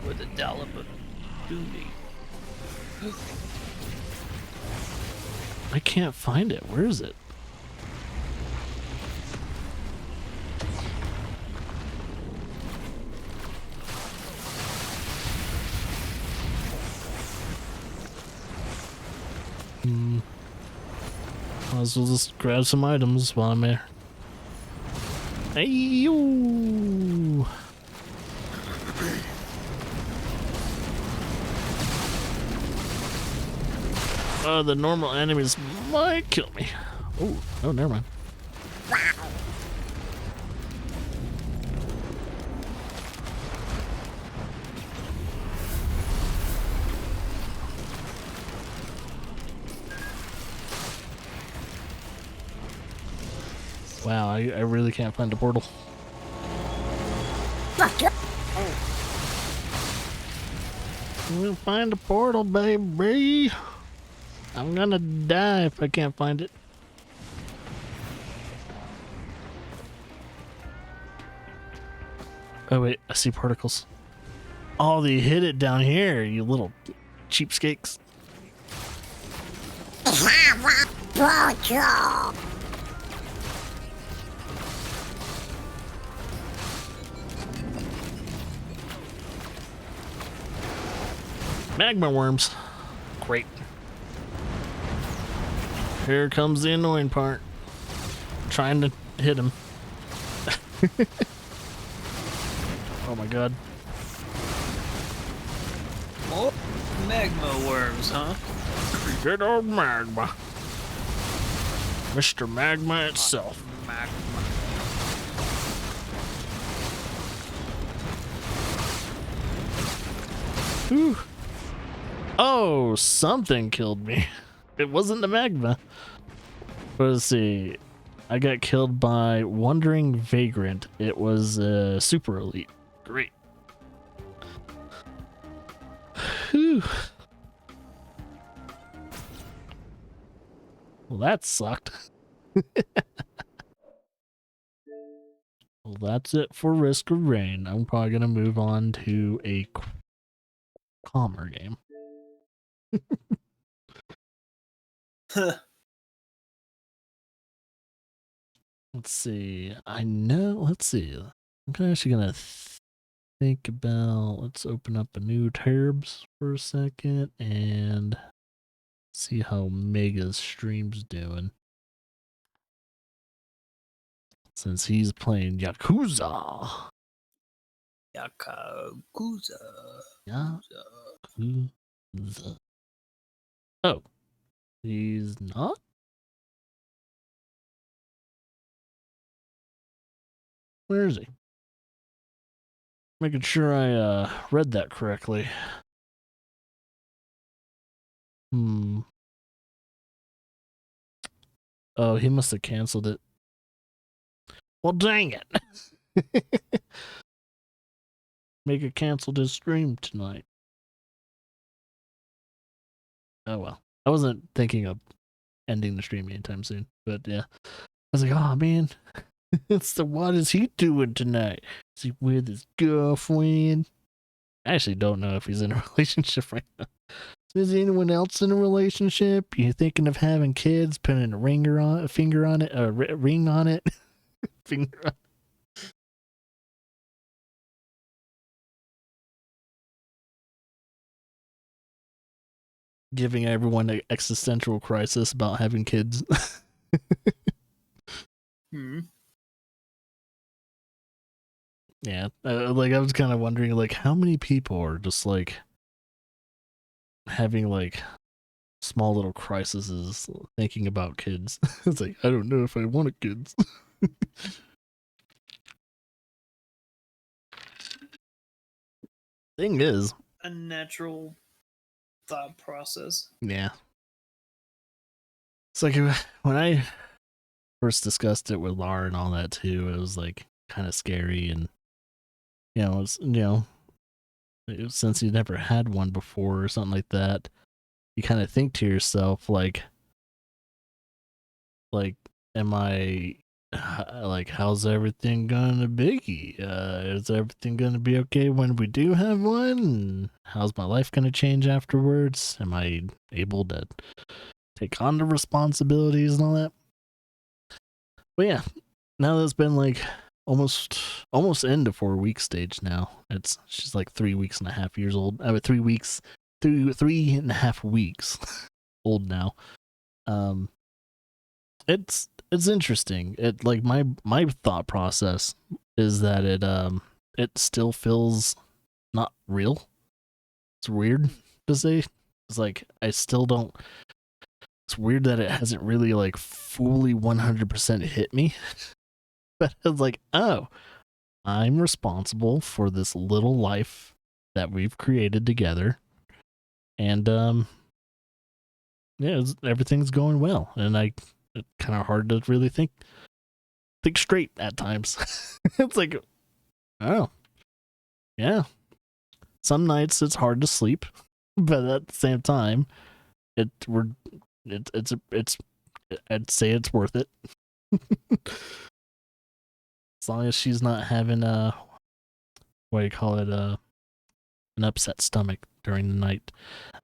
With a dollop of dooley. I can't find it. Where is it? Might as well just grab some items while I'm there. Hey yo! Oh, the normal enemies might kill me. Oh, never mind. Wow, I really can't find the portal. We'll find the portal, baby. I'm gonna die if I can't find it. Oh wait, I see particles. Oh, they hid it down here, you little cheapskates. Magma worms. Great. Here comes the annoying part. Trying to hit him. Oh my god. Oh, magma worms, huh? Good old magma. Mr. Magma itself. Magma. Whew. Oh, something killed me. It wasn't the magma. But let's see. I got killed by Wandering Vagrant. It was super elite. Great. Whew. Well, that sucked. Well, that's it for Risk of Rain. I'm probably going to move on to a calmer game. Let's see. Let's see. I'm actually going to think about, let's open up a new tabs for a second and see how Mega's stream's doing. Since he's playing Yakuza. Yakuza. Yakuza. Oh. He's not? Where is he? Making sure I read that correctly. Oh, he must have canceled it. Well, dang it. Mega canceled his stream tonight. Oh well. I wasn't thinking of ending the stream anytime soon, but yeah. I was like, oh man. What is he doing tonight? Is he with his girlfriend? I actually don't know if he's in a relationship right now. Is anyone else in a relationship? You thinking of having kids? Putting a finger on it, a ring on it, finger on. Giving everyone an existential crisis about having kids. Hmm. Yeah, like I was kind of wondering, like how many people are just like having like small little crises thinking about kids. It's like I don't know if I want kids. Thing is, A natural thought process. yeah, it's like when I first discussed it with Lar and all that too, it was like kind of scary, and since you never had one before or something like that, you kind of think to yourself like, am I like, how's everything gonna be? Is everything gonna be okay when we do have one? How's my life gonna change afterwards? Am I able to take on the responsibilities and all that? But yeah, now that it's been like almost into 4 week stage now. She's like 3 weeks and a half years old. 3.5 weeks old now. It's interesting. It like my thought process is that it still feels not real. It's weird to say. It's like I still don't. It's weird that it hasn't really like fully 100% hit me. But it's like, oh, I'm responsible for this little life that we've created together, and yeah, everything's going well, and it's kind of hard to really think straight at times. It's like, oh, yeah. Some nights it's hard to sleep, but at the same time, it's I'd say it's worth it. As long as she's not having what do you call it, an upset stomach during the night.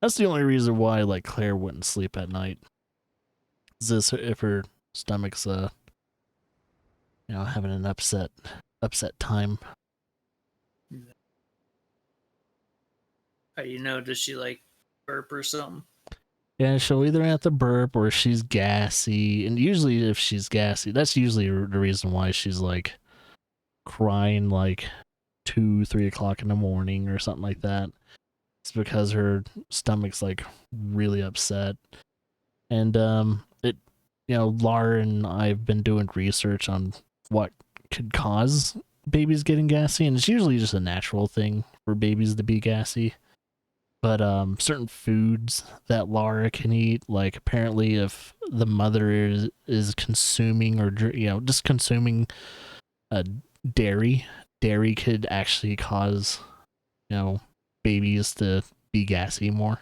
That's the only reason why like Claire wouldn't sleep at night. Is this if her stomach's having an upset time. How do you know? Does she like burp or something? Yeah, she'll either have to burp or she's gassy. And usually if she's gassy, that's usually the reason why she's like crying like 2-3 o'clock in the morning or something like that. It's because her stomach's like really upset. And Lara and I've been doing research on what could cause babies getting gassy, and it's usually just a natural thing for babies to be gassy. But certain foods that Lara can eat, like apparently if the mother is consuming or just consuming dairy could actually cause babies to be gassy more.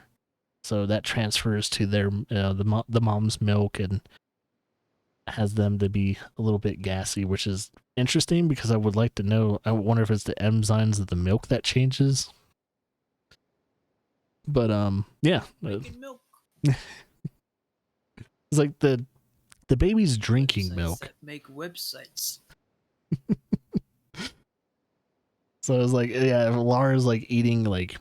So that transfers to their the mom's milk and has them to be a little bit gassy, which is interesting because I would like to know. I wonder if it's the enzymes of the milk that changes. But yeah, Making milk. it's like the baby's drinking Websites milk. that make websites. So it's like, yeah, if Lara's like eating like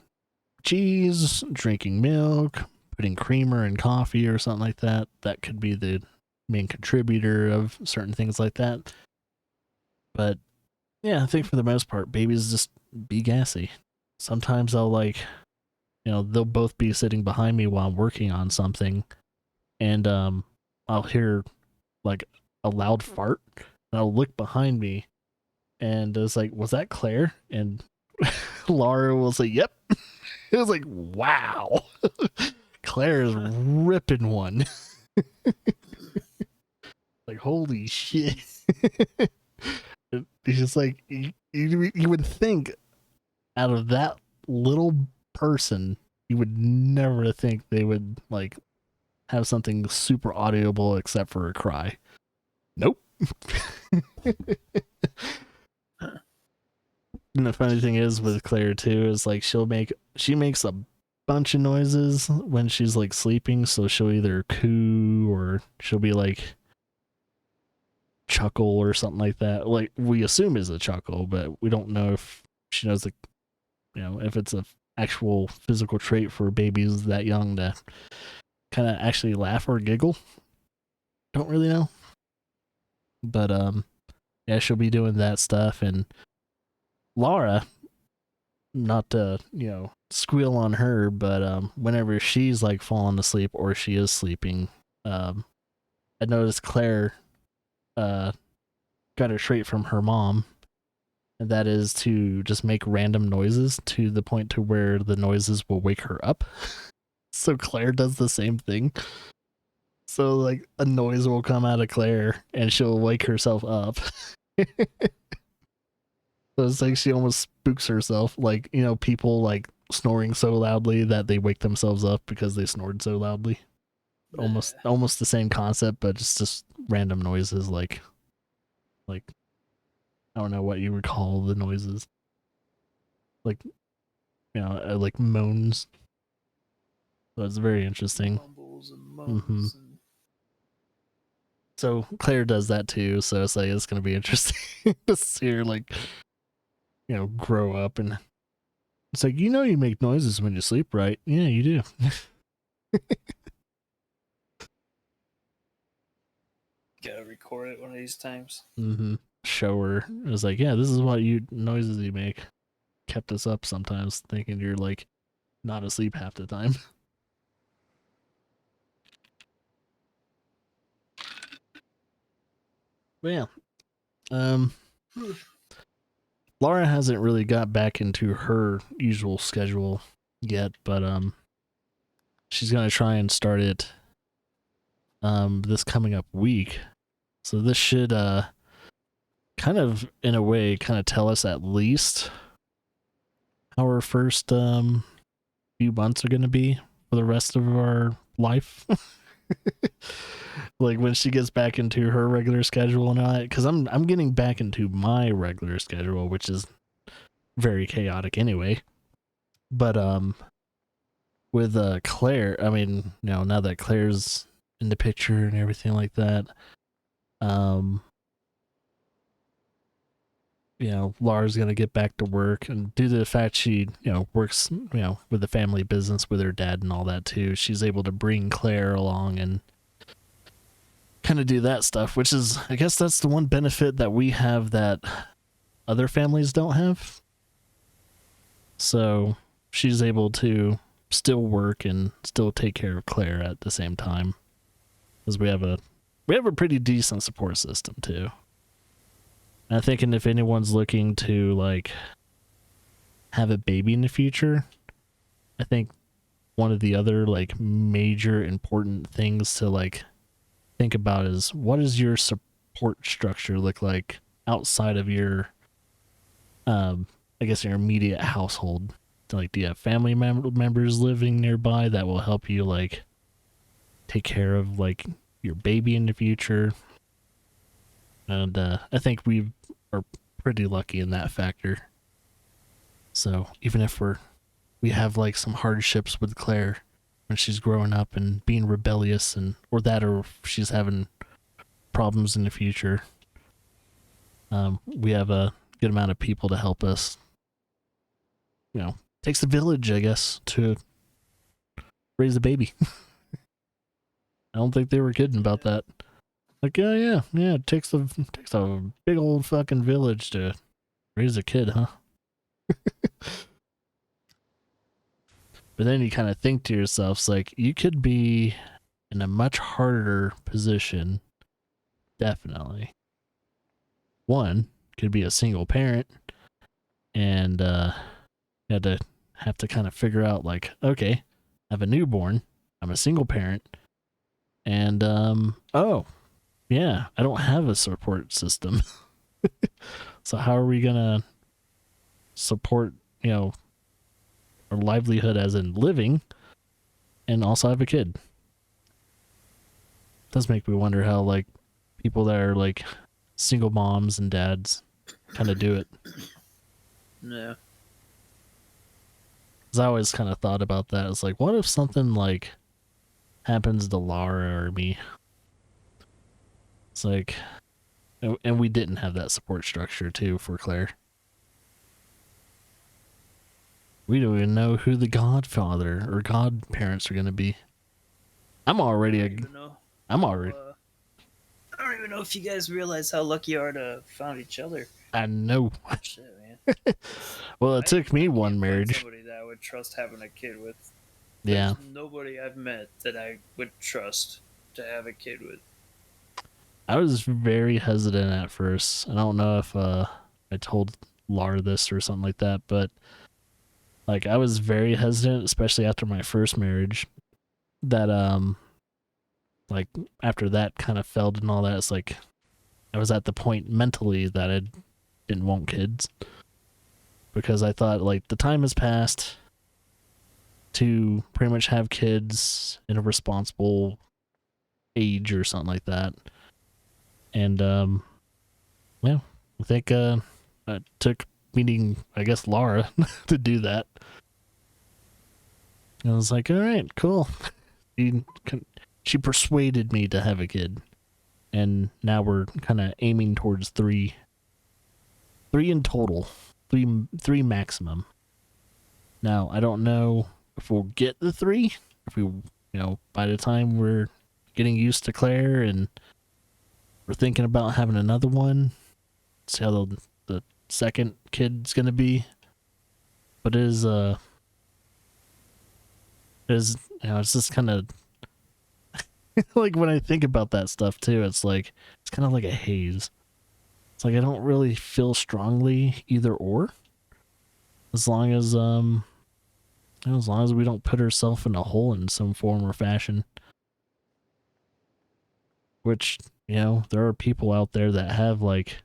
cheese, drinking milk, putting creamer in coffee or something like that, that could be the main contributor of certain things like that. But yeah, I think for the most part, babies just be gassy. Sometimes I'll like, they'll both be sitting behind me while I'm working on something, and I'll hear like a loud fart, and I'll look behind me, and it's like, was that Claire? And Lara will say, yep. It was like, wow. Claire is ripping one. Like, holy shit. It's just like, you would think out of that little person, you would never think they would like have something super audible except for a cry. Nope. And the funny thing is with Claire too is like she makes a bunch of noises when she's like sleeping, so she'll either coo or she'll be like chuckle or something like that. Like we assume is a chuckle, but we don't know if she knows if it's a actual physical trait for babies that young to kind of actually laugh or giggle. Don't really know. But yeah, she'll be doing that stuff. And Laura, not to squeal on her, but whenever she's like falling asleep or she is sleeping, I noticed Claire got a trait from her mom, and that is to just make random noises to the point to where the noises will wake her up. So Claire does the same thing. So like a noise will come out of Claire and she'll wake herself up. So it's like she almost spooks herself, like, people like snoring so loudly that they wake themselves up because they snored so loudly. Almost the same concept, but just random noises like I don't know what you would call the noises. Like like moans. So it's very interesting. Mumbles and moans. So Claire does that too, so it's like it's gonna be interesting to see her like grow up. And it's like, you make noises when you sleep, right? Yeah, you do. Gotta record it one of these times. Show her. It was like, yeah, this is what noises you make. Kept us up sometimes thinking you're like not asleep half the time. But yeah. Laura hasn't really got back into her usual schedule yet, but she's gonna try and start it this coming up week. So this should kind of in a way kind of tell us at least how our first few months are gonna be for the rest of our life. Like when she gets back into her regular schedule and all that, because I'm getting back into my regular schedule, which is very chaotic anyway. But with Claire, I mean, now that Claire's in the picture and everything like that, Laura's gonna get back to work, and due to the fact she works with the family business with her dad and all that too, she's able to bring Claire along and kind of do that stuff, which is, I guess that's the one benefit that we have that other families don't have. So she's able to still work and still take care of Claire at the same time, because we have a pretty decent support system too. And I'm thinking if anyone's looking to like have a baby in the future, I think one of the other like major important things to like think about is, what does your support structure look like outside of your I guess your immediate household? Like, do you have family members living nearby that will help you like take care of like your baby in the future? And I think we are pretty lucky in that factor. So even if we have like some hardships with Claire when she's growing up and being rebellious, or if she's having problems in the future, we have a good amount of people to help us. Takes a village, I guess, to raise a baby. I don't think they were kidding about that. Like, yeah, it takes a big old fucking village to raise a kid, huh? But then you kind of think to yourself, it's like, you could be in a much harder position, definitely. One, could be a single parent, and you have to kind of figure out, like, okay, I have a newborn, I'm a single parent, and, oh, yeah, I don't have a support system. So how are we gonna support, our livelihood as in living, and also have a kid? It does make me wonder how like people that are like single moms and dads kind of do it. Yeah. Cause I always kind of thought about that. It's like, what if something like happens to Lara or me? It's like, and we didn't have that support structure too for Claire. We don't even know who the godfather or godparents are gonna be. I'm already I don't know. I'm already. I don't even know if you guys realize how lucky you are to have found each other. I know. Shit, man. Well, it took me I can't one find marriage. Somebody that I would trust having a kid with. Yeah. There's nobody I've met that I would trust to have a kid with. I was very hesitant at first. I don't know if I told Lara this or something like that, but like I was very hesitant, especially after my first marriage. That like after that kind of failed and all that, it's like I was at the point mentally that I didn't want kids because I thought like the time has passed to pretty much have kids in a responsible age or something like that. And yeah, I think it took meeting, I guess, Lara to do that. And I was like, all right, cool. She persuaded me to have a kid, and now we're kind of aiming towards three in total, three maximum. Now I don't know if we'll get the 3, if we, by the time we're getting used to Claire and we're thinking about having another one, see how the second kid's gonna be. But it's just kind of like when I think about that stuff too, it's like it's kind of like a haze. It's like I don't really feel strongly either or. As long as we don't put ourselves in a hole in some form or fashion. Which, there are people out there that have like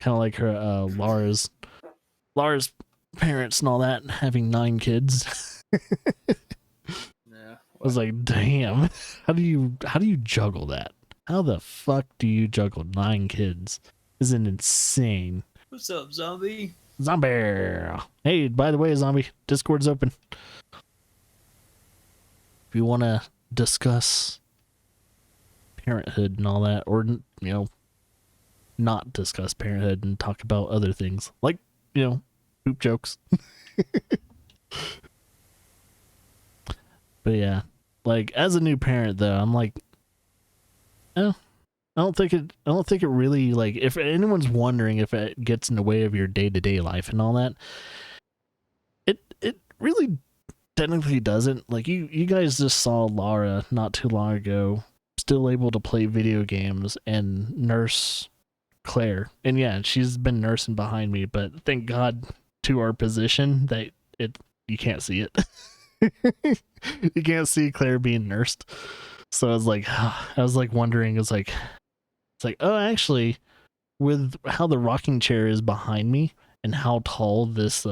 kind of like her Lara's parents and all that, having 9 kids. Yeah. I was like, damn, how do you juggle that? How the fuck do you juggle 9 kids? This is insane. What's up, zombie? Zombie. Hey, by the way, zombie, Discord's open. If you want to discuss parenthood and all that, or not discuss parenthood and talk about other things like poop jokes. But yeah, like as a new parent though, I'm like, I don't think it really, like, if anyone's wondering if it gets in the way of your day-to-day life and all that, it really technically doesn't. Like you guys just saw Lara not too long ago, still able to play video games and nurse Claire. And yeah, she's been nursing behind me, but thank God to our position that you can't see it. You can't see Claire being nursed. So I was like wondering, it's like, oh, actually, with how the rocking chair is behind me and how tall this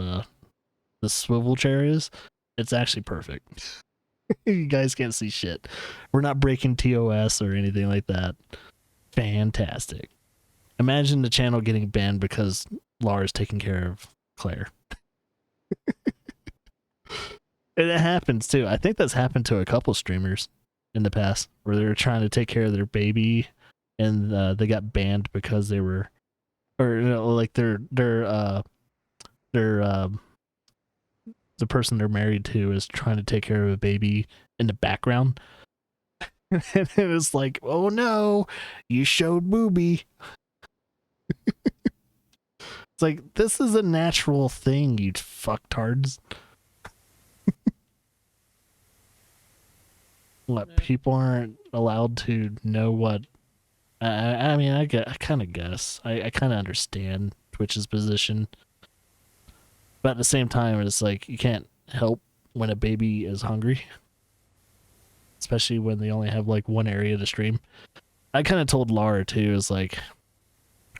swivel chair is, it's actually perfect. You guys can't see shit. We're not breaking TOS or anything like that. Fantastic. Imagine the channel getting banned because Lara's taking care of Claire. And it happens too. I think that's happened to a couple streamers in the past where they were trying to take care of their baby and they got banned because they were, or like the person they're married to is trying to take care of a baby in the background. And it was like, oh no, you showed booby. It's like, this is a natural thing, you fucktards. What, people aren't allowed to know what... I mean, I kind of guess. I kind of understand Twitch's position. But at the same time, it's like, you can't help when a baby is hungry. Especially when they only have, like, one area to stream. I kind of told Lara, too, is like,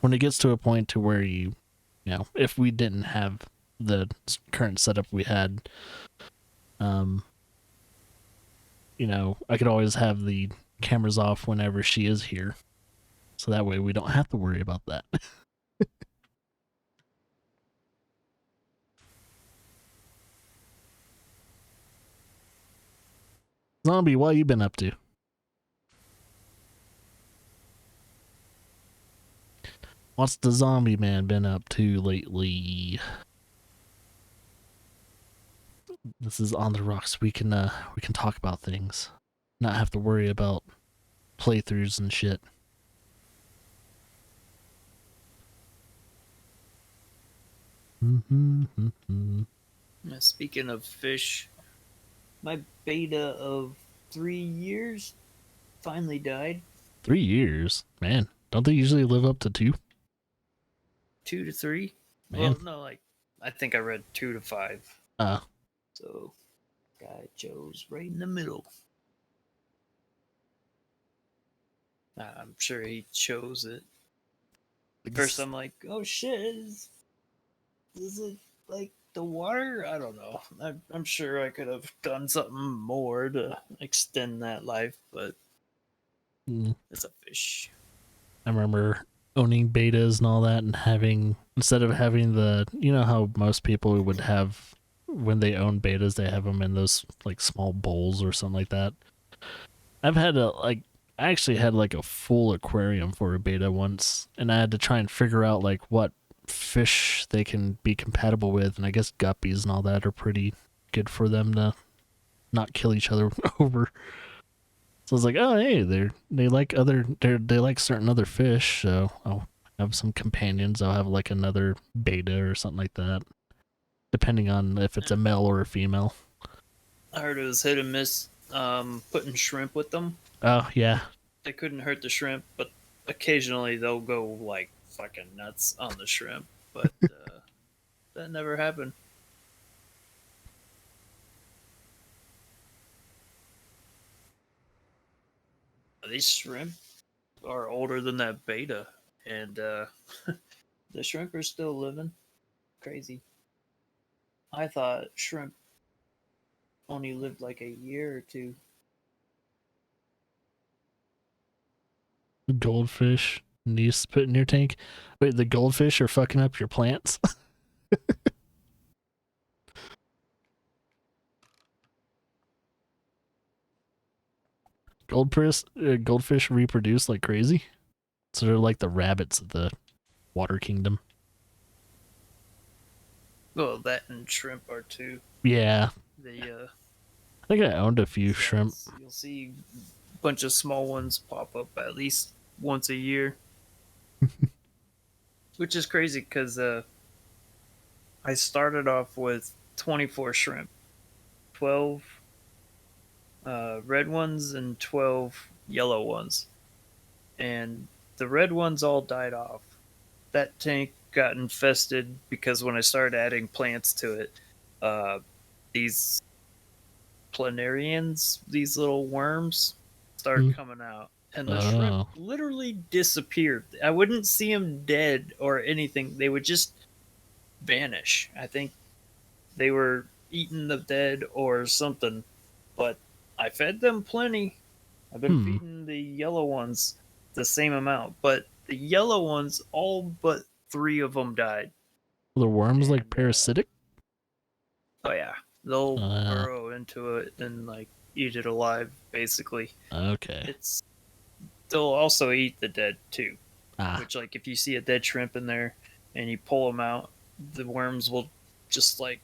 when it gets to a point to where if we didn't have the current setup we had, I could always have the cameras off whenever she is here. So that way we don't have to worry about that. Zombie, what you been up to? What's the zombie man been up to lately? This is On the Rocks. We can talk about things, not have to worry about playthroughs and shit. Speaking of fish, my beta of 3 years finally died. 3 years, man. Don't they usually live up to 2? 2 to 3. Man. Well, no, like I think I read 2 to 5. So, guy chose right in the middle. I'm sure he chose it. First, I'm like, oh shit, is it like the water? I don't know. I'm sure I could have done something more to extend that life, but it's a fish. I remember owning betas and all that, and having, instead of having the, you know how most people would have when they own betas, they have them in those like small bowls or something like that. I actually had like a full aquarium for a beta once, and I had to try and figure out like what fish they can be compatible with, and I guess guppies and all that are pretty good for them to not kill each other over. So I was like, oh hey, they like certain other fish, so I'll have some companions. I'll have like another beta or something like that, depending on if it's a male or a female. I heard it was hit and miss putting shrimp with them. Oh yeah. They couldn't hurt the shrimp, but occasionally they'll go like fucking nuts on the shrimp. But that never happened. These shrimp are older than that beta, and the shrimp are still living. Crazy. I thought shrimp only lived like a year or 2. Goldfish needs to put in your tank. Wait, the goldfish are fucking up your plants? Goldfish reproduce like crazy? So they're like the rabbits of the water kingdom. Well, that and shrimp are too. Yeah. They I think I owned a few shrimp. You'll see a bunch of small ones pop up at least once a year. Which is crazy because I started off with 24 shrimp, 12 red ones and 12 yellow ones. And the red ones all died off. That tank got infested because when I started adding plants to it, these planarians, these little worms, started coming out. And the shrimp literally disappeared. I wouldn't see them dead or anything. They would just vanish. I think they were eating the dead or something. But I fed them plenty. I've been feeding the yellow ones the same amount. But the yellow ones, all but 3 of them died. Are the worms like parasitic? Oh yeah. They'll burrow into it and like eat it alive, basically. Okay. They'll also eat the dead too. Which, like, if you see a dead shrimp in there and you pull them out, the worms will just like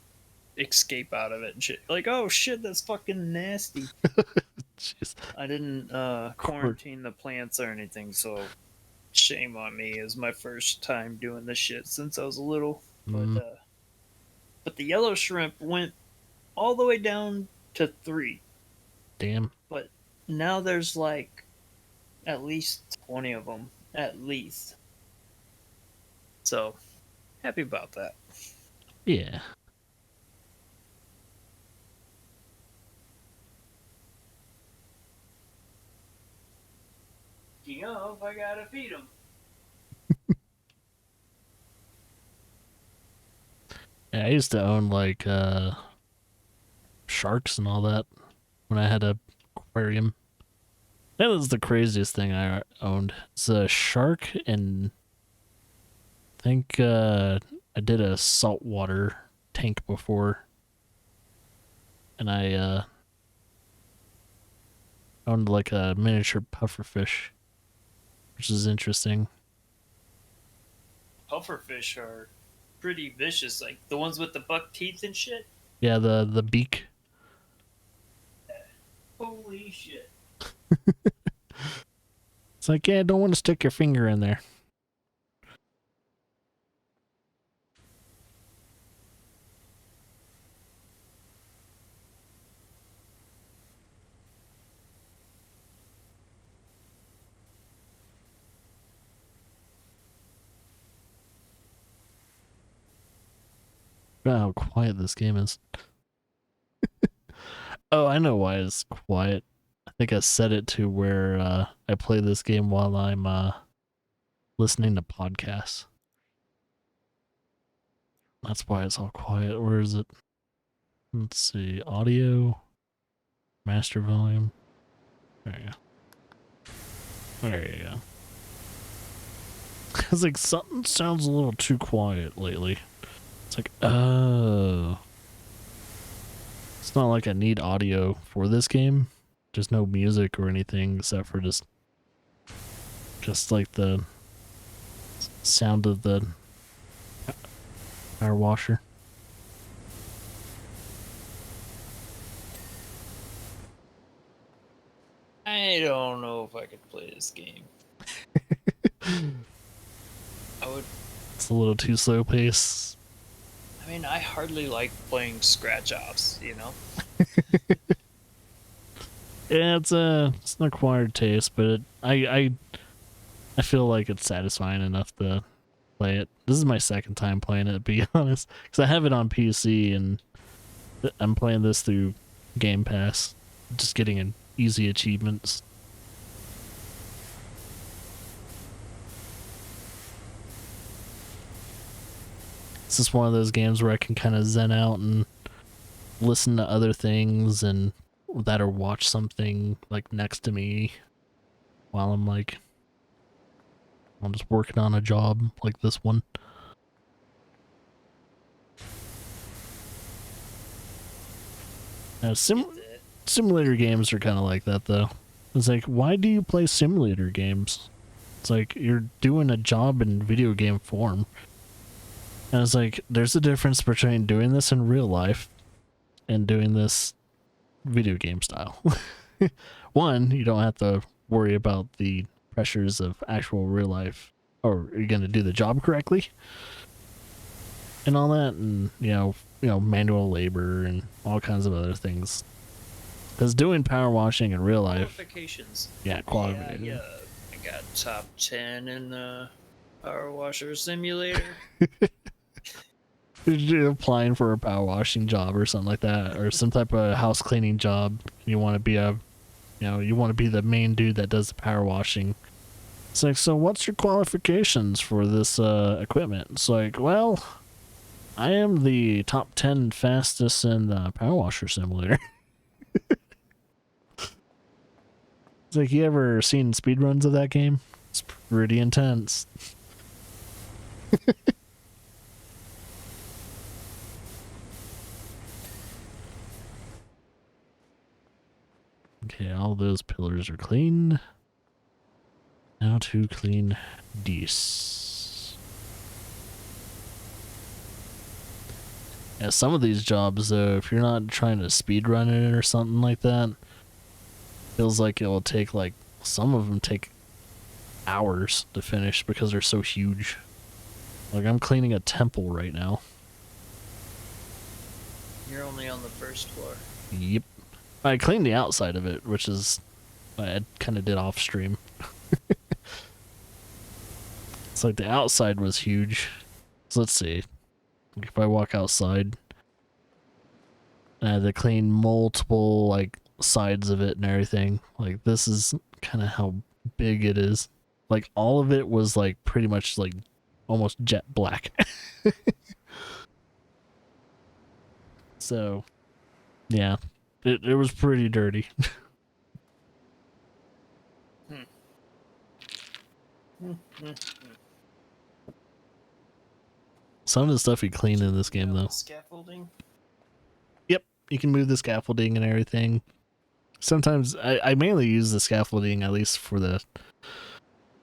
escape out of it and shit. Like, oh shit, that's fucking nasty. Jeez. I didn't quarantine the plants or anything, so shame on me. It was my first time doing this shit since I was little. But the yellow shrimp went all the way down to 3. Damn. But now there's like at least 20 of them, at least. So, happy about that. Yeah. You know, if I gotta feed them. Yeah, I used to own like sharks and all that when I had a aquarium. That was the craziest thing I owned. It's a shark, and I think I did a saltwater tank before, and I owned like a miniature pufferfish, which is interesting. Pufferfish are pretty vicious, like the ones with the buck teeth and shit. Yeah, the beak. Holy shit. It's like, yeah, don't want to stick your finger in there. Wow, how quiet this game is. Oh, I know why it's quiet. I think I set it to where I play this game while I'm listening to podcasts. That's why it's all quiet. Where is it? Let's see. Audio. Master volume. There you go. There you go. It's like something sounds a little too quiet lately. It's like, oh. It's not like I need audio for this game. Just no music or anything except for just like the sound of the power washer. I don't know if I could play this game. I would. It's a little too slow pace. I mean, I hardly like playing scratch offs, you know? Yeah, it's an acquired taste, but I feel like it's satisfying enough to play it. This is my second time playing it, to be honest, because I have it on PC and I'm playing this through Game Pass, just getting an easy achievements. It's just one of those games where I can kind of zen out and listen to other things and that or watch something like next to me while I'm just working on a job like this one. Simulator games are kind of like that though. It's like, why do you play simulator games? It's like you're doing a job in video game form. And it's like, there's a difference between doing this in real life and doing this video game style. One, you don't have to worry about the pressures of actual real life, or are you going to do the job correctly? And all that, and, you know, manual labor and all kinds of other things. Because doing power washing in real life... Qualifications. Yeah, qualifications. Yeah, I got top 10 in the Power Washer Simulator. You're applying for a power washing job or something like that, or some type of house cleaning job. You want to be you want to be the main dude that does the power washing. It's like, so what's your qualifications for this equipment? It's like, well, I am the top 10 fastest in the Power Washer Simulator. It's like, you ever seen speedruns of that game? It's pretty intense. Okay, all those pillars are clean. Now to clean these. Yeah, some of these jobs, though, if you're not trying to speedrun it or something like that, feels like it will take, like, some of them take hours to finish because they're so huge. Like, I'm cleaning a temple right now. You're only on the first floor. Yep. I cleaned the outside of it, which is I kind of did off stream. It's like the outside was huge. So let's see. If I walk outside, I had to clean multiple like sides of it and everything. Like, this is kind of how big it is. Like, all of it was like pretty much like almost jet black. So yeah. It was pretty dirty. Some of the stuff you clean in this game, though. Scaffolding. Yep, you can move the scaffolding and everything. Sometimes I mainly use the scaffolding, at least for the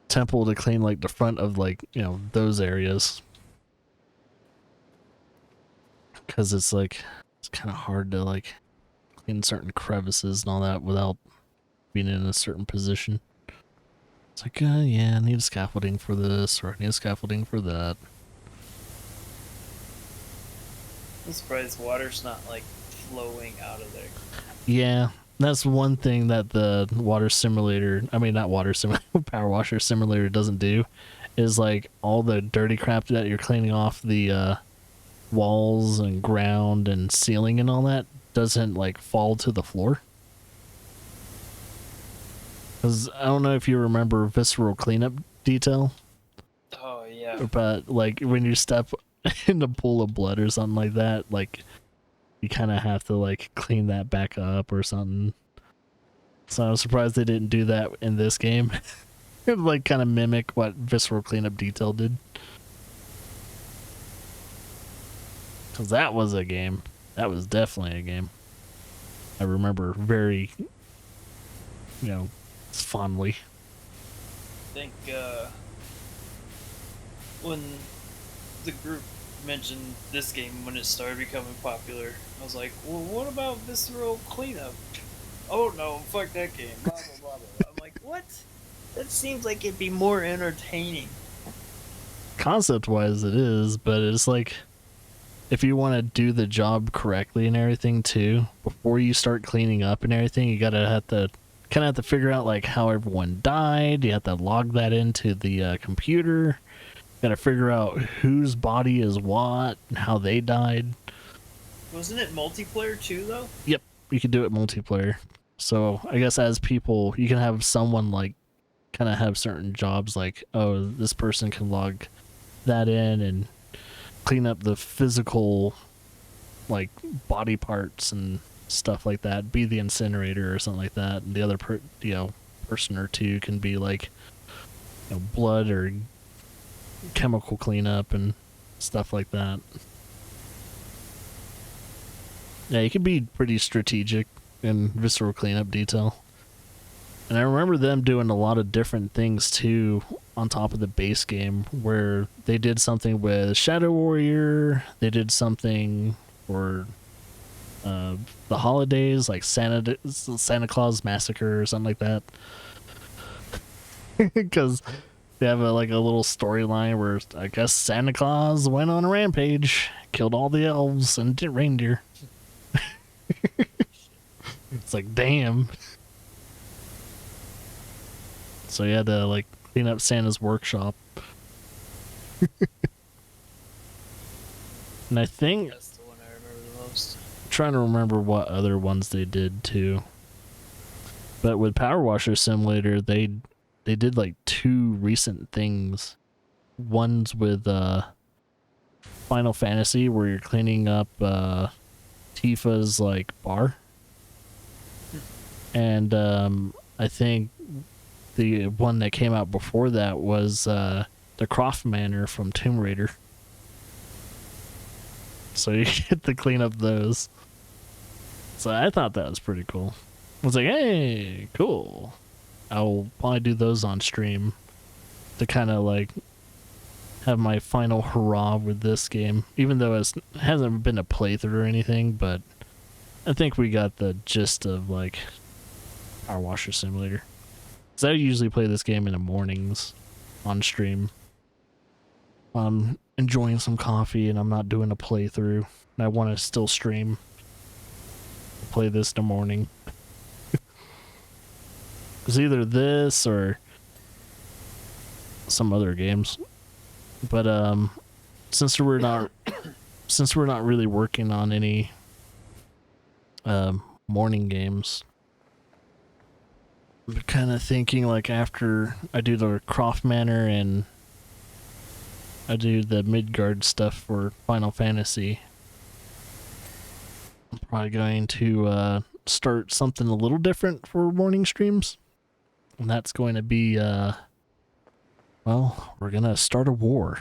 temple, to clean like the front of like, you know, those areas. Because it's like, it's kind of hard to like clean certain crevices and all that without being in a certain position. It's like, yeah, I need scaffolding for this, or I need scaffolding for that. I'm surprised water's not like flowing out of there. Yeah, that's one thing that the water simulator, I mean, not water simulator, power washer simulator doesn't do, is like all the dirty crap that you're cleaning off the walls and ground and ceiling and all that doesn't like fall to the floor. Because I don't know if you remember visceral cleanup detail, Oh yeah. but like when you step in a pool of blood or something like that, like you kind of have to like clean that back up or something. So I'm surprised they didn't do that in this game. Like kind of mimic what visceral cleanup detail did. Because that was a game. That was definitely a game. I remember very, you know, fondly. I think when the group mentioned this game when it started becoming popular, I was like, well, what about visceral cleanup? Oh no, fuck that game. Blah blah blah blah. I'm like, what? That seems like it'd be more entertaining. Concept wise it is, but it's like if you want to do the job correctly and everything too, before you start cleaning up and everything, you gotta have to figure out like how everyone died. You have to log that into the computer. Gotta figure out whose body is what and how they died. Wasn't it multiplayer too though? Yep, you can do it multiplayer. So I guess as people, you can have someone like kind of have certain jobs like, oh, this person can log that in and clean up the physical like body parts and stuff like that, be the incinerator or something like that, and the other person or two can be like, you know, blood or chemical cleanup and stuff like that. Yeah, you can be pretty strategic in visceral cleanup detail. And I remember them doing a lot of different things too on top of the base game, where they did something with Shadow Warrior, they did something for the holidays, like Santa Claus Massacre or something like that. Because they have a little storyline where I guess Santa Claus went on a rampage, killed all the elves and reindeer. It's like, damn. So you had to like clean up Santa's workshop. And I think, That's the one I remember the most. I'm trying to remember what other ones they did too. But with Power Washer Simulator, they did like two recent things. One's with Final Fantasy, where you're cleaning up Tifa's like bar. And I think the one that came out before that was the Croft Manor from Tomb Raider. So you get to clean up those. So I thought that was pretty cool. I was like, hey, cool. I'll probably do those on stream to kind of like have my final hurrah with this game. Even though it hasn't been a playthrough or anything, but I think we got the gist of like Power Washer Simulator. So I usually play this game in the mornings on stream. I'm enjoying some coffee and I'm not doing a playthrough. And I want to still stream. Play this in the morning. It's either this or some other games. But since we're not really working on any morning games, I'm kind of thinking like after I do the Croft Manor and I do the Midgard stuff for Final Fantasy, I'm probably going to start something a little different for morning streams. And that's going to be, well, we're going to start a war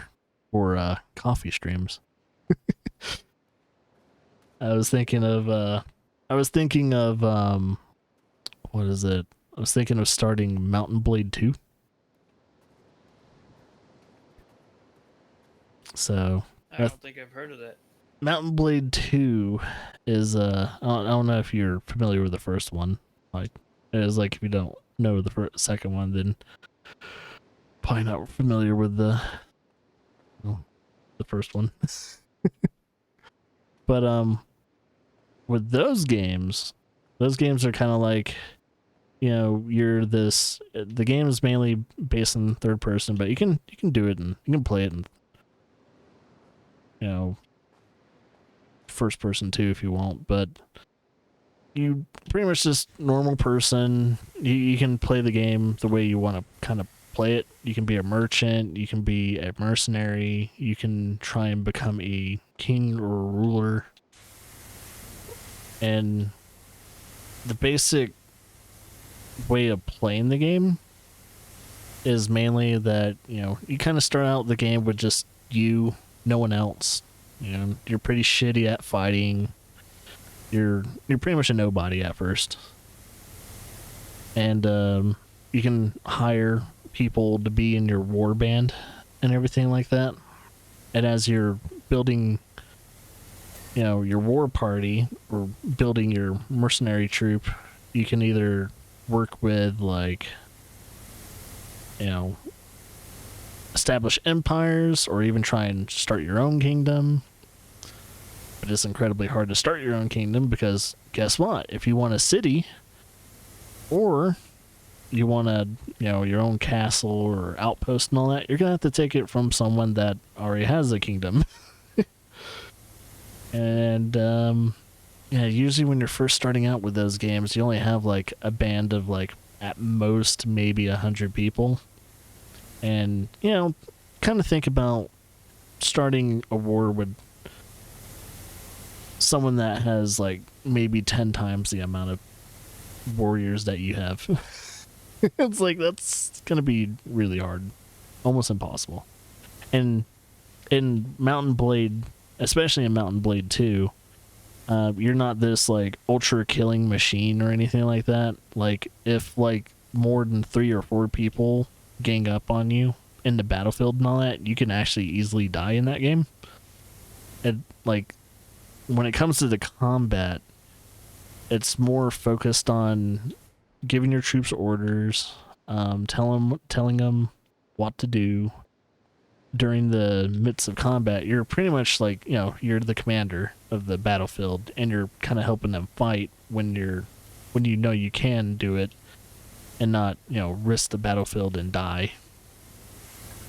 for coffee streams. I was thinking of what is it? I was thinking of starting Mountain Blade 2. So I don't think I've heard of that. Mountain Blade 2 is I don't know if you're familiar with the first one. Like, it is like if you don't know the second one, then probably not familiar with the first one. But with those games are kind of like, you know, the game is mainly based in third person, but you can do it and you can play it in, you know, first person too if you want, but you pretty much just normal person. You can play the game the way you want to kind of play it. You can be a merchant, you can be a mercenary, you can try and become a king or a ruler. And the basic way of playing the game is mainly that, you know, you kind of start out the game with just you, no one else. You know, you're pretty shitty at fighting. You're pretty much a nobody at first. And you can hire people to be in your war band and everything like that. And as you're building, you know, your war party or building your mercenary troop, you can either work with, like, you know, establish empires or even try and start your own kingdom. But it's incredibly hard to start your own kingdom because guess what? If you want a city or you want a, you know, your own castle or outpost and all that, you're going to have to take it from someone that already has a kingdom. And yeah, usually when you're first starting out with those games, you only have like a band of like at most maybe 100 people. And, you know, kind of think about starting a war with someone that has like maybe 10 times the amount of warriors that you have. It's like, that's gonna be really hard, almost impossible. And in Mountain Blade, especially in Mountain Blade 2, you're not this like ultra killing machine or anything like that. Like, if like more than 3 or 4 people gang up on you in the battlefield and all that, you can actually easily die in that game. And like, when it comes to the combat, it's more focused on giving your troops orders, telling them what to do during the midst of combat. You're pretty much like, you know, you're the commander of the battlefield, and you're kind of helping them fight when you know you can do it, and not, you know, risk the battlefield and die.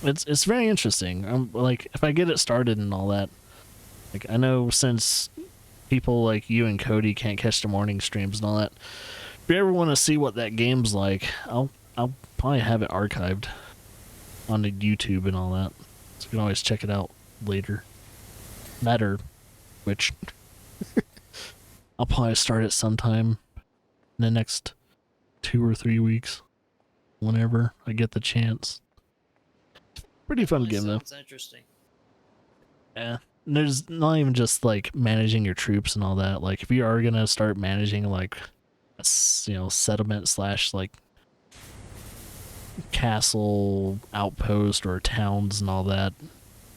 It's very interesting. Like, if I get it started and all that, like, I know since people like you and Cody can't catch the morning streams and all that, if you ever want to see what that game's like, I'll probably have it archived on the YouTube and all that, so you can always check it out later. Matter which I'll probably start it sometime in the next 2 or 3 weeks, whenever I get the chance. Pretty fun game though. Sounds interesting. Yeah. There's not even just like managing your troops and all that. Like, if you are gonna start managing like a, you know, settlement slash like castle outpost or towns and all that,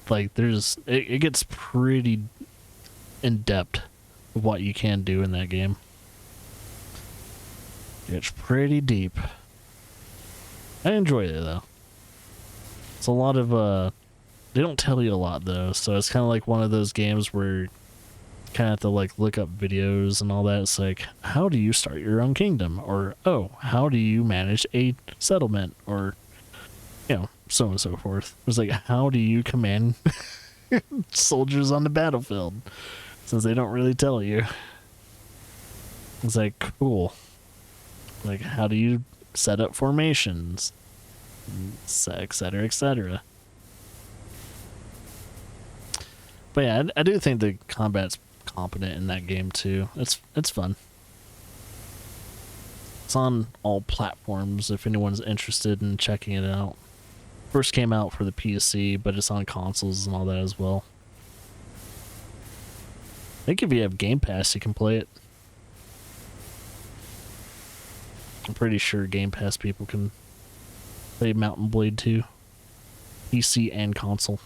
like, it gets pretty in depth of what you can do in that game. It's pretty deep. I enjoy it though. It's a lot of they don't tell you a lot though, so it's kind of like one of those games where you kind of have to like look up videos and all that. It's like, how do you start your own kingdom? Or, oh, how do you manage a settlement? Or, you know, so on and so forth. It's like, how do you command soldiers on the battlefield? Since they don't really tell you. It's like, cool. Like, how do you set up formations? Etc, etc. But yeah, I do think the combat's competent in that game too. It's fun. It's on all platforms if anyone's interested in checking it out. First came out for the PC, but it's on consoles and all that as well. I think if you have Game Pass, you can play it. I'm pretty sure Game Pass people can play Mountain Blade 2, PC and console.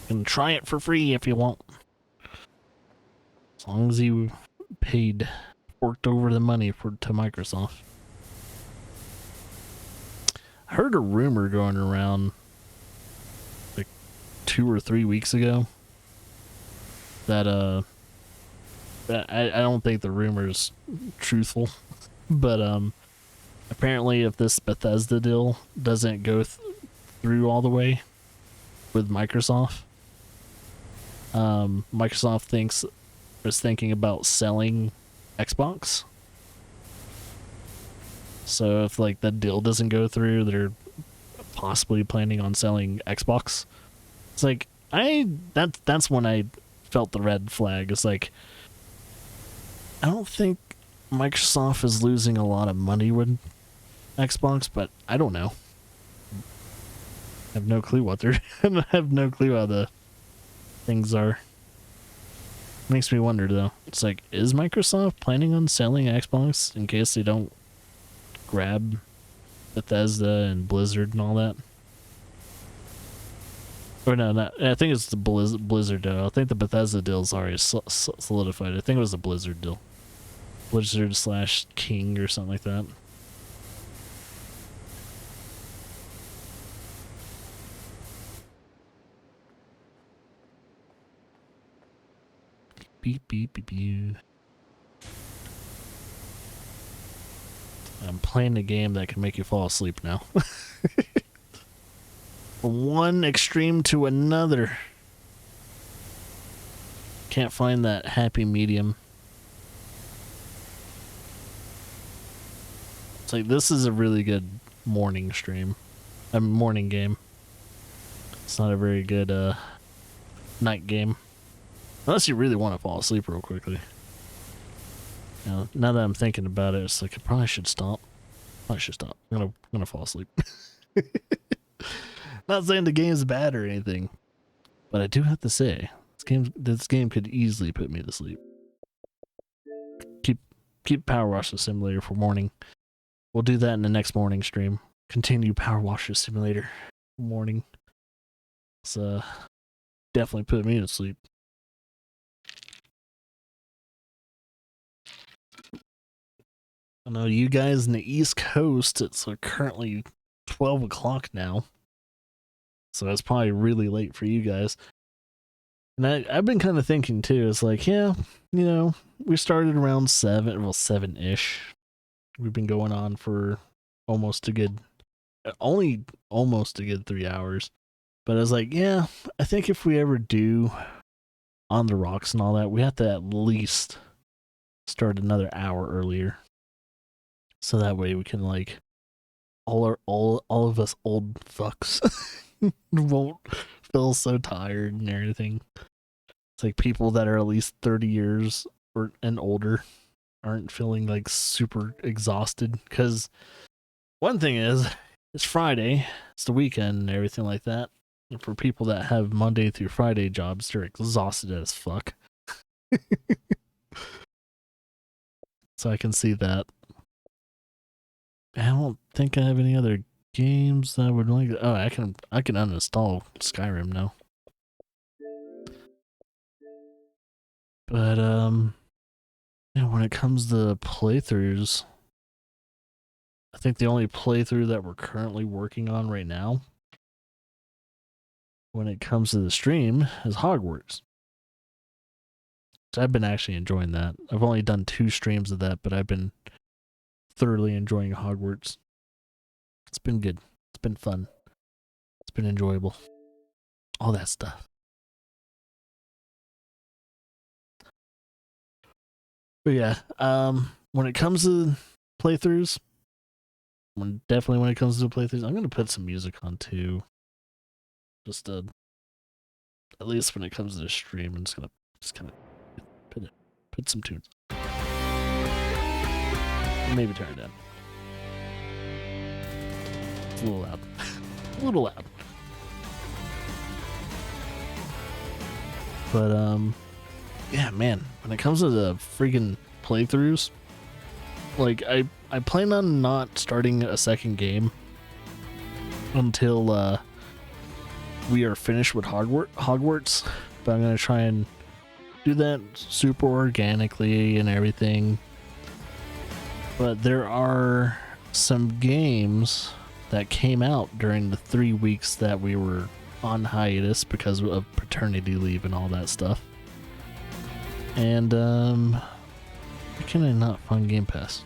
You can try it for free if you want. As long as you forked over the money to Microsoft. I heard a rumor going around like 2 or 3 weeks ago that I don't think the rumor's truthful, but apparently if this Bethesda deal doesn't go through all the way with Microsoft, Microsoft is thinking about selling Xbox. So if like that deal doesn't go through, they're possibly planning on selling Xbox. It's like that's when I felt the red flag. It's like, I don't think Microsoft is losing a lot of money with Xbox, but I don't know. I have no clue what they're I have no clue how the things are. Makes me wonder though. It's like, is Microsoft planning on selling Xbox in case they don't grab Bethesda and Blizzard and all that? Or no, I think it's the Blizzard deal. I think the Bethesda deal's already solidified. I think it was the Blizzard deal. Blizzard/King or something like that. Beep, beep, beep, beep. I'm playing a game that can make you fall asleep now. From one extreme to another. Can't find that happy medium. It's like, this is a really good morning stream. Morning game. It's not a very good night game. Unless you really want to fall asleep real quickly. Now that I'm thinking about it, it's like I probably should stop. I'm gonna fall asleep. Not saying the game's bad or anything, but I do have to say this game could easily put me to sleep. Keep Power Washer Simulator for morning. We'll do that in the next morning stream. Continue Power Washer Simulator morning. It's definitely put me to sleep. I know you guys in the East Coast, it's currently 12 o'clock now. So it's probably really late for you guys. And I've been kind of thinking too, it's like, yeah, we started around 7-ish. We've been going on for almost a good 3 hours. But I was like, yeah, I think if we ever do On the Rocks and all that, we have to at least start another hour earlier. So that way we can, like, all of us old fucks won't feel so tired and everything. It's like people that are at least 30 years and older aren't feeling like super exhausted. Because one thing is, it's Friday, it's the weekend and everything like that. And for people that have Monday through Friday jobs, they're exhausted as fuck. So I can see that. I don't think I have any other games that I would like. Oh, I can uninstall Skyrim now. But when it comes to playthroughs, I think the only playthrough that we're currently working on right now, when it comes to the stream, is Hogwarts. So I've been actually enjoying that. I've only done 2 streams of that, but I've been thoroughly enjoying Hogwarts. It's been good. It's been fun. It's been enjoyable. All that stuff. But yeah, when it comes to playthroughs, when it comes to playthroughs, I'm gonna put some music on too. Just at least when it comes to the stream, I'm just gonna put some tunes. Maybe turn it down. It's a little loud. A little loud. But yeah, man, when it comes to the freaking playthroughs. Like I plan on not starting a second game until we are finished with Hogwarts, but I'm gonna try and do that super organically and everything. But there are some games that came out during the 3 weeks that we were on hiatus because of paternity leave and all that stuff. And why can I not find Game Pass?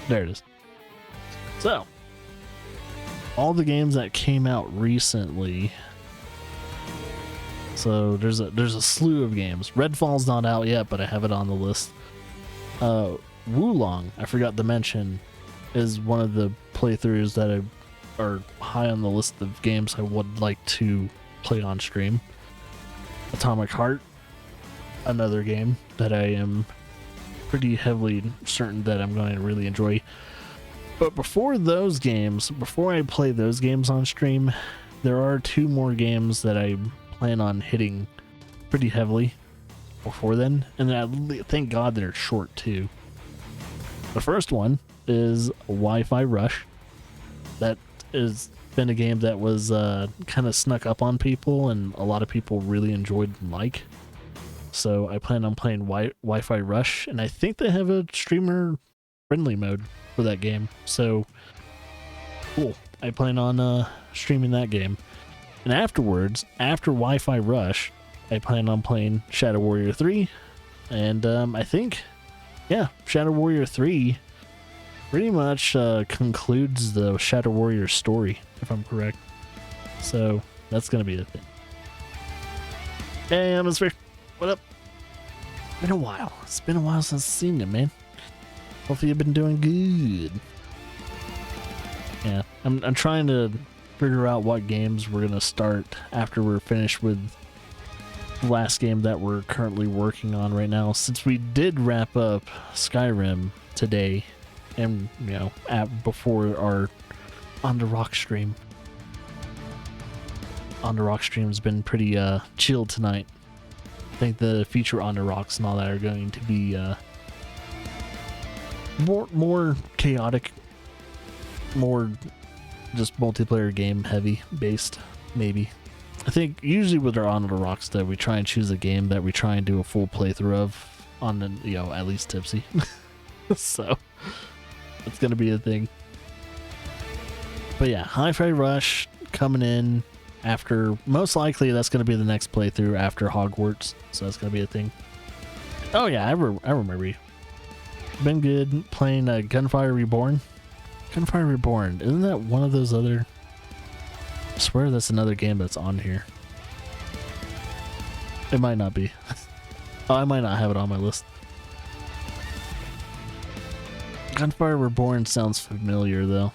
There it is. So, all the games that came out recently. So there's a slew of games. Redfall's not out yet, but I have it on the list. Wulong, I forgot to mention, is one of the playthroughs that are high on the list of games I would like to play on stream. Atomic Heart, another game that I am pretty heavily certain that I'm going to really enjoy. But before I play those games on stream, there are 2 more games that I plan on hitting pretty heavily before then, and thank God they're short too. The first one is Wi-Fi Rush. That has been a game that was kind of snuck up on people, and a lot of people really enjoyed and like. So I plan on playing Wi-Fi Rush, and I think they have a streamer-friendly mode for that game. So, cool. I plan on streaming that game. And afterwards, after Wi-Fi Rush, I plan on playing Shadow Warrior 3. And I think, yeah, Shadow Warrior 3 pretty much concludes the Shadow Warrior story, if I'm correct. So, that's going to be the thing. Hey, Atmosphere. What up? Been a while. It's been a while since I've seen you, man. Hopefully you've been doing good. Yeah, I'm trying to figure out what games we're gonna start after we're finished with the last game that we're currently working on right now. Since we did wrap up Skyrim today, and before our On the Rock stream. On the Rock stream's been pretty chill tonight. I think the feature On the Rocks and all that are going to be more chaotic, more just multiplayer game heavy based, maybe. I think usually with our On the Rocks that we try and choose a game that we try and do a full playthrough of on the, at least tipsy. So it's gonna be a thing. But yeah, Hi-Fi Rush coming in after, most likely that's gonna be the next playthrough after Hogwarts, so that's gonna be a thing. Oh yeah, I remember you. Been good playing Gunfire Reborn. Gunfire Reborn, isn't that one of those other... I swear that's another game that's on here. It might not be. Oh, I might not have it on my list. Gunfire Reborn sounds familiar though.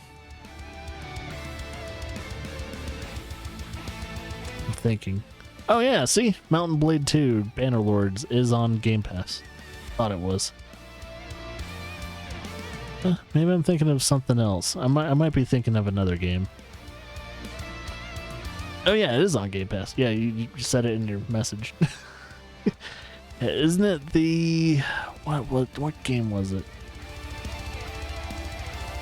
I'm thinking. Oh yeah, see? Mountain Blade 2 Bannerlords is on Game Pass. Thought it was. Maybe I'm thinking of something else. I might be thinking of another game. Oh yeah, it is on Game Pass. Yeah, you said it in your message. Isn't it the what game was it?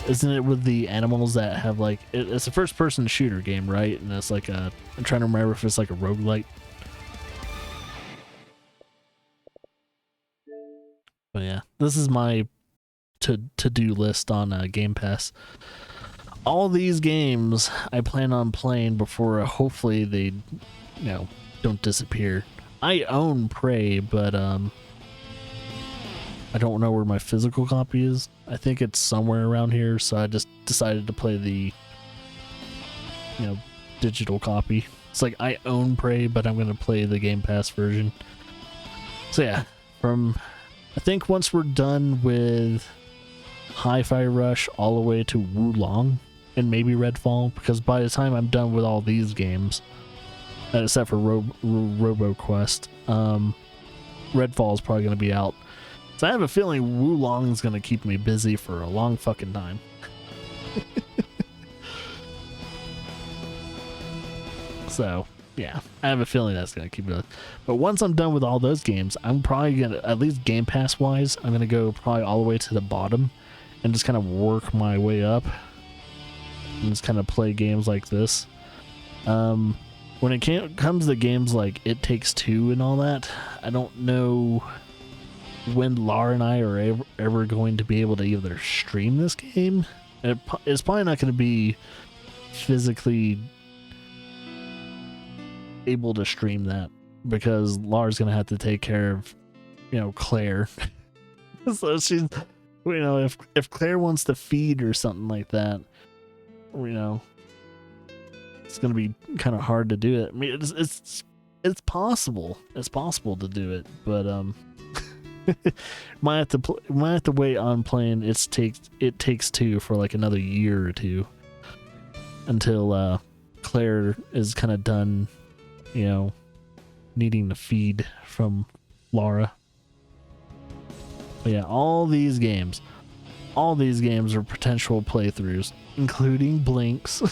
Isn't it with the animals that have like it's a first person shooter game, right? And it's like I'm trying to remember if it's like a roguelite. But yeah, this is my to-do list on Game Pass. All these games I plan on playing before hopefully they don't disappear. I own Prey, but I don't know where my physical copy is. I think it's somewhere around here, so I just decided to play the digital copy. It's like I own Prey, but I'm gonna play the Game Pass version. So yeah, I think once we're done with Hi-Fi Rush all the way to Wulong and maybe Redfall, because by the time I'm done with all these games, except for RoboQuest, Redfall is probably going to be out. So I have a feeling Wulong is going to keep me busy for a long fucking time. So yeah, I have a feeling that's gonna keep going. But once I'm done with all those games, I'm probably gonna, at least Game Pass wise, I'm gonna go probably all the way to the bottom and just kind of work my way up and just kind of play games like this. When it comes to games like It Takes Two and all that, I don't know when Lara and I are ever going to be able to either stream this game. It's probably not going to be physically able to stream that because Lara's going to have to take care of, Claire. So she's, if Claire wants to feed or something like that, it's going to be kind of hard to do it. I mean, it's possible. It's possible to do it, but might have to wait on playing It Takes Two for like another year or two until Claire is kind of done, needing to feed from Lara. But yeah, all these games are potential playthroughs, including Blinks.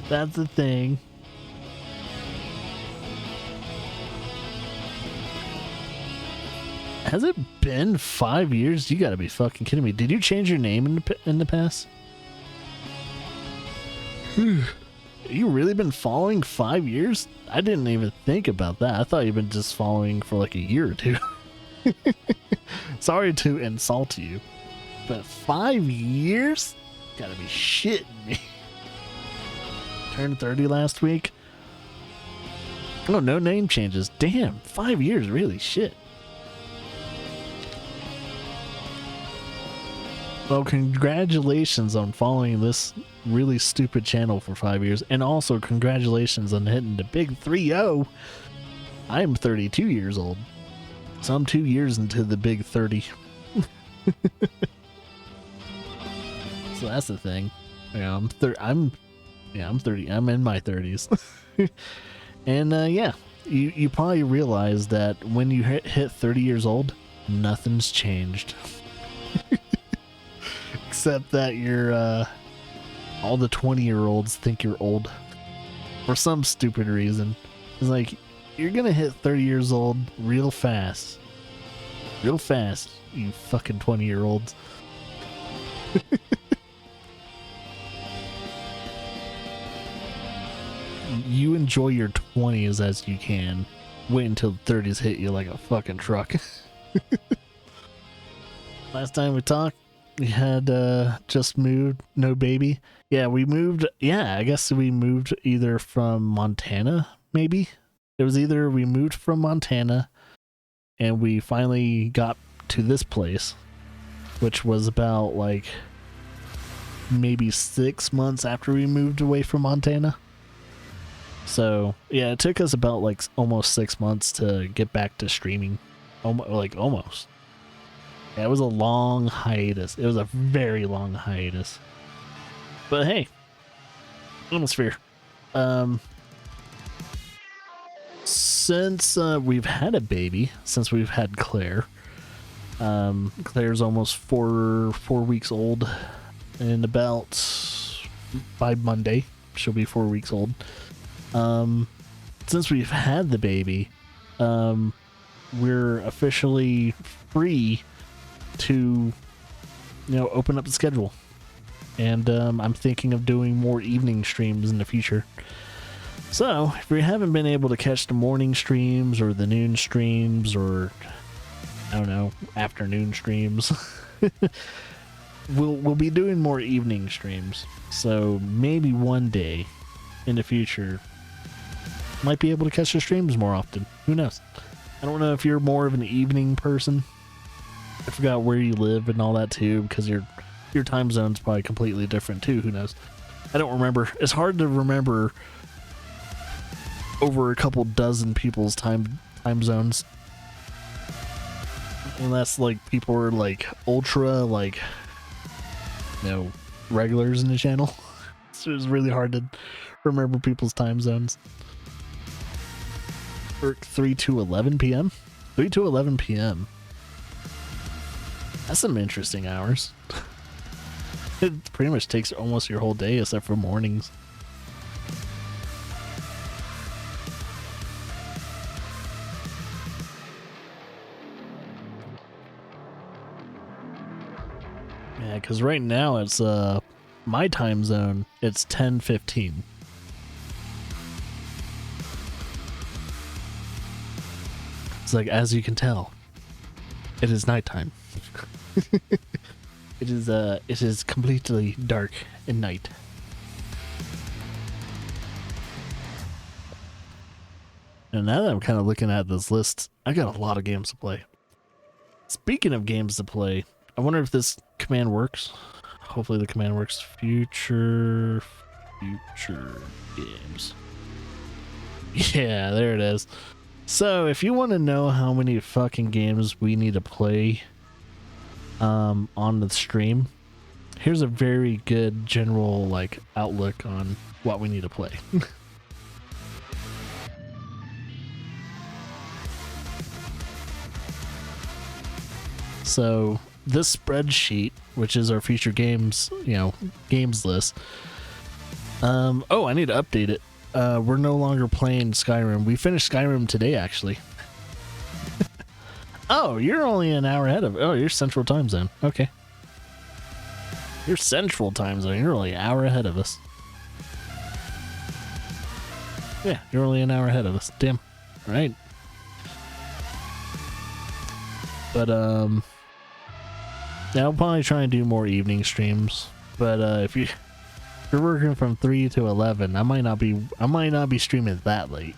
That's the thing. Has it been 5 years? You gotta be fucking kidding me. Did you change your name in the past? You really been following 5 years? I didn't even think about that. I thought you've been just following for like a year or two. Sorry to insult you, but 5 years? Gotta be shitting me. Turned 30 last week. Oh, no name changes. Damn, 5 years, really? Shit. Well, congratulations on following this really stupid channel for 5 years, and also congratulations on hitting the big 3-0. I am 32 years old, so I'm 2 years into the big 30. So that's the thing. I'm 30. I'm in my 30s. And yeah, you probably realize that when you hit 30 years old, nothing's changed. Except that you're all the 20-year-olds think you're old for some stupid reason. It's like you're gonna hit 30 years old real fast, you fucking 20-year-olds. You enjoy your 20s as you can. Wait until the 30s hit you like a fucking truck. Last time we talked, we had just moved, no baby. Yeah, we moved. Yeah, I guess we moved either from Montana, maybe. It was either we moved from Montana and we finally got to this place, which was about like maybe 6 months after we moved away from Montana. So yeah, it took us about like almost 6 months to get back to streaming. Almost. Yeah, it was a long hiatus. It was a very long hiatus. But hey, atmosphere. Since we've had a baby, since we've had Claire, Claire's almost four weeks old, and about by Monday she'll be 4 weeks old. Since we've had the baby, we're officially free to, open up the schedule. And I'm thinking of doing more evening streams in the future. So, if we haven't been able to catch the morning streams or the noon streams or, I don't know, afternoon streams, we'll be doing more evening streams. So, maybe one day in the future, might be able to catch the streams more often. Who knows? I don't know if you're more of an evening person. I forgot where you live and all that too, because your time zone's probably completely different too. Who knows? I don't remember. It's hard to remember over a couple dozen people's time zones. Unless like people are like ultra regulars in the channel. So it's really hard to remember people's time zones. 3 to 11 p.m. 3 to 11 p.m. That's some interesting hours. It pretty much takes almost your whole day except for mornings. Yeah, because right now it's my time zone. It's 10:15. It's like, as you can tell, it is nighttime. It is completely dark at night. And now that I'm kind of looking at this list, I got a lot of games to play. Speaking of games to play, I wonder if this command works. Hopefully the command works. Future games. Yeah, there it is. So if you want to know how many fucking games we need to play on the stream, here's a very good general like outlook on what we need to play. So this spreadsheet, which is our future games, games list. Oh, I need to update it. We're no longer playing Skyrim. We finished Skyrim today, actually. Oh, you're only an hour ahead of. Oh, you're Central Time Zone. Okay. You're Central Time Zone. You're only an hour ahead of us. Yeah, you're only an hour ahead of us. Damn. Right. But yeah, I'll probably try and do more evening streams. But if you're working from 3 to 11, I might not be streaming that late.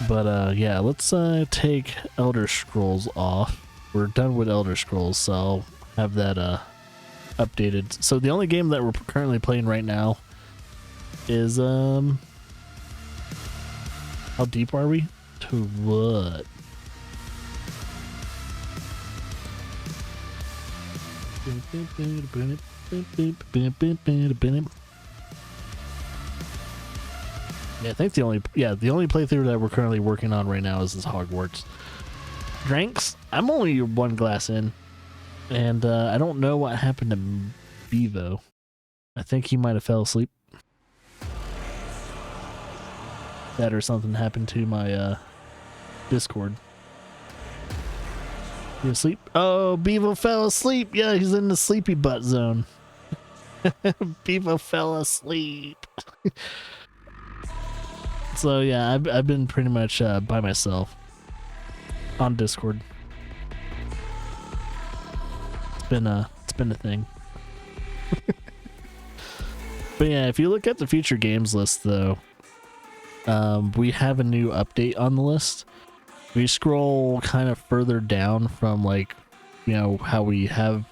But yeah, let's take Elder Scrolls off. We're done with Elder Scrolls, so I'll have that updated. So the only game that we're currently playing right now is how deep are we? To what? Yeah, I think the only playthrough that we're currently working on right now is this Hogwarts. Drinks? I'm only one glass in, and I don't know what happened to Bevo. I think he might have fell asleep. That or something happened to my Discord. You asleep? Oh, Bevo fell asleep. Yeah, he's in the sleepy butt zone. Bevo fell asleep. So yeah, I've been pretty much by myself on Discord. It's been a thing. But yeah, if you look at the future games list though, we have a new update on the list. We scroll kind of further down from like, how we have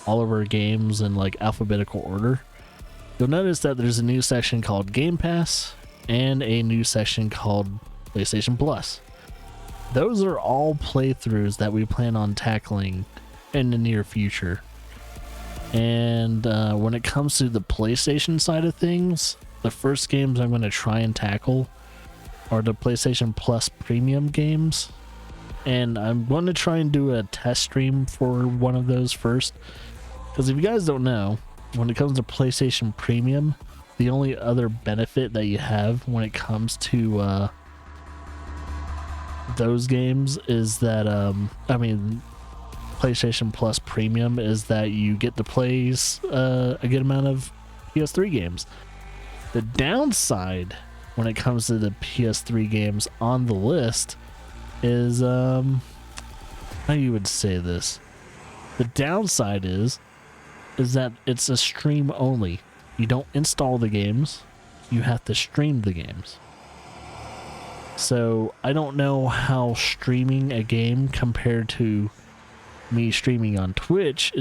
all of our games in like alphabetical order. You'll notice that there's a new section called Game Pass and a new section called PlayStation Plus. Those are all playthroughs that we plan on tackling in the near future. And when it comes to the PlayStation side of things, the first games I'm going to try and tackle are the PlayStation Plus premium games. And I'm going to try and do a test stream for one of those first. Because if you guys don't know, when it comes to PlayStation Premium, the only other benefit that you have when it comes to those games is that, PlayStation Plus Premium is that you get to play a good amount of PS3 games. The downside when it comes to the PS3 games on the list is, how you would say this? The downside is that it's a stream only. You don't install the games, you have to stream the games. So I don't know how streaming a game compared to me streaming on Twitch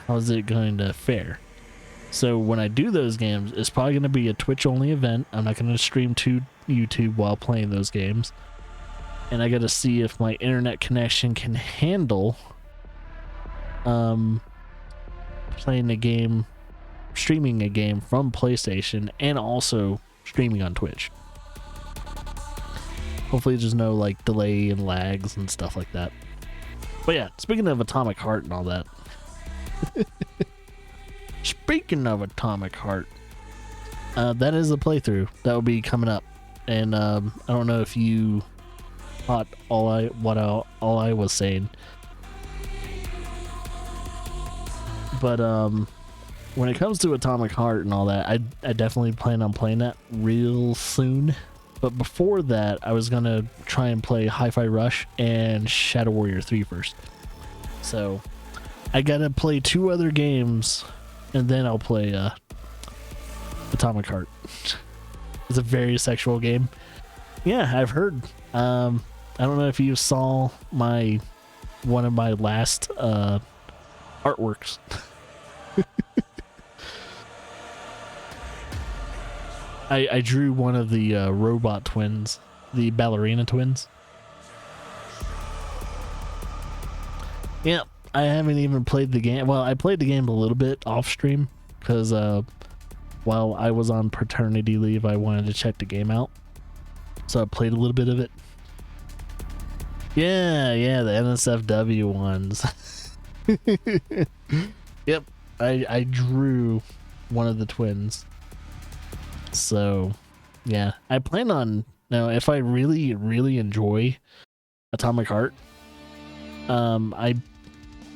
how's it going to fare. So when I do those games, it's probably going to be a Twitch only event. I'm not going to stream to YouTube while playing those games. And I got to see if my internet connection can handle playing a game, streaming a game from PlayStation and also streaming on Twitch. Hopefully there's no like delay and lags and stuff like that. But yeah, speaking of Atomic Heart and all that. Speaking of Atomic Heart, that is a playthrough that will be coming up. And I don't know if you caught all I was saying. But when it comes to Atomic Heart and all that, I definitely plan on playing that real soon. But before that, I was gonna try and play Hi-Fi Rush and Shadow Warrior 3 first. So I gotta play 2 other games, and then I'll play Atomic Heart. It's a very sexual game. Yeah, I've heard. I don't know if you saw one of my last artworks. I drew one of the robot twins, the ballerina twins. Yeah, I haven't even played the game. Well, I played the game a little bit off stream because while I was on paternity leave, I wanted to check the game out. So I played a little bit of it. Yeah, the NSFW ones. Yep, I drew one of the twins. So, yeah, I plan on, now if I really, really enjoy Atomic Heart, I'm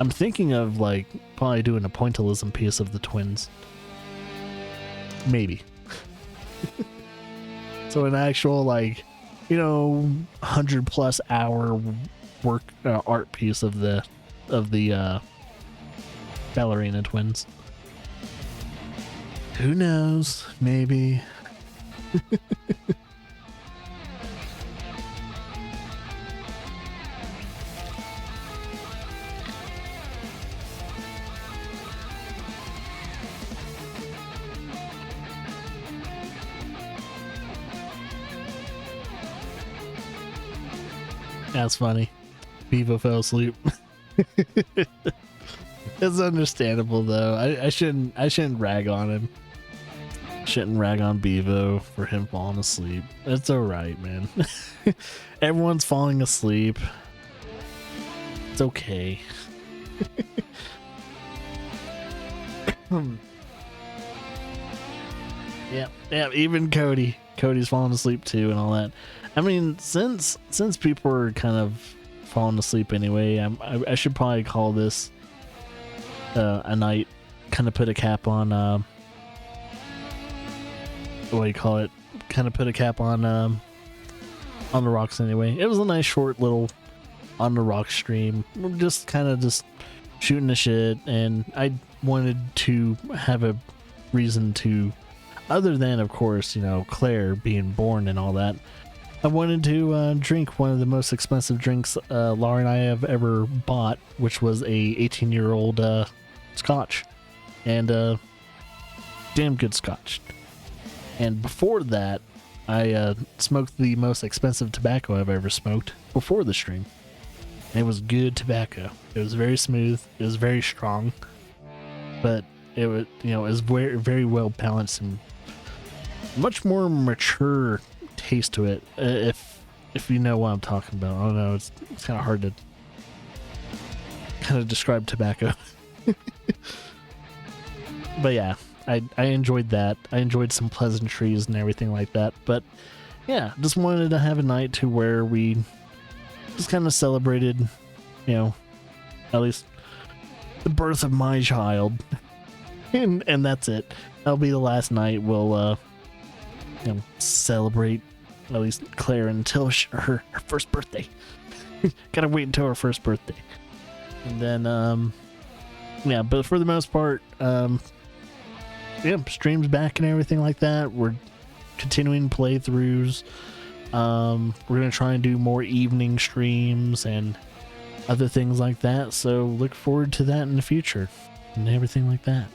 thinking of like probably doing a pointillism piece of the twins. Maybe. So an actual, like, 100+ hour work art piece of the ballerina twins. Who knows? Maybe. That's funny. Bevo fell asleep. It's understandable though. I shouldn't rag on him. Shouldn't rag on Bevo for him falling asleep. It's alright, man. Everyone's falling asleep. It's okay. Yeah, even Cody's falling asleep too and all that. I mean, since people are kind of falling asleep anyway, I should probably call this a night. Kind of put a cap on what do you call it? Kind of put a cap on the rocks anyway. It was a nice short little on the rock stream. We're just kind of just shooting the shit, and I wanted to have a reason to, other than of course Claire being born and all that. I wanted to drink one of the most expensive drinks Laura and I have ever bought, which was a 18-year-old scotch, and damn good scotch. And before that, I smoked the most expensive tobacco I've ever smoked before the stream. And it was good tobacco. It was very smooth. It was very strong, but it was it was very, very well balanced and much more mature taste to it. If you know what I'm talking about. I don't know. It's kind of hard to kind of describe tobacco. But yeah. I enjoyed that. I enjoyed some pleasantries and everything like that. But yeah, just wanted to have a night to where we just kind of celebrated, at least the birth of my child. And that's it. That'll be the last night we'll celebrate at least Claire until her first birthday. Gotta wait until her first birthday. And then yeah, but for the most part, streams back and everything like that. We're continuing playthroughs. We're gonna try and do more evening streams and other things like that. So look forward to that in the future and everything like that.